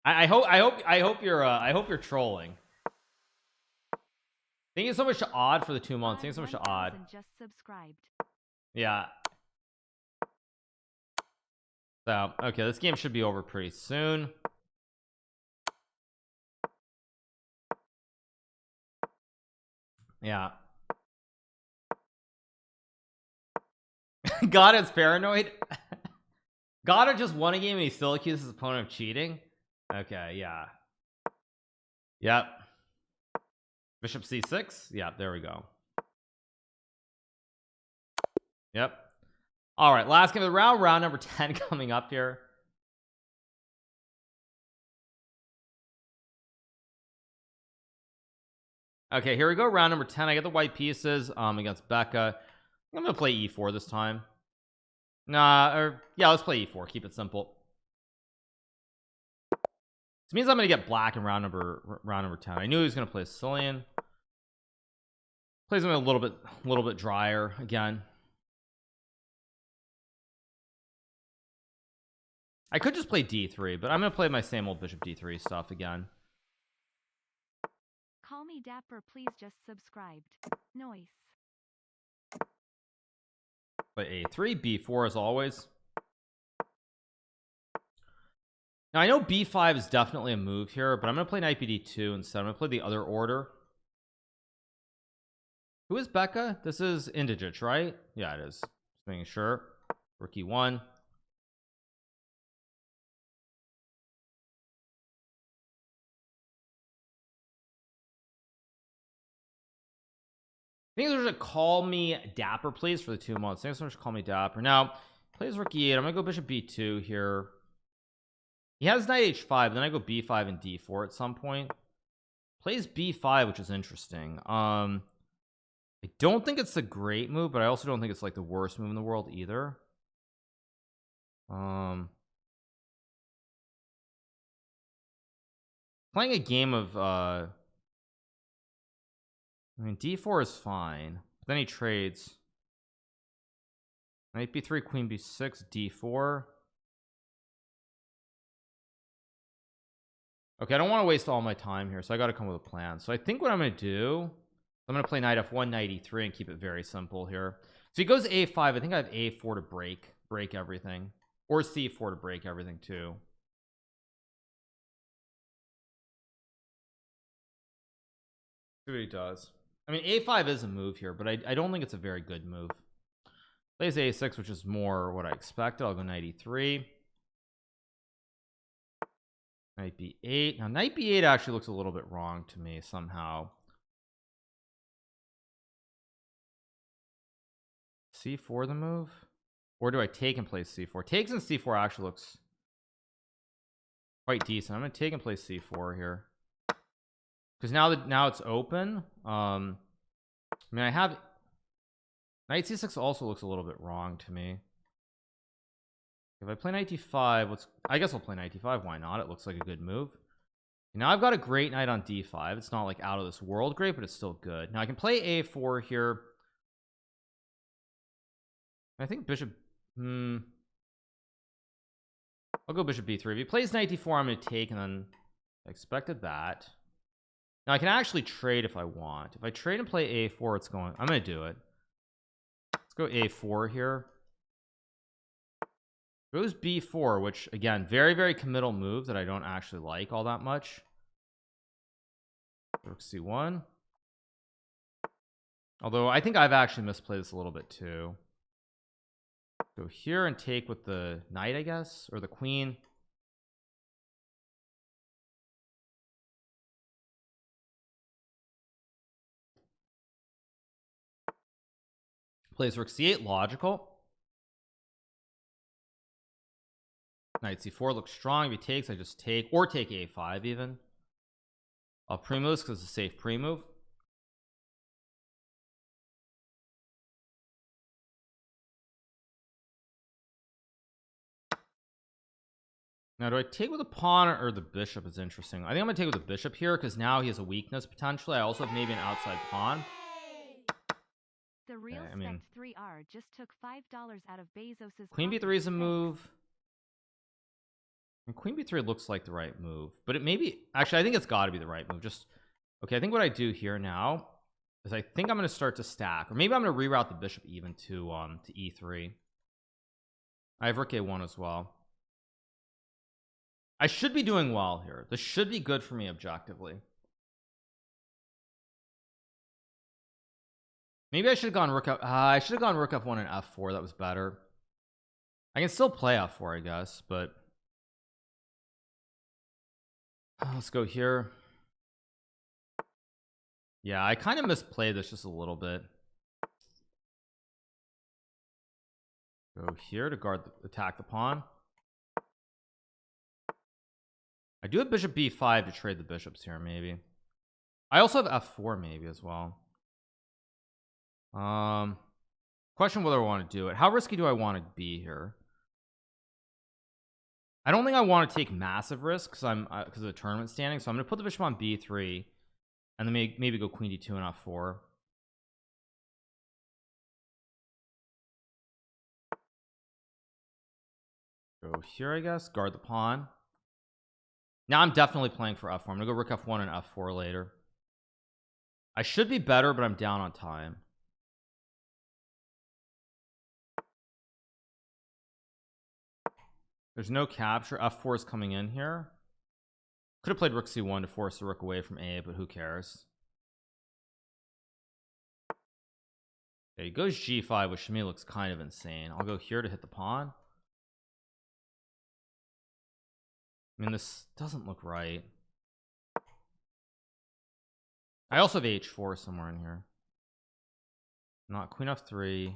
I hope you're trolling. Thank you so much to Odd for the 2 months. Thank you so much to Odd. Just subscribed. Yeah. So okay, this game should be over pretty soon. Yeah. God, it's paranoid. Goddard just won a game and he still accuses his opponent of cheating. Okay, yeah. Yep. Bishop c6. Yeah, there we go. Yep. All right, last game of the round number 10 coming up here. Okay, here we go. Round number 10. I get the white pieces against Becca. I'm gonna play e4 this time. Yeah, let's play e4. Keep it simple. This means I'm gonna get black in round number 10. I knew he was gonna play Sicilian. Plays him a little bit drier again. I could just play d3, but I'm gonna play my same old bishop d3 stuff again. Call me Dapper, please. Just subscribed. Noise. Play a3, b4 as always. Now I know b5 is definitely a move here, but I'm gonna play knight bd2 instead. I'm gonna play the other order. Who is Becca? This is Indigich, right? Yeah, it is. Just making sure. Rook e1. I think there's a call me Dapper, please, for the 2 months. Thanks so much. Call me Dapper. Now plays rook e8. I'm gonna go bishop b2 here. He has knight h5, then I go b5 and d4 at some point. Plays b5, which is interesting. I don't think it's a great move, but I also don't think it's like the worst move in the world either. Playing a game of I mean d4 is fine, but then he trades knight b3, queen b6, d4. Okay, I don't want to waste all my time here, so I got to come with a plan. So I think what I'm going to do, I'm going to play knight f1, knight e3, and keep it very simple here. So he goes a5. I think I have a4 to break break everything, or c4 to break everything too. See what he does. I mean, a5 is a move here, but I don't think it's a very good move. Plays a6, which is more what I expected. I'll go knight e3, knight b8. Now knight b8 actually looks a little bit wrong to me somehow. c4 the move, or do I take and play c4? Takes and c4 actually looks quite decent. I'm gonna take and play c4 here, because now it's open. I mean, I have knight c6 also looks a little bit wrong to me. If I play knight d5, I guess I'll play knight d5. Why not? It looks like a good move. Now I've got a great knight on d5. It's not like out of this world great, but it's still good. Now I can play a4 here. I think bishop. I'll go bishop b3. If he plays knight d4, I'm going to take, and then I expected that. Now I can actually trade if I want. If I trade and play a4, it's going. I'm going to do it. Let's go a4 here. Goes b4, which again, very, very committal move that I don't actually like all that much. Rook c1. Although I think I've actually misplayed this a little bit too. Go here and take with the knight, I guess, or the queen. Plays rook c8, logical. Knight c4 looks strong. If he takes, I just take, or take a5 even. I'll pre-move this because it's a safe pre-move. Now, do I take with the pawn or the bishop? Is interesting. I think I'm gonna take with the bishop here because now he has a weakness potentially. I also have maybe an outside pawn. The real Okay, I mean, 3R just took $5 out of Bezos's queen pocket. b3 is a Thanks. move. And queen b3 looks like the right move, but it may be, actually I think it's got to be the right move. Just okay, I think what I do here now is I think I'm going to start to stack, or maybe I'm going to reroute the bishop even to e3. I have rook a1 as well. I should be doing well here. This should be good for me objectively. Maybe I should have gone rook up. I should have gone rook f1 and f4. That was better. I can still play f4, I guess, but let's go here. Yeah, I kind of misplayed this just a little bit. Go here to guard attack the pawn. I do have bishop b5 to trade the bishops here, maybe. I also have f4 maybe as well. Question whether I want to do it. How risky do I want to be here? I don't think I want to take massive risks because of the tournament standing, so I'm going to put the bishop on b3 and then maybe go queen d2 and f4. Go here, I guess, guard the pawn. Now I'm definitely playing for f4. I'm gonna go rook f1 and f4 later. I should be better, but I'm down on time. There's no capture. F4 is coming in here. Could have played rook c1 to force the rook away from a, but who cares? Okay, he goes g5, which to me looks kind of insane. I'll go here to hit the pawn. I mean, this doesn't look right. I also have h4 somewhere in here. Not queen f3,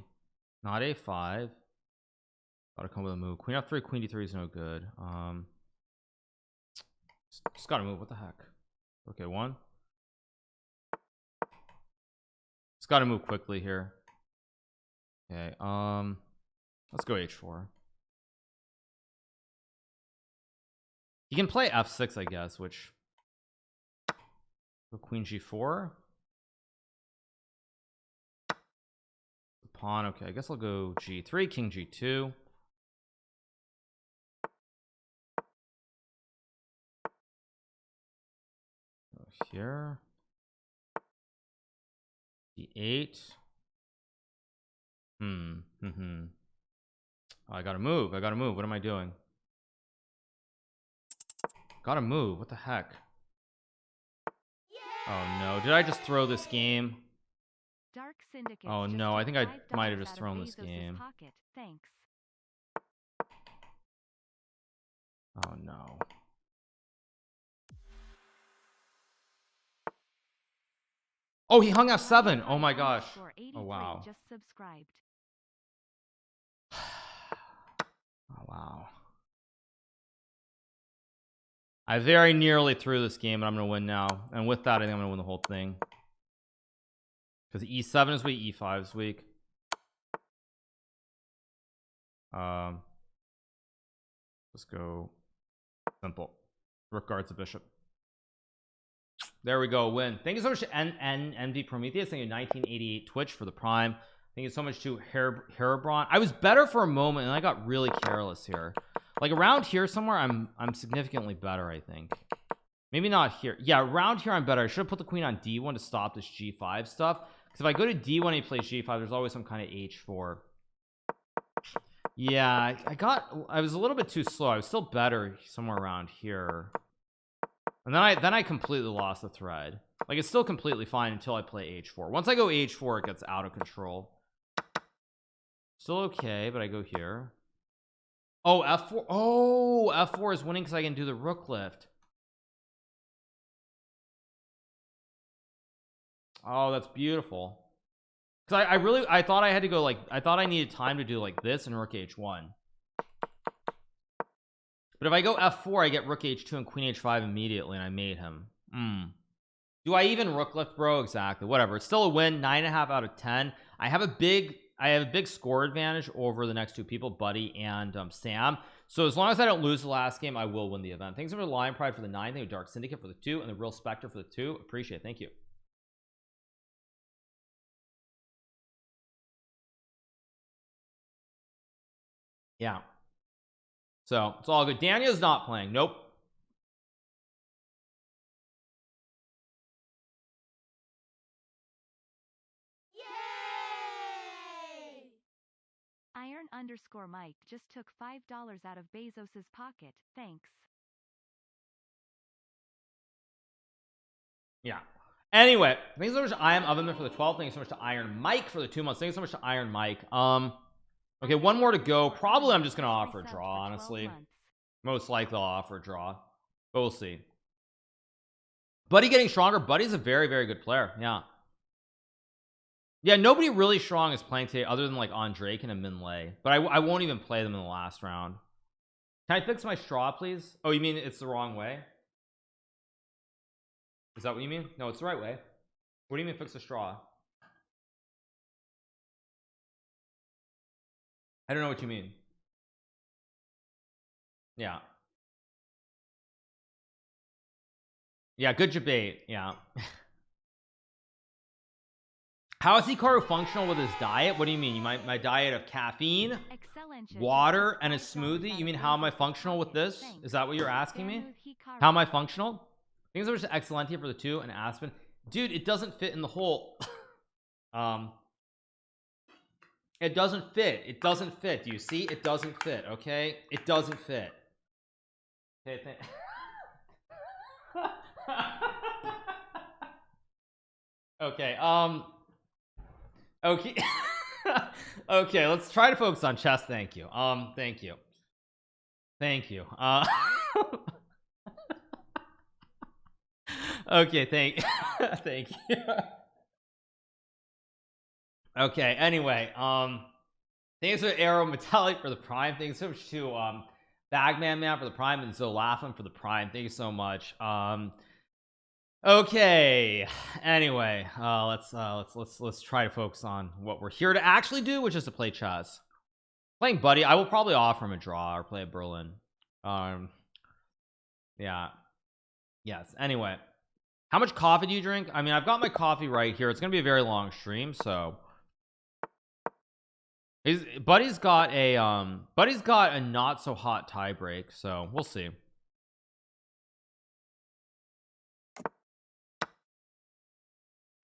not a5. Gotta come with a move. Queen f3, queen d3 is no good. Just gotta move. What the heck? Okay, one. Just gotta move quickly here. Okay, let's go h4. He can play f6, I guess, which go queen g4. The pawn. Okay, I guess I'll go g3, king g2. Go here. d8. Oh, I gotta move. What am I doing? Gotta move. What the heck? Oh no, did I just throw this game? Dark Syndicate. Oh no, I think I might have just thrown this game. Pocket. Thanks. Oh no. Oh, he hung F7. Oh my gosh. Oh wow. Just subscribed. Oh wow. I very nearly threw this game, and I'm gonna win now. And with that, I think I'm gonna win the whole thing. Because E7 is weak, E5 is weak. Let's go simple. Rook guards the bishop. There we go, win. Thank you so much to NV Prometheus. Thank you 1988 Twitch for the prime. Thank you so much to Herbron. I was better for a moment and I got really careless here. Like around here somewhere I'm significantly better, I think. Maybe not here. Yeah, around here I'm better. I should have put the queen on D1 to stop this G5 stuff. Because if I go to D1 and he plays G5, there's always some kind of H4. Yeah, I was a little bit too slow. I was still better somewhere around here. And then I completely lost the thread. Like it's still completely fine until I play H4. Once I go H4, it gets out of control. Still okay, but I go here. Oh, F4. Oh, F4 is winning because I can do the rook lift. Oh, that's beautiful. Because I thought I had to go like, I thought I needed time to do like this and rook H1. But if I go F4, I get rook H2 and queen H5 immediately, and I made him. Do I even rook lift, bro? Exactly. Whatever. It's still a win. 9.5 out of 10. I have a big score advantage over the next two people, Buddy and Sam. So as long as I don't lose the last game, I will win the event. Thanks for the Lion Pride for the 9. Thank you, Dark Syndicate for the 2, and the Real Spectre for the 2. Appreciate it. Thank you. Yeah. So it's all good. Daniel's not playing. Nope. Yay! Iron_Mike just took $5 out of Bezos's pocket. Thanks. Yeah. Anyway, thanks so much to I Am Ovenman for the 12. Thanks so much to Iron Mike for the 2 months. Thanks so much to Iron Mike. Okay, one more to go. Probably I'm just gonna offer a draw, honestly. Most likely I'll offer a draw, but we'll see. Buddy getting stronger. Buddy's a very, very good player. Yeah, nobody really strong is playing today other than like Drake and a Minlay, but I won't even play them in the last round. Can I fix my straw, please? Oh, you mean it's the wrong way? Is that what you mean? No, it's the right way. What do you mean fix the straw? I don't know what you mean. Yeah, good debate. Yeah. How is Hikaru functional with his diet? What do you mean? My diet of caffeine, water, and a smoothie? You mean how am I functional with this? Is that what you're asking me? How am I functional? Things are just Excellentia for the 2 and Aspen. Dude, it doesn't fit in the hole. It doesn't fit. It doesn't fit. Do you see? It doesn't fit. Okay, it doesn't fit. Okay, okay. Okay. Okay, let's try to focus on chess. Thank you. Thank you. Okay, thank you. Okay, anyway, thanks to Arrow Metallic for the prime. Thanks so much to Bagman Man for the prime and Zolafin for the prime. Thank you so much. Okay, anyway, let's try to focus on what we're here to actually do, which is to play chess. Playing Buddy, I will probably offer him a draw or play a Berlin. Yeah. Yes, anyway, how much coffee do you drink? I mean, I've got my coffee right here. It's gonna be a very long stream, so Buddy's got a not so hot tie break, so we'll see.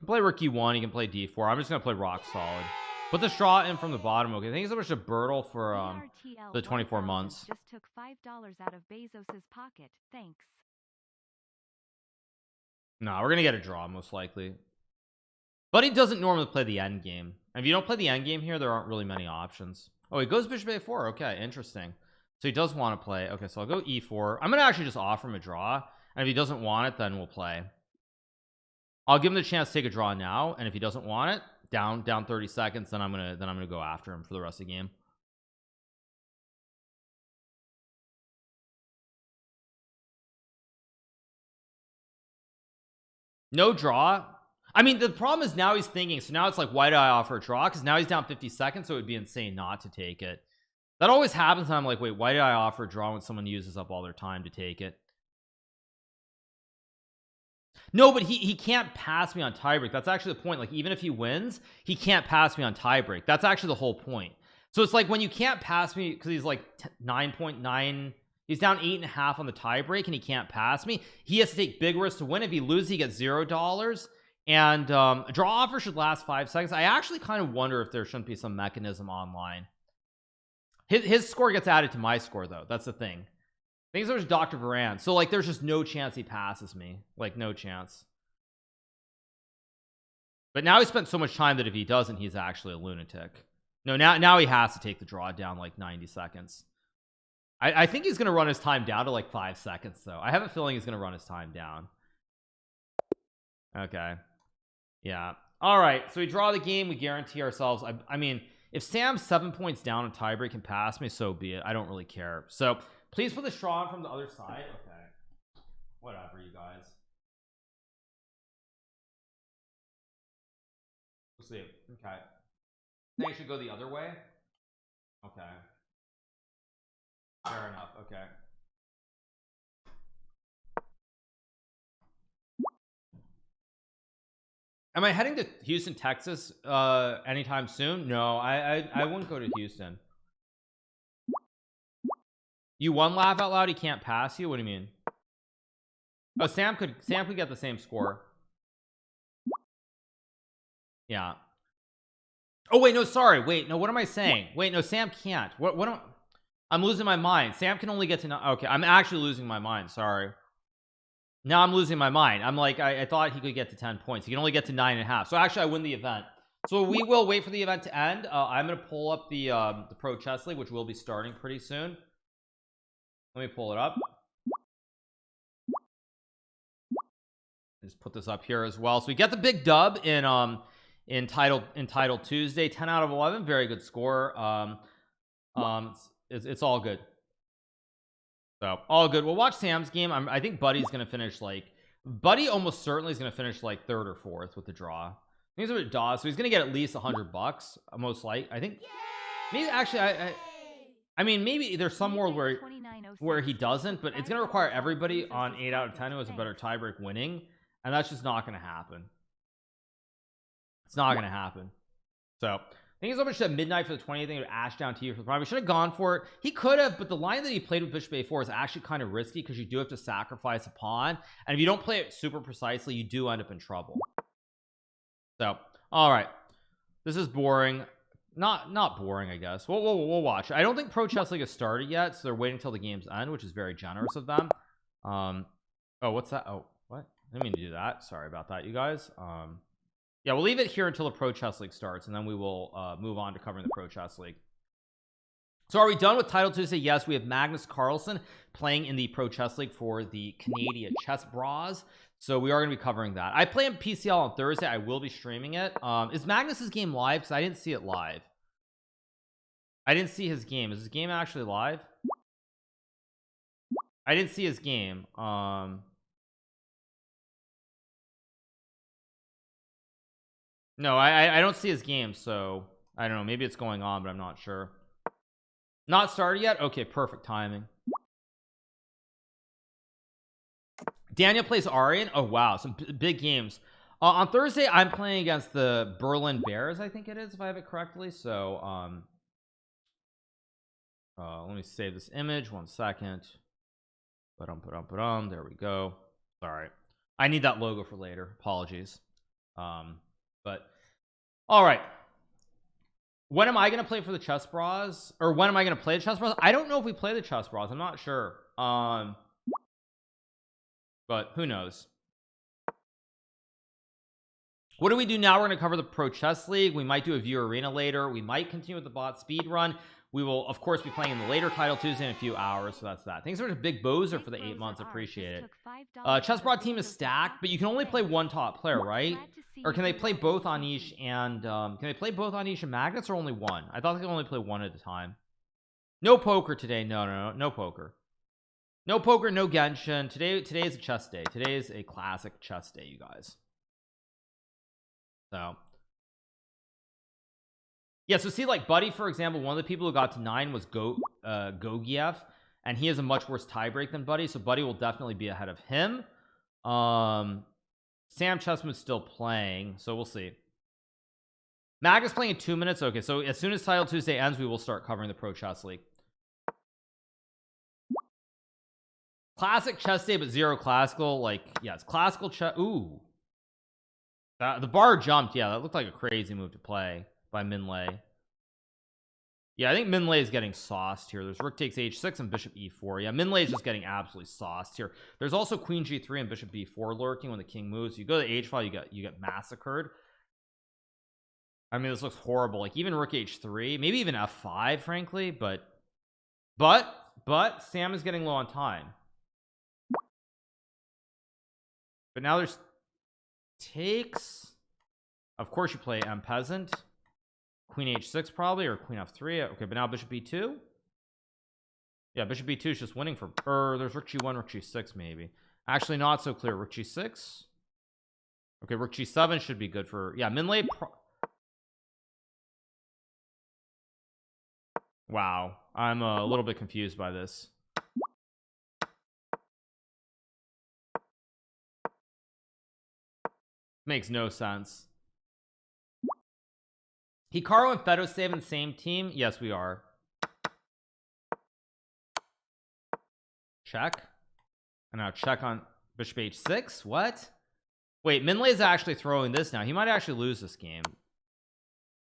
Play rook e1, you can play d4. I'm just gonna play rock solid. Put the straw in from the bottom. Okay, thank you so much to Bertle for the 24 VRTL months. just took $5 out of Bezos's pocket. Thanks. No, we're gonna get a draw most likely. But he doesn't normally play the end game. And if you don't play the end game here, there aren't really many options. Oh, he goes bishop a4. Okay, interesting. So he does want to play. Okay, so I'll go e4. I'm gonna actually just offer him a draw, and if he doesn't want it, then we'll play. I'll give him the chance to take a draw now, and if he doesn't want it, down 30 seconds, then I'm gonna go after him for the rest of the game. No draw. I mean, the problem is now he's thinking, so now it's like, why did I offer a draw? Because now he's down 50 seconds, so it would be insane not to take it. That always happens, and I'm like, wait, why did I offer a draw when someone uses up all their time to take it? No, but he can't pass me on tiebreak. That's actually the point. Like, even if he wins, he can't pass me on tiebreak. That's actually the whole point. So it's like when you can't pass me because he's like 9.9, he's down 8.5 on the tiebreak and he can't pass me. He has to take big risks to win. If he loses, he gets $0. And a draw offer should last 5 seconds. I actually kind of wonder if there shouldn't be some mechanism online. His score gets added to my score though. That's the thing. I think there's Dr. Varan. So like there's just no chance he passes me. Like no chance. But now he spent so much time that if he doesn't, he's actually a lunatic. No, now he has to take the draw down like 90 seconds. I think he's gonna run his time down to like 5 seconds though. I have a feeling he's gonna run his time down. Okay. Yeah. All right. So we draw the game. We guarantee ourselves. I mean, if Sam's 7 points down in tiebreak can pass me, so be it. I don't really care. So please put the straw on from the other side. Okay. Whatever, you guys. We'll see. Okay. I think I should go the other way. Okay. Fair enough. Okay. Am I heading to Houston, Texas anytime soon? No, I wouldn't go to Houston. You won laugh out loud, he can't pass you? What do you mean? Oh, Sam could get the same score. Yeah. Oh wait, no, sorry. Wait, no, what am I saying? Wait, no, Sam can't. What I'm losing my mind. Sam can only get to okay, I'm actually losing my mind. Sorry. Now I'm losing my mind. I'm like, I thought he could get to 10 points. He can only get to 9.5. So actually I win the event. So we will wait for the event to end. I'm gonna pull up the Pro Chess League, which will be starting pretty soon. Let me pull it up. Just put this up here as well. So we get the big dub in title Tuesday, 10 out of 11. Very good score. It's all good. So all good. We'll watch Sam's game. I think Buddy's gonna finish like Buddy almost certainly is gonna finish like 3rd or 4th with the draw. He's a bit Dawes, so he's gonna get at least $100 most like. I think maybe actually I mean maybe there's some world where he doesn't, but it's gonna require everybody on 8 out of 10 who has a better tiebreak winning, and that's just not gonna happen. It's not gonna happen. So thank you so much to Midnight for the 20th. Thank you to Ash down to you for the prime. We should have gone for it. He could have, but the line that he played with bishop a4 is actually kind of risky because you do have to sacrifice a pawn, and if you don't play it super precisely, you do end up in trouble. So all right, this is boring. Not boring, I guess. We'll watch. I don't think Pro Chess League has started yet, so they're waiting until the game's end, which is very generous of them. Oh, what's that? Oh, what? I didn't mean to do that. Sorry about that, you guys. Yeah, we'll leave it here until the Pro Chess League starts, and then we will move on to covering the Pro Chess League. So are we done with Title Tuesday? Yes, we have Magnus Carlsen playing in the Pro Chess League for the Canadian Chess Bras. So we are going to be covering that. I play in PCL on Thursday. I will be streaming it. Is Magnus's game live? Because I didn't see it live. I didn't see his game. Is his game actually live? I didn't see his game. No, I don't see his game, so I don't know. Maybe it's going on, but I'm not sure. Not started yet? Okay, perfect timing. Daniel plays Arian. Oh wow, some big games. On Thursday I'm playing against the Berlin Bears, I think it is, if I have it correctly. So let me save this image 1 second. There we go. Sorry, I need that logo for later. Apologies. But all right, When am I going to play for the chess bras, or when am I going to play the chess bras? I don't know if we play the chess bras. I'm not sure. But who knows? What do we do now? We're going to cover the Pro Chess League. We might do a View Arena later. We might continue with the bot speed run. We will of course be playing in the later title Tuesday in a few hours, so that's that. Thanks so much to Big Bozer for the 8 months. Appreciate it. Chess Broad team is stacked, but you can only play one top player, right? Or can they play both Anish and Magnets, or only one? I thought they could only play one at a time. No poker today. No poker. No poker, no Genshin. Today is a chess day. Today is a classic chess day, you guys. So yeah, so see, like Buddy, for example, one of the people who got to 9 was Gogiev, and he has a much worse tiebreak than Buddy, so Buddy will definitely be ahead of him. Sam Chessman's still playing, so we'll see. Mag is playing in 2 minutes. Okay, so as soon as Title Tuesday ends, we will start covering the Pro Chess League. Classic chess day, but zero classical. Like, yeah, it's classical chess. Ooh, the bar jumped. Yeah, that looked like a crazy move to play by Minlay. Yeah, I think Minlay is getting sauced here. There's rook takes h6 and bishop e4. Yeah, Minlay is just getting absolutely sauced here. There's also queen g3 and bishop b4 lurking when the king moves. You go to h file, you get massacred. I mean, this looks horrible. Like even rook h3, maybe even f5, frankly. But Sam is getting low on time. But now there's takes. Of course, you play M peasant. Queen h6 probably, or queen f3. Okay, but now bishop b2. Yeah, bishop b2 is just winning for, or there's rook g1, rook g6 maybe. Actually not so clear. Rook g6. Okay, rook g7 should be good for, yeah, Minlay. Wow, I'm a little bit confused by this. Makes no sense. Hikaru and Fedosave in the same team? Yes, we are. Check. And now check on bishop h6. What? Wait, Minlay is actually throwing this now. He might actually lose this game.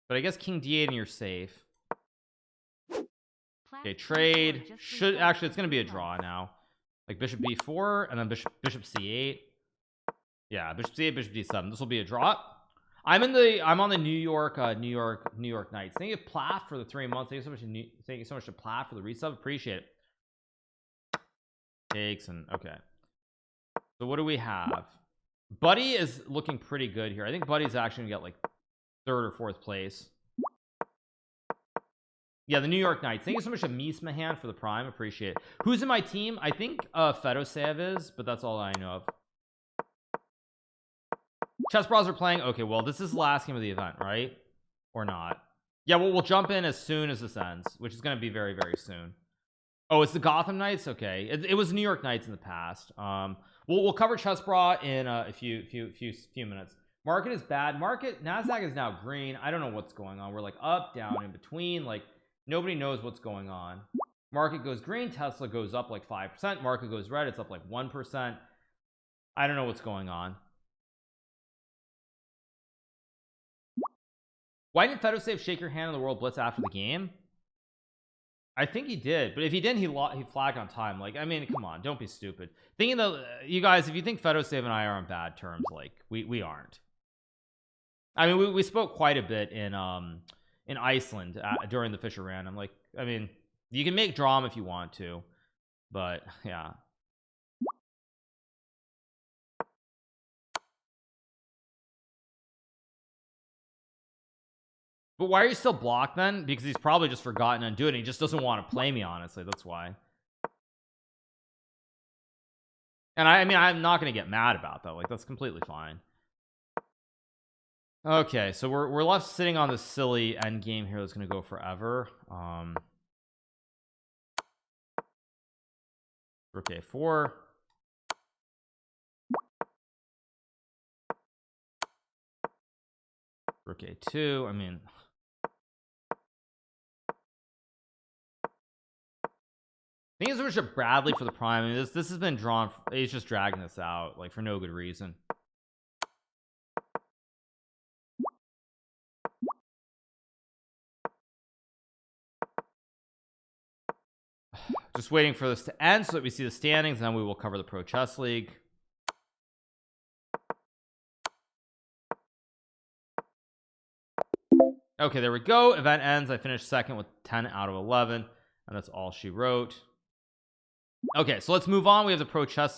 But I guess king d8 and you're safe. Okay, trade. Should actually, it's going to be a draw now. Like bishop b4 and then bishop c8. Yeah, bishop c8, bishop d7. This will be a draw. I'm on the New York Knights. Thank you Plath for the 3 months. Thank you so much to Plath for the resub. Appreciate it. Takes and okay. So what do we have? Buddy is looking pretty good here. I think Buddy's actually gonna get like 3rd or 4th place. Yeah, the New York Knights. Thank you so much to Mismahan for the prime. Appreciate it. Who's in my team? I think Fedosave is, but that's all I know of. Chess Bros are playing. Okay, well, this is the last game of the event, right? Or not? Yeah, well, we'll jump in as soon as this ends, which is going to be very, very soon. Oh, it's the Gotham Knights. Okay, it was New York Knights in the past. We'll cover Chess Bra in a few minutes. Market is bad. Nasdaq is now green. I don't know what's going on. We're like up, down, in between. Like nobody knows what's going on. Market goes green. Tesla goes up like 5%. Market goes red. It's up like 1%. I don't know what's going on. Why didn't Fedosave shake your hand in the World Blitz after the game? I think he did, but if he didn't, he flagged on time. Like, I mean, come on, don't be stupid. Thinking that you guys, if you think Fedosave and I are on bad terms, like we aren't. I mean, we spoke quite a bit in Iceland during the Fisher Random. Like, I mean, you can make drama if you want to, but yeah. But why are you still blocked then? Because he's probably just forgotten to undo it and he just doesn't want to play me, honestly. That's why. And I mean, I'm not going to get mad about that. Like, that's completely fine. Okay, so we're left sitting on this silly end game here that's going to go forever. Rook a4. Rook a2. I mean, I think it's Richard Bradley for the prime. I mean, this has been drawn. He's just dragging this out like for no good reason. Just waiting for this to end so that we see the standings, and then we will cover the Pro Chess League. Okay, there we go. Event ends. I finished second with 10 out of 11, and that's all she wrote. Okay, so let's move on. We have the Pro Chess League.